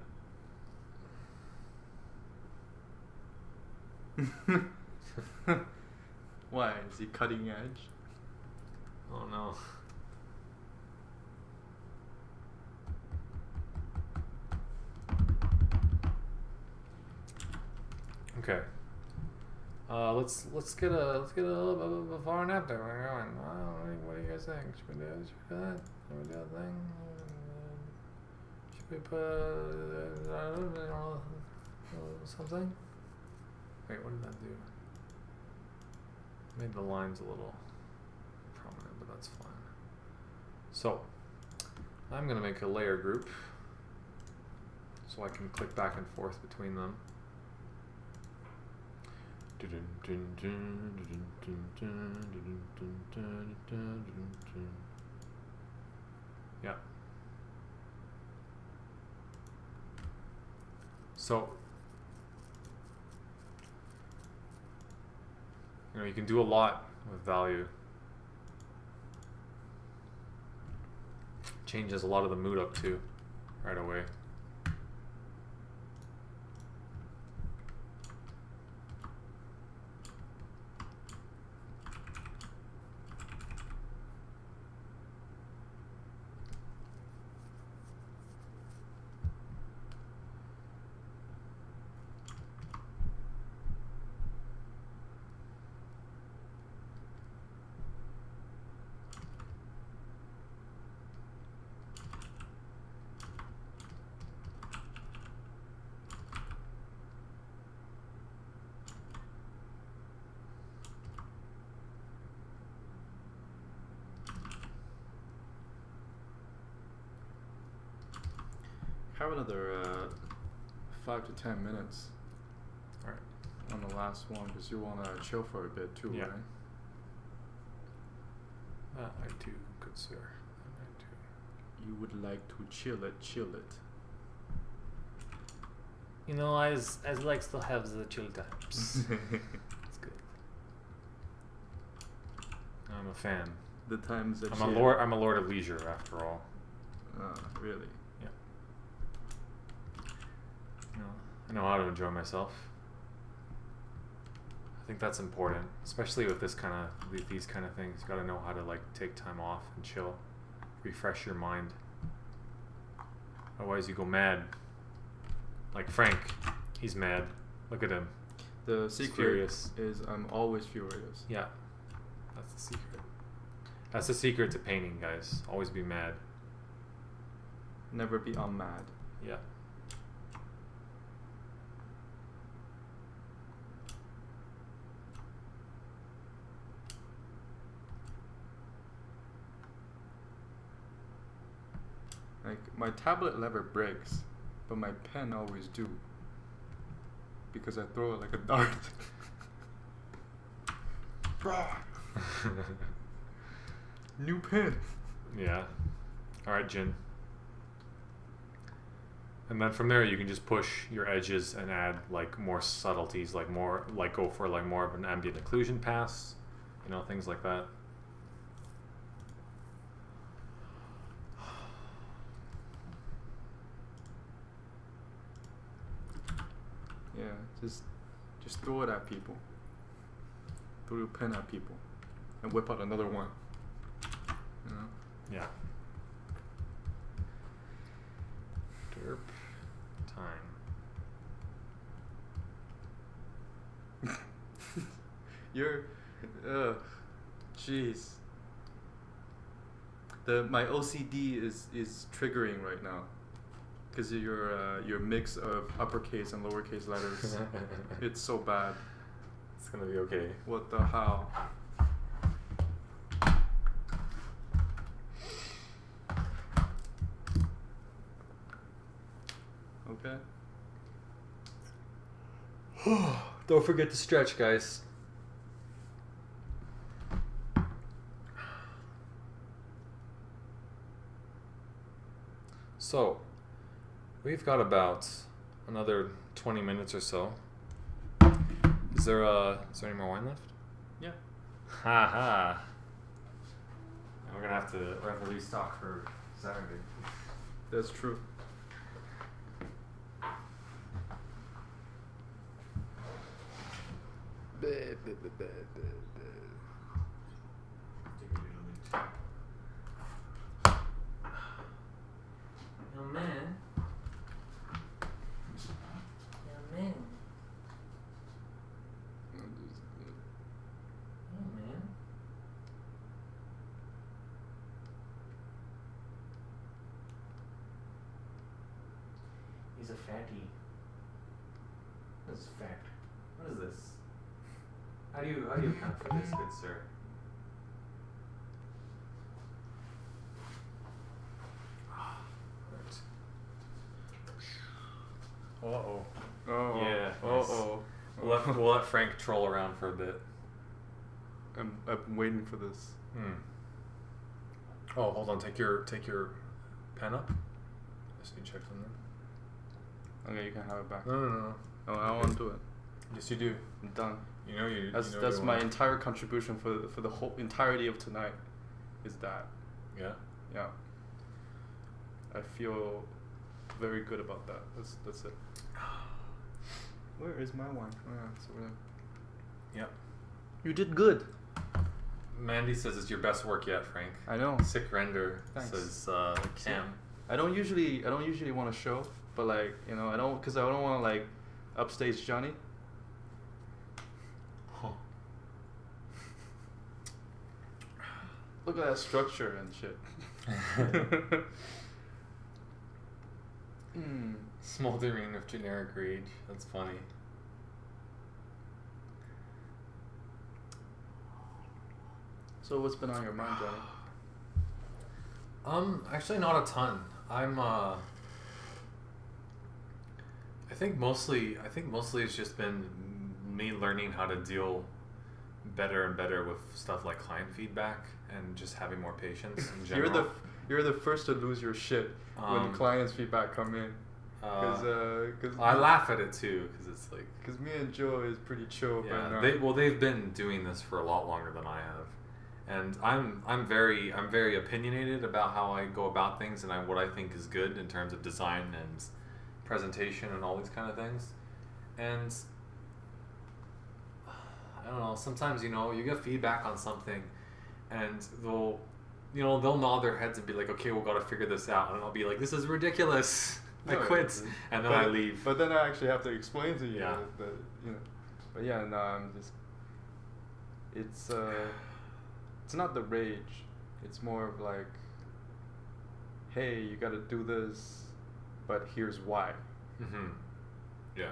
Why? Is he cutting edge? Oh no. Okay. Let's get a little bit before and after. We're going. What do you guys think? Should we do this? Should we do that? Should we do that thing? Should we put something? Wait, what did that do? Made the lines a little prominent, but that's fine. So I'm gonna make a layer group so I can click back and forth between them. Yeah. So, you can do a lot with value. Changes a lot of the mood up too, right away. Have another 5 to 10 minutes. All right. On the last one, because you want to chill for a bit too, Yeah. right? I do, good sir. I do. You would like to chill it. You know, I like to have the chill times. It's good. I'm a fan. The times that I'm a lord of leisure, after all. Really? Yeah. I know how to enjoy myself. I think that's important, especially with these kind of things. You got to know how to take time off and chill, refresh your mind. Otherwise, you go mad. Like Frank, he's mad. Look at him. The secret is I'm always furious. Yeah, that's the secret. That's the secret to painting, guys. Always be mad. Never be unmad. Yeah. Like, my tablet never breaks, but my pen always do. Because I throw it like a dart. New pen. Yeah. Alright, Jin. And then from there you can just push your edges and add more subtleties, go for more of an ambient occlusion pass, things like that. Yeah, just throw it at people. Throw your pen at people. And whip out another one. Yeah. Derp time. You're jeez. My OCD is triggering right now. Because your mix of uppercase and lowercase letters, it's so bad. It's gonna be okay. What the hell? Okay. Don't forget to stretch, guys. So, we've got about another 20 minutes or so Is there any more wine left? Yeah. Ha ha. We're gonna have to restock for Saturday. That's true. Yo, man. Yo, man. Yo, man. He's a fatty. What is fat? What is this? How do you account for this, good sir? Uh-oh. Oh. Yeah. Uh-oh. We'll let Frank troll around for a bit. I'm waiting for this. Oh, hold on. Take your pen up. Just need to check something. Okay, you can have it back. No. Oh, I want to do it. Yes, you do. I'm done. That's my entire contribution for the whole entirety of tonight. Is that? Yeah. Yeah. I feel very good about that. That's it. Where is my wine? Oh, yeah, it's over there. Yep. You did good. Mandy says it's your best work yet, Frank. I know. Sick render. Thanks. Says Cam. I don't usually want to show, but like I don't want to like upstage Jonny. Huh. Look at that structure and shit. Smoldering of generic rage. That's funny. So what's been on your mind, Jonny? Actually not a ton. I think mostly it's just been me learning how to deal better and better with stuff like client feedback and just having more patience in general. You're the first to lose your shit when clients' feedback come in. Cause I laugh at it too, because it's like, because me and Joe is pretty chill. Yeah, they've been doing this for a lot longer than I have, and I'm very opinionated about how I go about things and what I think is good in terms of design and presentation and all these kind of things. And I don't know, sometimes you get feedback on something and they'll nod their heads and be like, okay, we've got to figure this out, and I'll be like, this is ridiculous. I quit, and then I leave. But then I actually have to explain to you that But yeah, no, I'm just. It's not the rage. It's more of like, hey, you got to do this, but here's why. Mm-hmm. Yeah.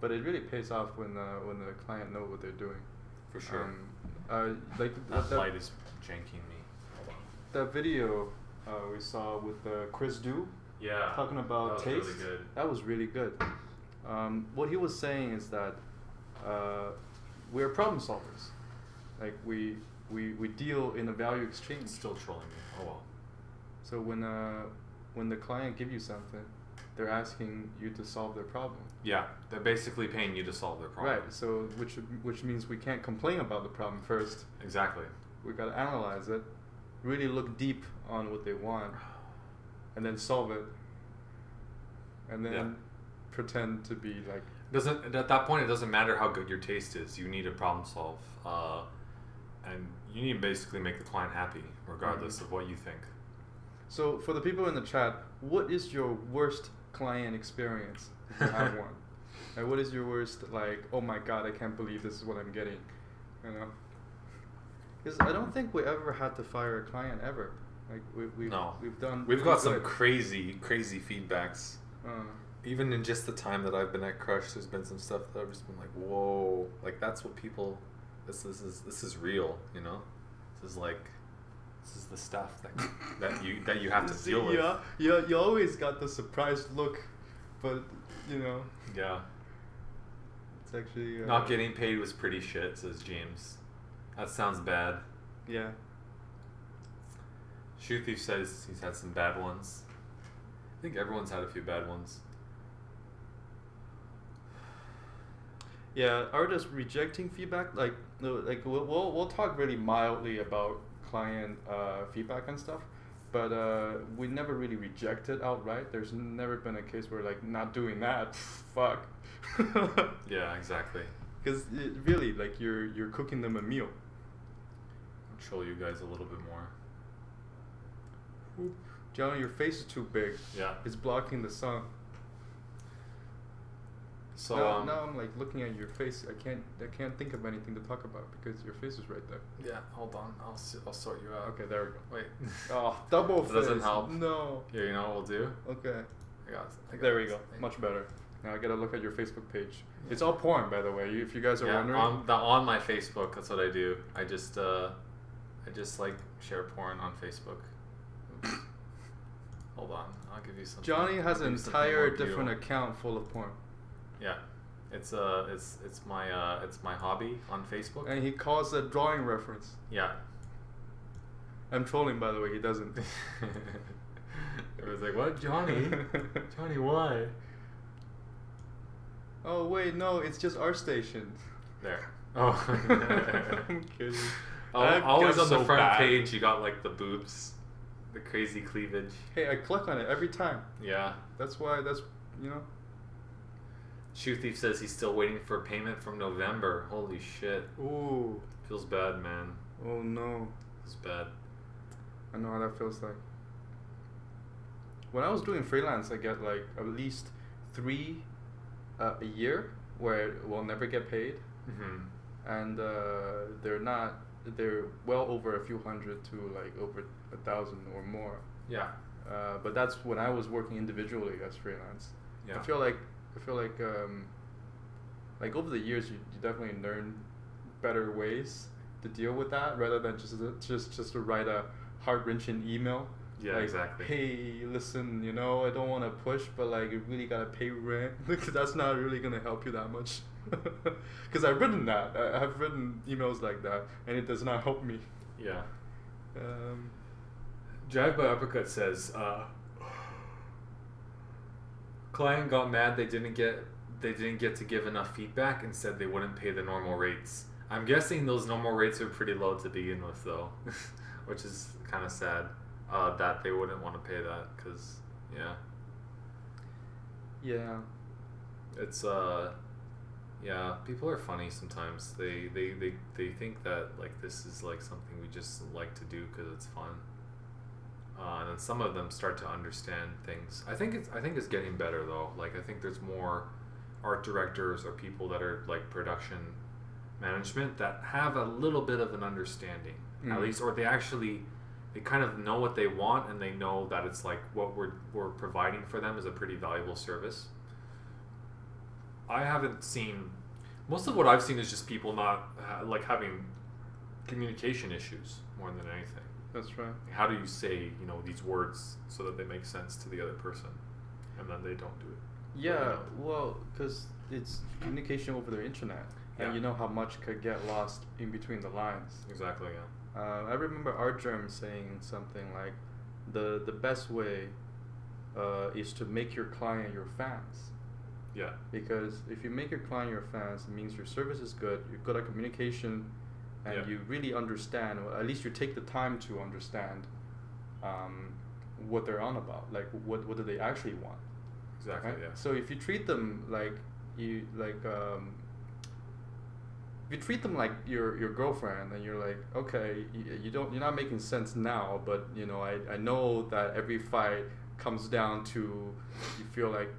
But it really pays off when the client knows what they're doing. For sure. Like that light is janking me. Hold on. That video we saw with Chris Du. Yeah. Talking about taste. Really good. That was really good. What he was saying is that we're problem solvers. Like we deal in a value exchange. It's still trolling me. Oh well. So when the client gives you something, they're asking you to solve their problem. Yeah, they're basically paying you to solve their problem. Right. So which means we can't complain about the problem first. Exactly. We got to analyze it, really look deep on what they want, and then solve it, and then pretend to be like. At that point, it doesn't matter how good your taste is. You need to problem solve, and you need to basically make the client happy, regardless of what you think. So for the people in the chat, what is your worst client experience if you have one? Like, what is your worst, like, oh my god, I can't believe this is what I'm getting, Because I don't think we ever had to fire a client ever. Like we've got some crazy feedbacks. Even in just the time that I've been at Crush, there's been some stuff that I've just been like, whoa, like that's what people. This is real, This is the stuff that you have to deal with. Yeah, you always got the surprised look, but Yeah. It's actually not getting paid was pretty shit, says James. That sounds bad. Yeah. Shoe Thief says he's had some bad ones. I think everyone's had a few bad ones. Yeah, artists rejecting feedback, like no, like we'll talk really mildly about client feedback and stuff, but we never really reject it outright. There's never been a case where like not doing that, fuck. Yeah, exactly. Because really, like you're cooking them a meal. Control you guys a little bit more. Jonny, your face is too big. Yeah. It's blocking the sun. So now I'm like looking at your face. I can't think of anything to talk about because your face is right there. Yeah, hold on. I'll sort you out. Okay, there we go. Wait. Oh, double face. Doesn't help. No. Yeah, you know what we'll do? Okay. I got There we this go. thing. Much better. Now I gotta look at your Facebook page. It's all porn, by the way. If you guys are wondering. On my Facebook, that's what I do. I just like share porn on Facebook. Oops. Hold on, I'll give you something. Jonny has I'll an give you something entire more different beautiful. account full of porn, Yeah, it's my hobby on Facebook. and he calls it drawing reference. Yeah. I'm trolling, by the way. He doesn't. It was like, what, Jonny? Jonny, why? Oh wait, no, it's just our station. There. Oh. I'm kidding. Always I'm on the so front bad. page, you got like the boobs, the crazy cleavage. Hey, I click on it every time. Yeah. That's why. That's you know. Shoe Thief says he's still waiting for payment from November. Holy shit. Ooh. Feels bad, man. Oh no. Feels bad. I know how that feels like. When I was doing freelance, I get like at least 3 a year where we'll never get paid, and they're well over a few hundred to like over 1,000 or more. Yeah. But that's when I was working individually as freelance. Yeah. I feel like over the years you definitely learn better ways to deal with that rather than just to write a heart-wrenching email. Yeah, like, exactly. Hey, listen, I don't want to push, but like you really gotta pay rent because that's not really gonna help you that much. Because I've written that. I've written emails like that, and it does not help me. Yeah. Drive by Uppercut says, client got mad they didn't get to give enough feedback and said they wouldn't pay the normal rates. I'm guessing those normal rates are pretty low to begin with, though, which is kind of sad that they wouldn't want to pay that because, yeah. It's yeah, people are funny sometimes. They think that like this is like something we just like to do because it's fun. And then some of them start to understand things. I think it's getting better though. Like I think there's more art directors or people that are like production management that have a little bit of an understanding, at least, or they kind of know what they want and they know that it's like what we're providing for them is a pretty valuable service. I haven't seen, most of what I've seen is just people not like having communication issues more than anything. That's right. How do you say, these words so that they make sense to the other person, and then they don't do it? Yeah, well, because it's communication over the internet, and you know how much could get lost in between the lines. Exactly. Yeah. I remember Artgerm saying something like, the best way is to make your client your fans. Yeah. Because if you make your client your fans, it means your service is good, you're good at communication, and you really understand, or at least you take the time to understand what they're on about, like what do they actually want. Exactly. Right? Yeah. So if you treat them like if you treat them like your girlfriend, and you're like, okay, you're not making sense now, but I know that every fight comes down to you feel like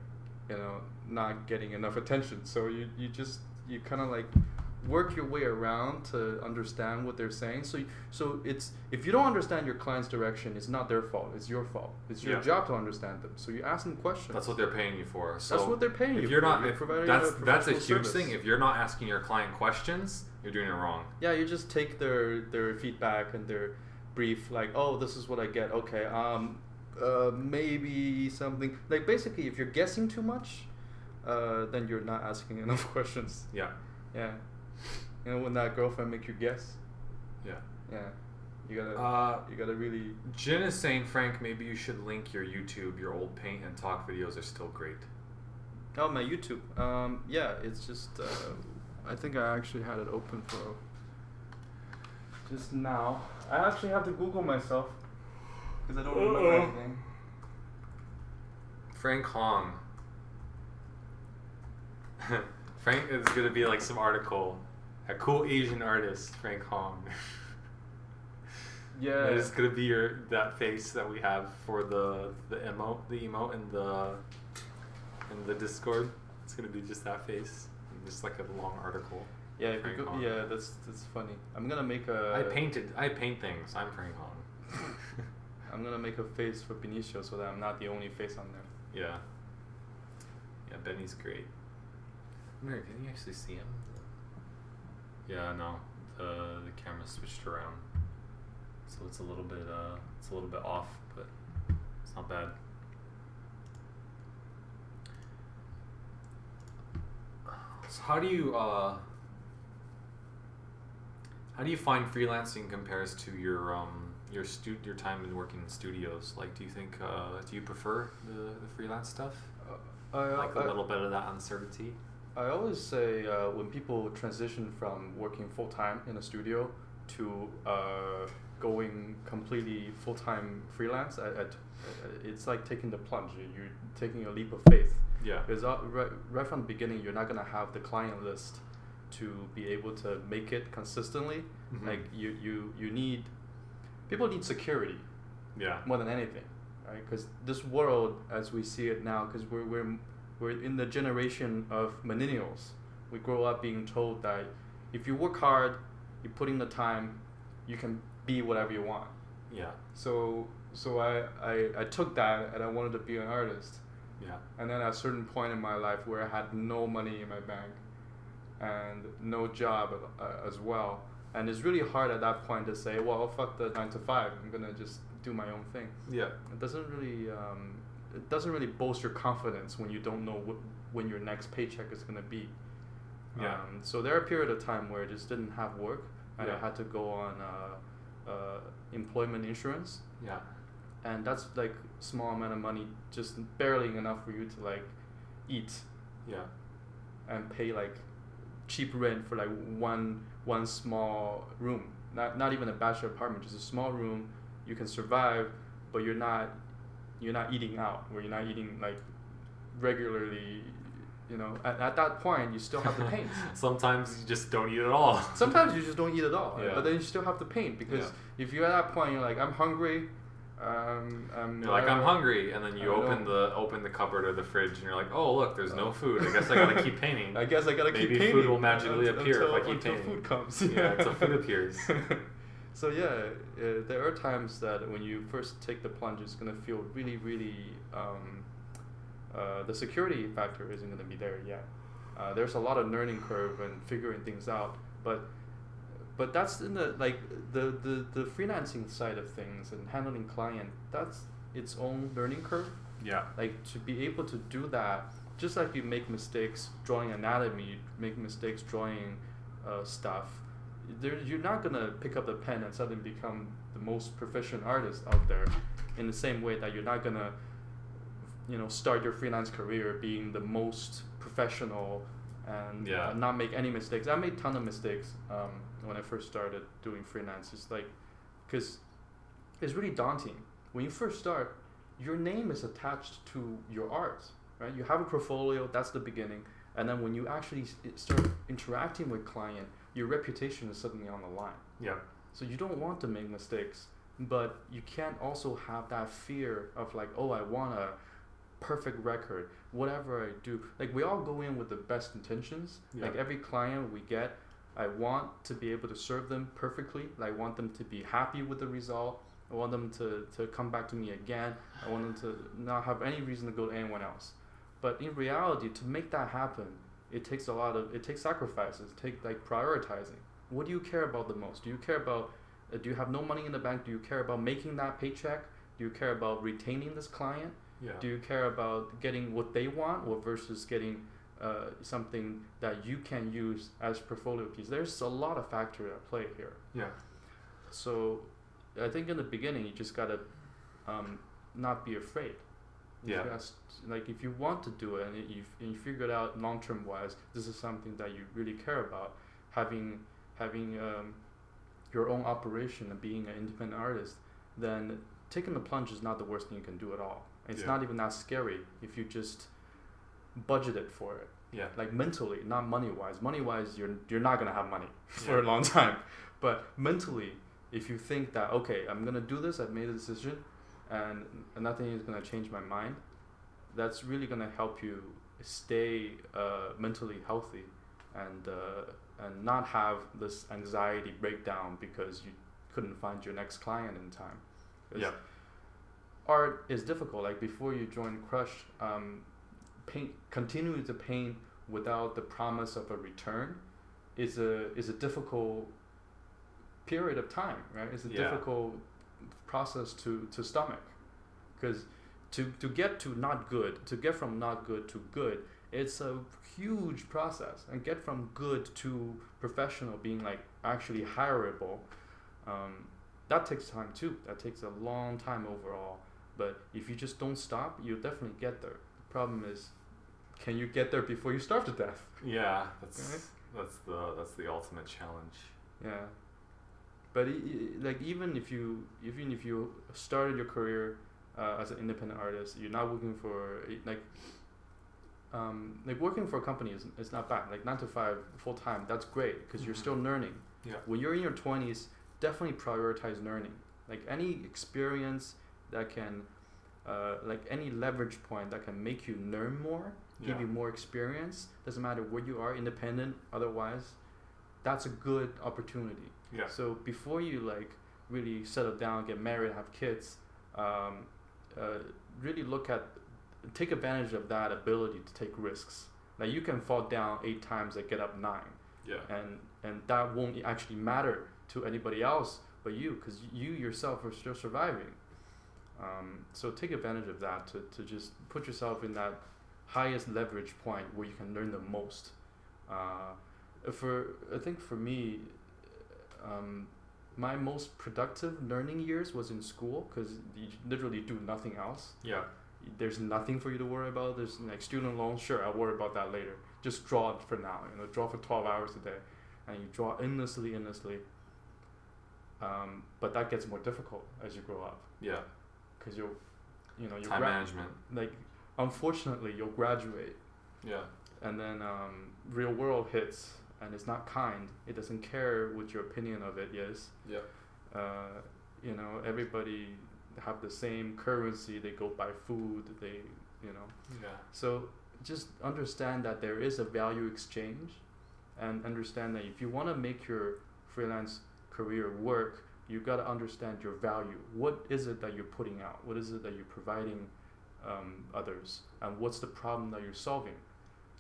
not getting enough attention, so you kind of like work your way around to understand what they're saying. So it's, if you don't understand your client's direction, it's not their fault, it's your fault. It's your job to understand them. So you ask them questions. That's what they're paying you for. So that's what they're paying you for. That's a huge thing. If you're not asking your client questions, you're doing it wrong. Yeah, you just take their feedback and their brief, like, oh, this is what I get. Okay, maybe something like, basically, if you're guessing too much, then you're not asking enough questions. Yeah. When that girlfriend make you guess. Yeah. You gotta really. Jin is saying, Frank, maybe you should link your YouTube. Your old paint and talk videos are still great. Oh, my YouTube. Yeah, it's just I think I actually had it open for just now. I actually have to Google myself because I don't remember anything. Frank Hong. Frank is gonna be like some article. A cool Asian artist, Frank Hong. Yeah. It's gonna be that face that we have for the emote in the Discord. It's gonna be just that face, and just like a long article. Yeah, if you go, yeah, that's funny. I'm gonna make a. I paint things. I'm Frank Hong. I'm gonna make a face for Benicio so that I'm not the only face on there. Yeah. Yeah, Benny's great. Mary, can you actually see him? Yeah, no. The camera switched around, so it's a little bit off, but it's not bad. So how do you find freelancing compares to your time in working in studios? Like, do you think do you prefer the freelance stuff? Like a little bit of that uncertainty? I always say when people transition from working full time in a studio to going completely full time freelance, it's like taking the plunge. You're taking a leap of faith. Yeah. Because right from the beginning, you're not gonna have the client list to be able to make it consistently. Mm-hmm. Like you need people need security. Yeah. More than anything, right? Because this world, as we see it now, because we're in the generation of millennials. We grow up being told that if you work hard, you put in the time, you can be whatever you want. Yeah. So I took that and I wanted to be an artist. Yeah. And then at a certain point in my life where I had no money in my bank and no job as well, and it's really hard at that point to say, well, fuck the 9 to 5. I'm gonna just do my own thing. Yeah. It doesn't really boost your confidence when you don't know when your next paycheck is gonna be. Yeah. So there are a period of time where I just didn't have work and Yeah. I had to go on employment insurance. Yeah. And that's like small amount of money, just barely enough for you to like eat. Yeah. And pay like cheap rent for like one small room. Not even a bachelor apartment, just a small room. You can survive, but you're not eating out, where you're not eating like regularly. You know, at that point, you still have to paint. Sometimes you just don't eat at all. Sometimes you just don't eat at all, Yeah. but then you still have to paint because if you're at that point, you're like, I'm hungry. You're like, I'm hungry, and then you open the cupboard or the fridge, and you're like, oh look, there's no food. I guess I gotta keep painting. I guess I gotta keep painting. Maybe food will magically appear if I keep until painting. food comes. Yeah, until food appears. So there are times that when you first take the plunge, it's gonna feel really, really. The security factor isn't gonna be there yet. There's a lot of learning curve and figuring things out, but that's in the like the freelancing side of things and handling client. That's its own learning curve. Yeah. Like to be able to do that, just like you make mistakes drawing anatomy, you make mistakes drawing stuff. You're not gonna pick up the pen and suddenly become the most proficient artist out there. In the same way that you're not gonna, start your freelance career being the most professional and not make any mistakes. I made a ton of mistakes when I first started doing freelance. It's like, because it's really daunting. When you first start, your name is attached to your art, right? You have a portfolio, that's the beginning. And then when you actually start interacting with client, your reputation is suddenly on the line. Yeah. So you don't want to make mistakes, but you can't also have that fear of like, oh, I want a perfect record, whatever I do. Like we all go in with the best intentions. Yeah. Like every client we get, I want to be able to serve them perfectly. I want them to be happy with the result. I want them to come back to me again. I want them to not have any reason to go to anyone else. But in reality, to make that happen, it takes sacrifices. It takes like prioritizing. What do you care about the most? Do you care about, do you have no money in the bank? Do you care about making that paycheck? Do you care about retaining this client? Yeah. Do you care about getting what they want or versus getting something that you can use as portfolio piece? There's a lot of factors at play here. Yeah. So I think in the beginning, you just gotta not be afraid. Yeah. Like if you want to do it and you figured out long-term wise, this is something that you really care about, having your own operation and being an independent artist, then taking the plunge is not the worst thing you can do at all. It's not even that scary if you just budget it for it. Yeah. Like mentally, not money-wise. Money-wise, you're not gonna have money for a long time. But mentally, if you think that, okay, I'm gonna do this, I've made a decision, and nothing is gonna change my mind, that's really gonna help you stay mentally healthy, and not have this anxiety breakdown because you couldn't find your next client in time. Yeah. Art is difficult. Like before you join Crush, continuing to paint without the promise of a return is a difficult period of time, right? It's a difficult process to stomach, because to get to not good, to get from not good to good, it's a huge process, and get from good to professional, being like actually hireable, that takes time too. That takes a long time overall. But if you just don't stop, you'll definitely get there. The problem is, can you get there before you starve to death? Yeah, that's the ultimate challenge. Yeah, but like even if you started your career as an independent artist, you're not working for like working for a company is not bad. Like 9 to 5 full time, that's great because you're still learning. Yeah. When you're in your 20s, definitely prioritize learning. Like any experience that can, like any leverage point that can make you learn more, give you more experience. Doesn't matter where you are, independent, otherwise, that's a good opportunity. Yeah. So before you like really settle down, get married, have kids, really take advantage of that ability to take risks. Like you can fall down 8 times and get up 9. Yeah. And that won't actually matter to anybody else but you, because you yourself are still surviving. So take advantage of that to just put yourself in that highest leverage point where you can learn the most. I think for me, my most productive learning years was in school, because you literally do nothing else. Yeah. There's nothing for you to worry about. There's like student loans, sure, I'll worry about that later. Just draw it for now, draw for 12 hours a day, and you draw endlessly. But that gets more difficult as you grow up. Yeah. Because your time management. Like, unfortunately, you'll graduate. Yeah. And then real world hits, and it's not kind. It doesn't care what your opinion of it is. Yeah. Everybody have the same currency. They go buy food. Yeah. So just understand that there is a value exchange, and understand that if you want to make your freelance career work, you got to understand your value. What is it that you're putting out? What is it that you're providing others? And what's the problem that you're solving?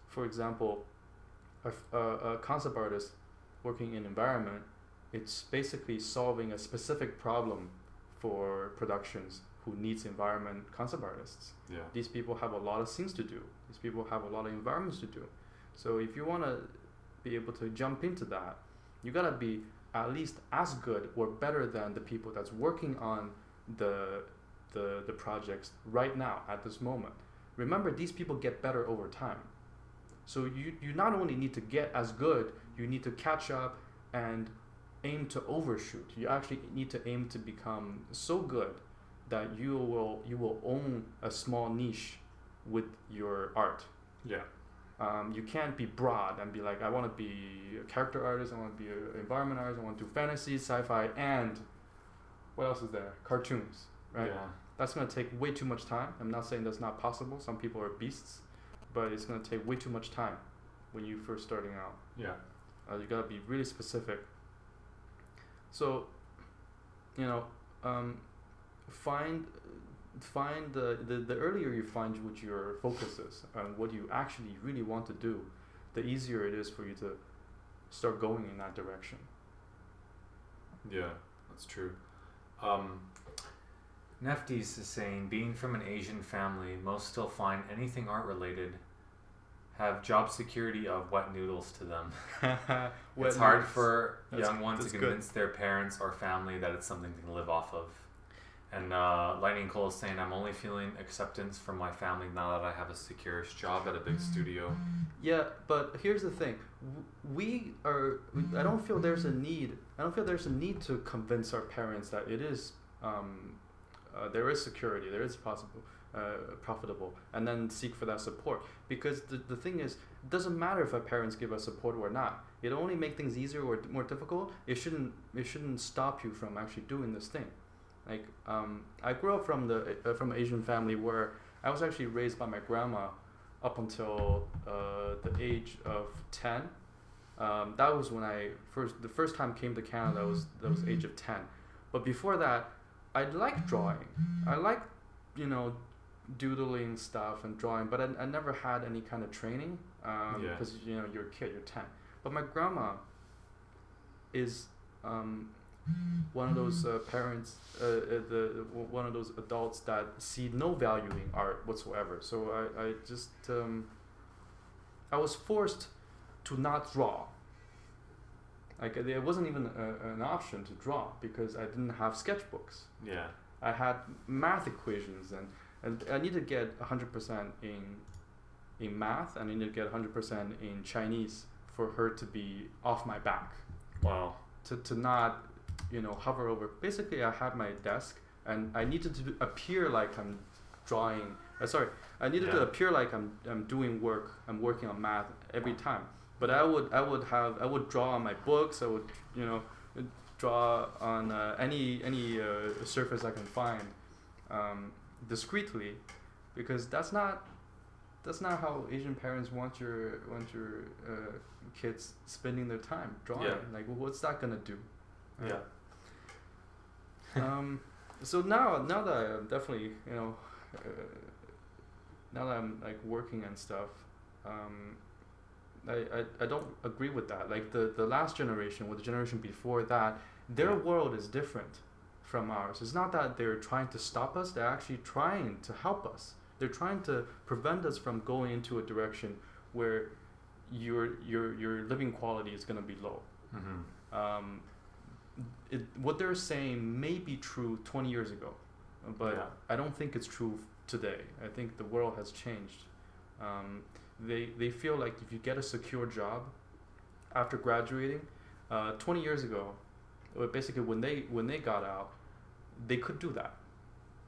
For example, a concept artist working in environment, it's basically solving a specific problem for productions who needs environment concept artists. Yeah. These people have a lot of things to do. These people have a lot of environments to do. So if you want to be able to jump into that, you got to be at least as good or better than the people that's working on the projects right now at this moment. Remember, these people get better over time. So you not only need to get as good, you need to catch up and aim to overshoot. You actually need to aim to become so good that you will own a small niche with your art. Yeah. You can't be broad and be like, I want to be a character artist, I want to be an environment artist, I want to do fantasy, sci-fi, and what else is there? Cartoons, right? Yeah. That's going to take way too much time. I'm not saying that's not possible. Some people are beasts, but it's going to take way too much time when you're first starting out. Yeah. You got to be really specific. So, find the earlier you find what your focus is and what you actually really want to do, the easier it is for you to start going in that direction. Yeah, that's true. Neftis is saying, being from an Asian family, most still find anything art related have job security of wet noodles to them. It's hard for young ones to convince their parents or family that it's something they can live off of. And Lightning Cole is saying, I'm only feeling acceptance from my family now that I have a secure job at a big studio. Yeah, but here's the thing. I don't feel there's a need. I don't feel there's a need to convince our parents that it is, there is security, there is profitable, and then seek for that support. Because the thing is, it doesn't matter if our parents give us support or not. It'll only make things easier or more difficult. It shouldn't stop you from actually doing this thing. Like, I grew up from an Asian family where I was actually raised by my grandma up until the age of 10. That was when the first time came to Canada. That was age of 10. But before that, I liked drawing. I liked, doodling stuff and drawing. But I never had any kind of training because you're a kid, you're 10. But my grandma is one of those parents, one of those adults that see no value in art whatsoever. So I just I was forced to not draw. Like, there wasn't even an option to draw because I didn't have sketchbooks. Yeah. I had math equations and I need to get 100% in math, and I need to get 100% in Chinese for her to be off my back. Wow. To not hover over. Basically, I had my desk, and I needed to appear like I'm drawing. I needed to appear like I'm doing work. I'm working on math every time. But I would draw on my books. I would draw on any surface I can find, discreetly, because that's not how Asian parents want your kids spending their time drawing. Yeah. Like, what's that gonna do? Yeah. So now that I'm definitely now that I'm like working and stuff, I don't agree with that. Like, the last generation or the generation before that, their world is different from ours. It's not that they're trying to stop us; they're actually trying to help us. They're trying to prevent us from going into a direction where your living quality is going to be low. Mm-hmm. What they're saying may be true 20 years ago, but I don't think it's true today. I think the world has changed. They feel like if you get a secure job after graduating, 20 years ago, basically when they got out, they could do that,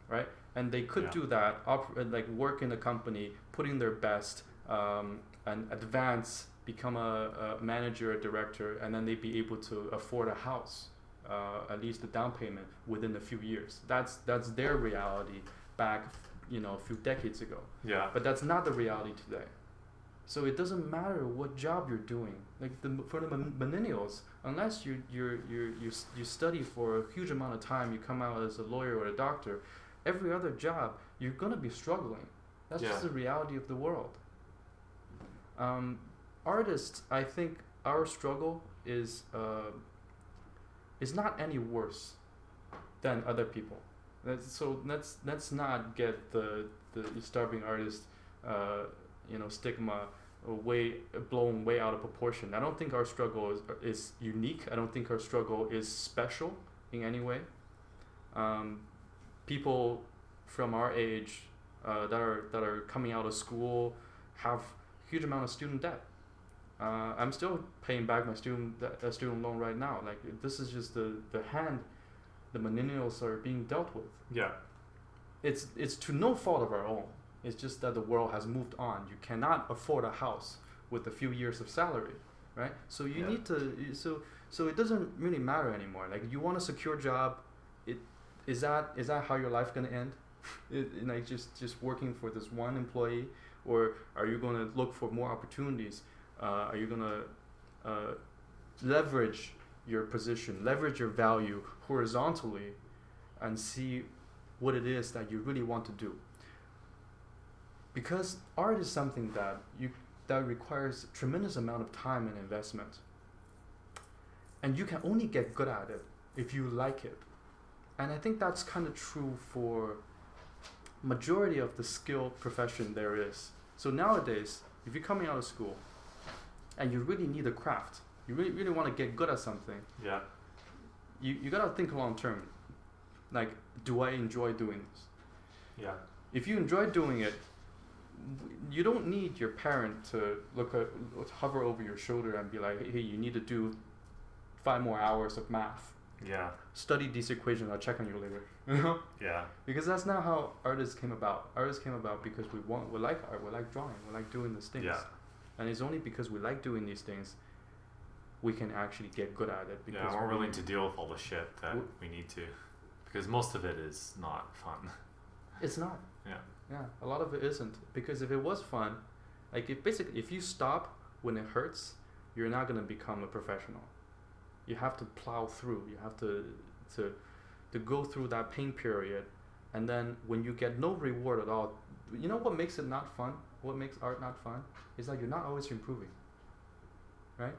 right? And they could do that, like work in a company, put in their best, and advance, become a manager, a director, and then they'd be able to afford a house, at least the down payment within a few years. That's their reality back, a few decades ago. Yeah. But that's not the reality today. So it doesn't matter what job you're doing. Like, for the millennials, unless you study for a huge amount of time, you come out as a lawyer or a doctor, every other job you're gonna be struggling. That's just the reality of the world. Artists, I think our struggle is not any worse than other people. So let's not get the starving artist stigma blown way out of proportion. I don't think our struggle is unique. I don't think our struggle is special in any way. People from our age that are coming out of school have huge amount of student debt. I'm still paying back my student loan right now. Like, this is just the hand the millennials are being dealt with. Yeah. It's to no fault of our own. It's just that the world has moved on. You cannot afford a house with a few years of salary, right? So you need to. So it doesn't really matter anymore. Like, you want a secure job. Is that how your life gonna end? Like, just working for this one employee, or are you gonna look for more opportunities? Are you gonna leverage your position, leverage your value horizontally, and see what it is that you really want to do? Because art is something that requires a tremendous amount of time and investment, and you can only get good at it if you like it. And I think that's kind of true for majority of the skilled profession there is. So nowadays, if you're coming out of school and you really need a craft, you really want to get good at something, you gotta think long term. like, do I enjoy doing this? Yeah. If you enjoy doing it, you don't need your parent to hover over your shoulder and be like, hey, you need to do 5 more hours of math. Yeah. Study these equations. I'll check on you later. You know? Yeah. Because that's not how artists came about. Artists came about because we like art, we like drawing, we like doing these things. Yeah. And it's only because we like doing these things we can actually get good at it. Because we're willing to deal with all the shit that we need to, because most of it is not fun. It's not. Yeah. Yeah, a lot of it isn't. Because if it was fun, like if you stop when it hurts, you're not gonna become a professional. You have to plow through. You have to go through that pain period, and then when you get no reward at all, you know what makes it not fun? What makes art not fun? Is that you're not always improving. Right?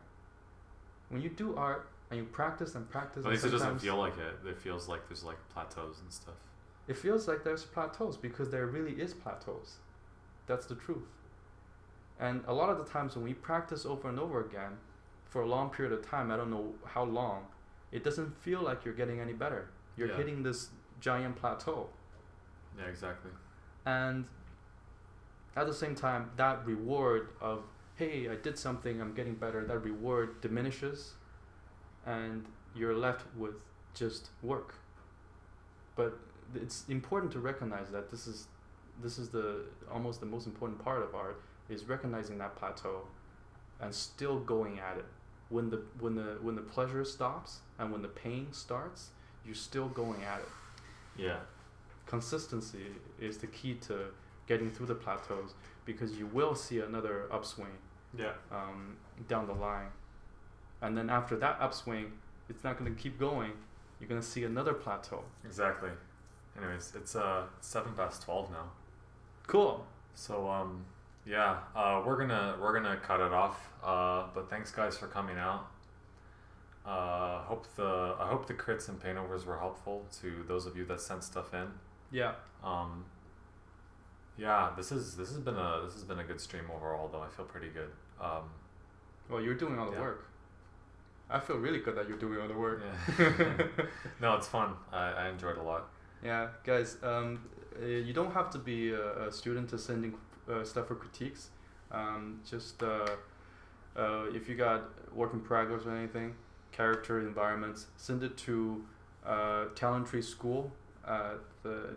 When you do art and you practice and practice, at least it doesn't feel like it. It feels like there's like plateaus and stuff. It feels like there's plateaus because there really is plateaus. That's the truth. And a lot of the times when we practice over and over again for a long period of time, I don't know how long, it doesn't feel like you're getting any better. You're hitting this giant plateau. Yeah, exactly. And at the same time, that reward of, hey, I did something, I'm getting better, that reward diminishes and you're left with just work. But it's important to recognize that this is the almost the most important part of art, is recognizing that plateau and still going at it. When the pleasure stops and when the pain starts, you're still going at it. Yeah. Consistency is the key to getting through the plateaus, because you will see another upswing. Yeah. Down the line, and then after that upswing, it's not going to keep going. You're going to see another plateau. Exactly. Anyways, it's 12:07 now. Cool. So we're gonna cut it off. But thanks guys for coming out. I hope the crits and paint overs were helpful to those of you that sent stuff in. Yeah. This has been a good stream overall, though. I feel pretty good. Well, you're doing all the work. I feel really good that you're doing all the work. Yeah. No, it's fun. I enjoyed it a lot. Yeah, guys. You don't have to be a student to send in stuff for critiques. If you got work in progress or anything, character environments, send it to Talent Tree School at the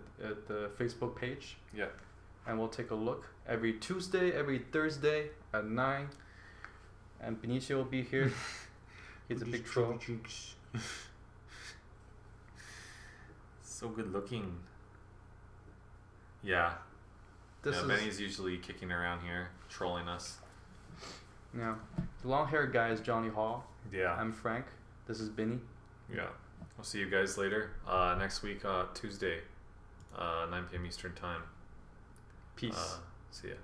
Facebook page. Yeah. And we'll take a look every Tuesday, every Thursday at 9. And Benicio will be here. He's a big troll. So good looking. Yeah. Benny's usually kicking around here, trolling us. Yeah. The long haired guy is Johnny Hall. Yeah. I'm Frank. This is Benny. Yeah. I'll see you guys later. Next week, Tuesday, 9 p.m. Eastern Time. Peace. See ya.